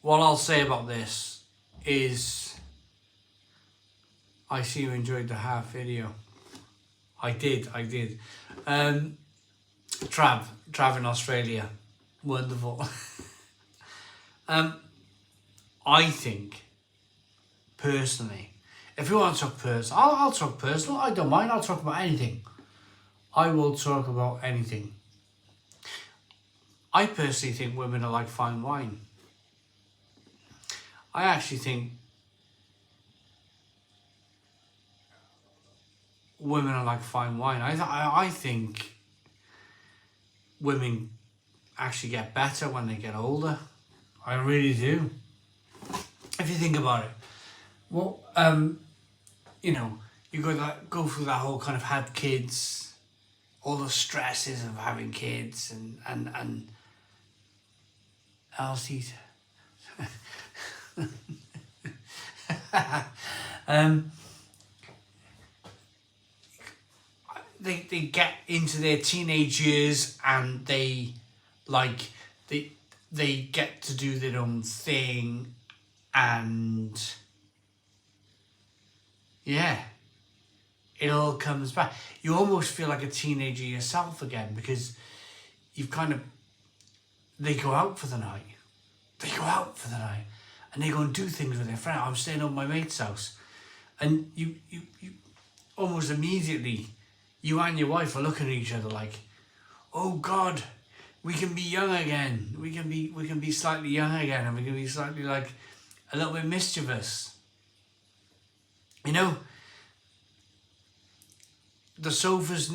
Speaker 1: What I'll say about this is I see you enjoyed the half video. I did. Trav in Australia. Wonderful. I think, personally, if you want to talk personal, I'll talk personal. I don't mind. I'll talk about anything. I will talk about anything. I personally think women are like fine wine. I actually think women are like fine wine. I think women actually get better when they get older. I really do. If you think about it. Well, you know, you go through that whole kind of had kids, all the stresses of having kids and Elsie's they get into their teenage years and they like they get to do their own thing, and yeah, it all comes back. You almost feel like a teenager yourself again, because you've kind of, they go out for the night. They go out for the night and they go and do things with their friend. I'm staying at my mate's house, and you almost immediately, you and your wife are looking at each other like, oh God, we can be young again. We can be slightly young again, and we can be slightly like a little bit mischievous. You know, the sofa's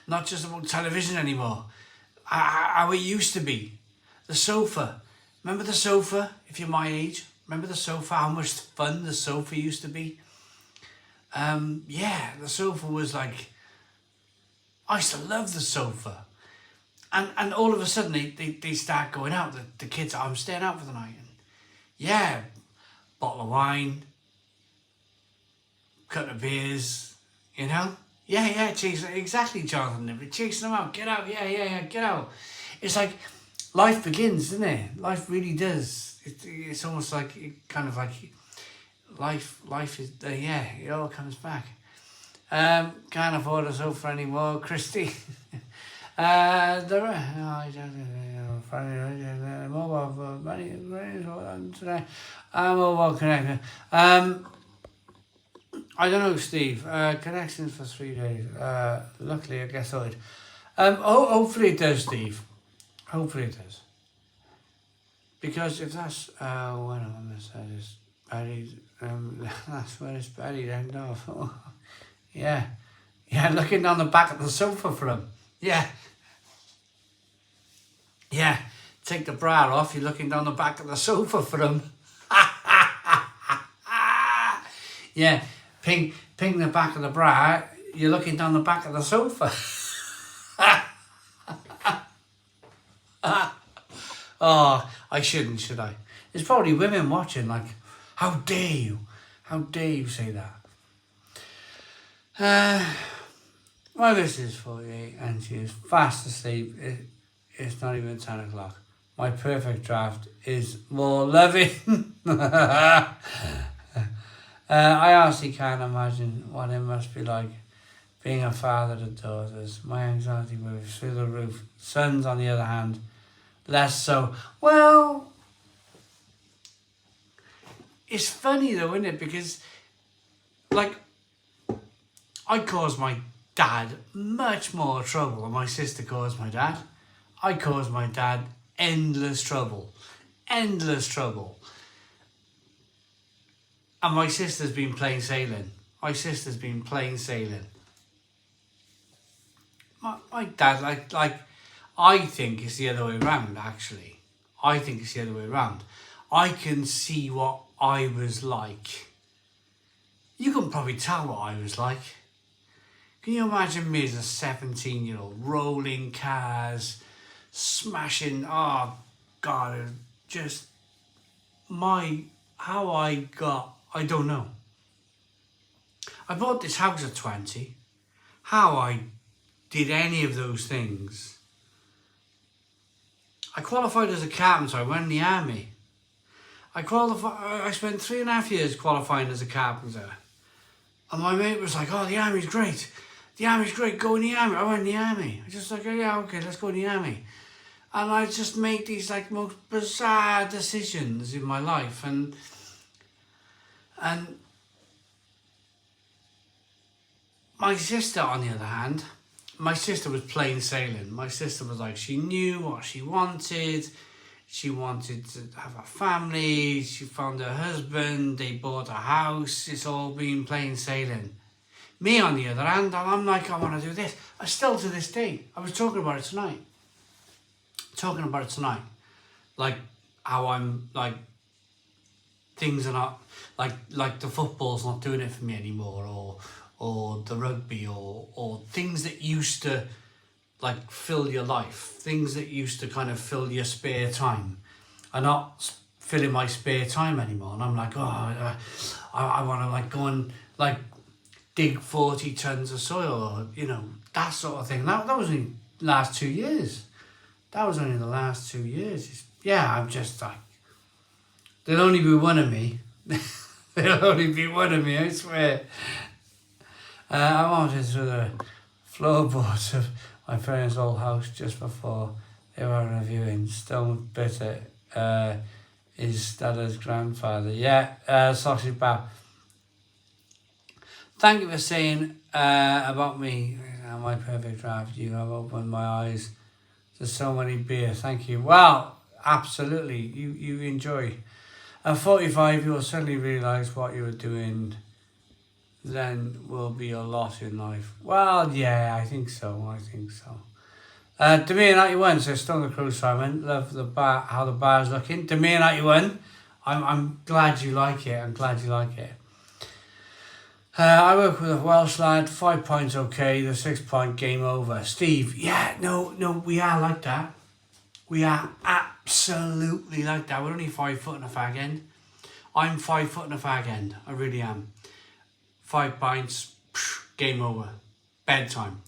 Speaker 1: not just about television anymore. How it used to be. The sofa. Remember the sofa, if you're my age? Remember the sofa, how much fun the sofa used to be? Yeah, the sofa was like, I used to love the sofa. And all of a sudden they start going out. The kids, I'm staying out for the night. And yeah, bottle of wine, couple of beers, you know? Yeah, chasing, exactly, Jonathan. Chasing them out, get out, yeah, get out. It's like, life begins, doesn't it? Life really does. It's almost like, kind of like, life is, yeah, it all comes back. Can't afford a sofa anymore, Christy. Mobile today. Mobile connection. I don't know, Steve. Connections for 3 days. Luckily, I guess sorted. Hopefully it does, Steve. Hopefully it does. Because if that's when I'm on this side is buried, that's where it's buried, end off. Yeah, looking down the back of the sofa for him. Yeah. Take the bra off. You're looking down the back of the sofa for him. Yeah. Ping the back of the bra. You're looking down the back of the sofa. Oh, I shouldn't, should I? There's probably women watching like, how dare you? How dare you say that? My missus is 48 and she is fast asleep. It's not even 10 o'clock. My perfect draft is more loving. I honestly can't imagine what it must be like being a father to daughters. My anxiety moves through the roof. Sons, on the other hand, less so. Well, it's funny though, isn't it? Because, like, I caused my dad much more trouble than my sister caused my dad. I caused my dad endless trouble. And my sister's been plain sailing. My dad, like, I think it's the other way around, actually. I can see what I was like. You can probably tell what I was like. Can you imagine me as a 17-year-old rolling cars, smashing, oh God, it was just how I got, I don't know. I bought this house at 20. How I did any of those things. I qualified as a carpenter. I went in the army. I spent 3.5 years qualifying as a carpenter. And my mate was like, oh, the army's great. Go in the army. I went in the army. I just like, oh, yeah, okay, let's go in the army. And I just made these like most bizarre decisions in my life. And my sister, on the other hand, my sister was plain sailing. My sister was like, she knew what she wanted. She wanted to have a family. She found her husband. They bought a house. It's all been plain sailing. Me, on the other hand, I'm like, I want to do this. I still, to this day, I was talking about it tonight. Like, how I'm, like, things are not, like the football's not doing it for me anymore, or the rugby, or things that used to, like, fill your life, things that used to kind of fill your spare time are not fill in my spare time anymore. And I'm like, I want to like go and like dig 40 tons of soil, or, you know, that sort of thing. That was only the last 2 years. That was only the last 2 years. I'm just like, there'll only be one of me. There'll only be one of me, I swear. I wanted through the floorboards of my parents' old house just before they were reviewing. Stone Bitter, his dad's grandfather. Yeah, sausage bab. Thank you for saying about me, my perfect draft. You have opened my eyes to so many beer. Thank you. Well, absolutely. You enjoy. At 45, you'll suddenly realise what you were doing then will be a lot in life. Well, yeah, I think so. Demir91 says, Stone the Crew, Simon. Love the bar, how the bar's looking. Demir91, I'm glad you like it. I work with a Welsh lad, 5 points okay, the 6 point game over. Steve, yeah, no, we are like that. We are absolutely like that. We're only 5 foot and a fag end. I'm 5 foot and a fag end. I really am. 5 pints, game over. Bedtime.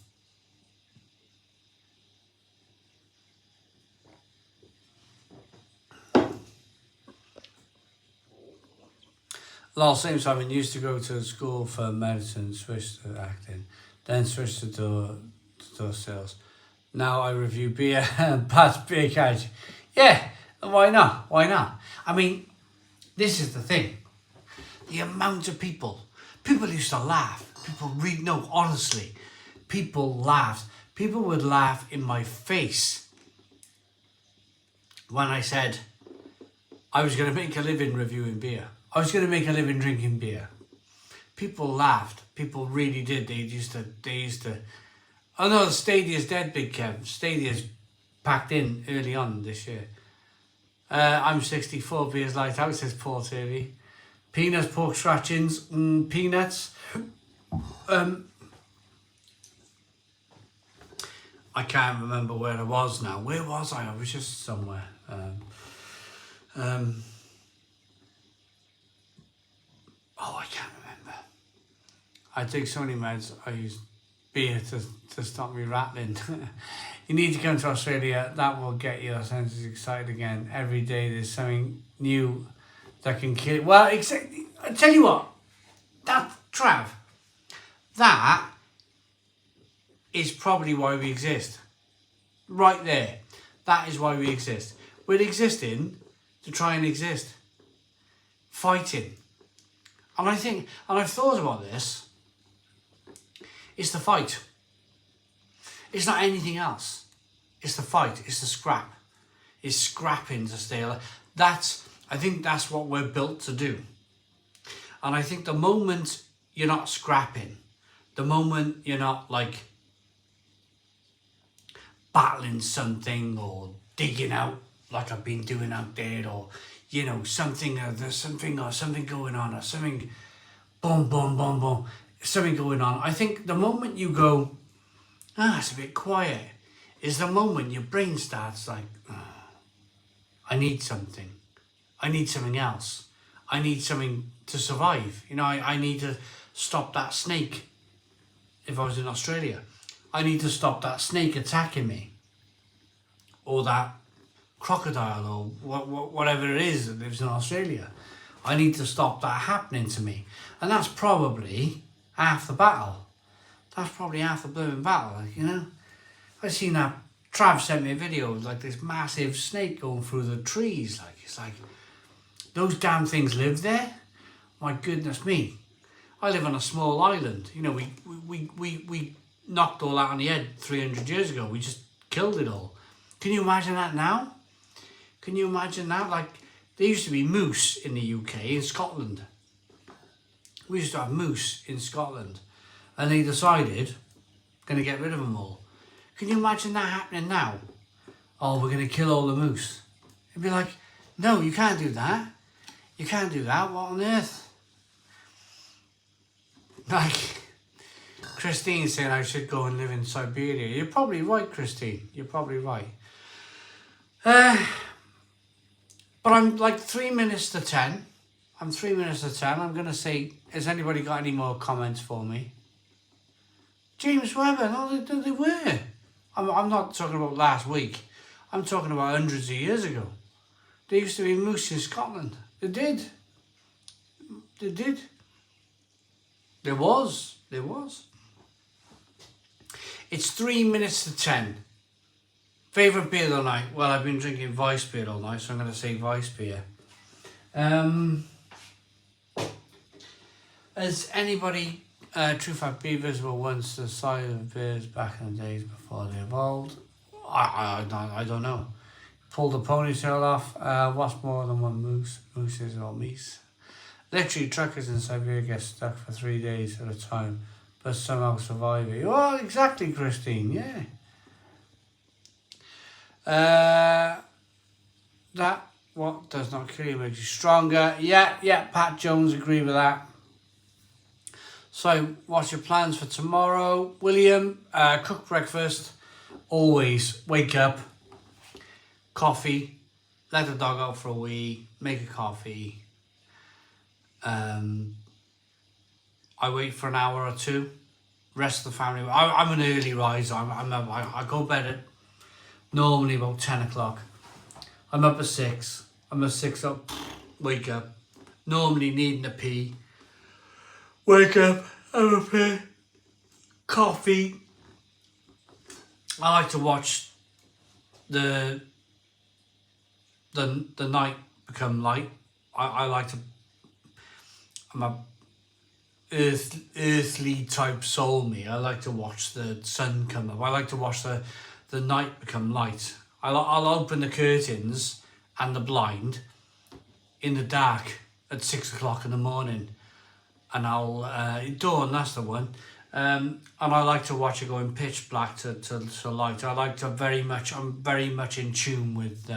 Speaker 1: Last same Simon used to go to school for medicine, switched to acting, then switched to door sales. Now I review beer and pass beer carriage. Yeah, why not? I mean, this is the thing. The amount of people used to laugh. Honestly, people laughed. People would laugh in my face when I said I was going to make a living reviewing beer. I was going to make a living drinking beer. People laughed. People really did. They used to. Oh no, Stadia's dead, Big Kev. Stadia's packed in early on this year. I'm 64, beers light out, says Paul Turvey. Peanuts, pork scratchings, peanuts. I can't remember where I was now. Where was I? I was just somewhere. I can't remember. I take so many meds. I use beer to stop me rattling. You need to come to Australia. That will get your senses excited again. Every day there's something new that can kill. Well, I tell you what. Trav, that is probably why we exist. Right there. That is why we exist. We're existing to try and exist. Fighting. And I've thought about this. It's the fight. It's not anything else. It's the fight. It's the scrap. It's scrapping to stay alive. I think that's what we're built to do. And I think the moment you're not scrapping, the moment you're not like battling something or digging out like I've been doing out there, or there's something going on, or something boom, something going on. I think the moment you go, it's a bit quiet, is the moment your brain starts like, I need something else. I need something to survive. I need to stop that snake. If I was in Australia, I need to stop that snake attacking me, or that crocodile, or whatever it is that lives in Australia. I need to stop that happening to me. And that's probably half the battle. That's probably half the blooming battle, I've seen that. Trav sent me a video of like this massive snake going through the trees. It's like, those damn things live there? My goodness me. I live on a small island. We knocked all that on the head 300 years ago. We just killed it all. Can you imagine that now? Can you imagine that? Like, there used to be moose in the UK, in Scotland. We used to have moose in Scotland. And they decided, going to get rid of them all. Can you imagine that happening now? Oh, we're going to kill all the moose. It'd be like, no, you can't do that. You can't do that. What on earth? Like, Christine saying I should go and live in Siberia. You're probably right, Christine. You're probably right. But I'm like 3 minutes to 10. I'm 3 minutes to 10. I'm going to say, has anybody got any more comments for me? James Webber, no, they were. I'm not talking about last week. I'm talking about hundreds of years ago. There used to be moose in Scotland. They did. They did. There was. It's 3 minutes to 10. Favourite beer all night? Well, I've been drinking Vice beer all night, so I'm going to say Vice beer. Has anybody, True Fat Beavers were once the size of beers back in the days before they evolved? I don't know. Pull the ponytail off. What's more than one moose? Mooses or meese? Literally, truckers in Siberia get stuck for 3 days at a time, but somehow survive it. Well, exactly, Christine, yeah. That what does not kill you makes you stronger. Yeah, Pat Jones, agree with that. So, what's your plans for tomorrow? William, cook breakfast. Always wake up, coffee, let the dog out for a wee, make a coffee. I wait for an hour or two, rest of the family. I'm an early riser. I go to bed at normally about 10 o'clock. I'm up at 6. I'm at 6 up, wake up, normally needing a pee. Wake up, have a pee, coffee. I like to watch the night become light. I like to. I'm a earthly type soul. Me. I like to watch the sun come up. I like to watch the night become light. I'll open the curtains and the blind in the dark at 6 o'clock in the morning, and I'll dawn. That's the one. And I like to watch it going pitch black to light. I like to very much. I'm very much in tune with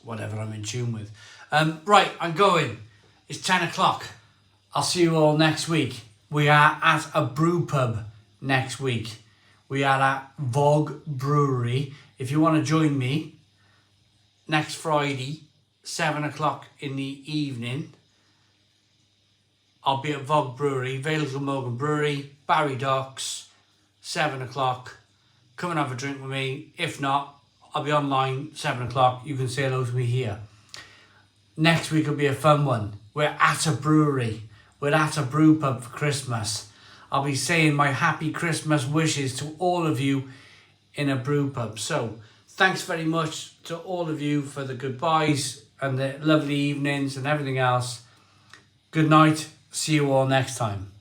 Speaker 1: whatever I'm in tune with. Right, I'm going. It's 10 o'clock. I'll see you all next week. We are at a brew pub next week. We are at Vogue Brewery. If you want to join me next Friday, 7 o'clock in the evening, I'll be at Vogue Brewery, Vale Glamorgan Brewery, Barry Docks, 7 o'clock. Come and have a drink with me. If not, I'll be online 7 o'clock. You can say hello to me here. Next week will be a fun one. We're at a brewery. We're at a brew pub for Christmas. I'll be saying my happy Christmas wishes to all of you in a brew pub. So, thanks very much to all of you for the goodbyes and the lovely evenings and everything else. Good night. See you all next time.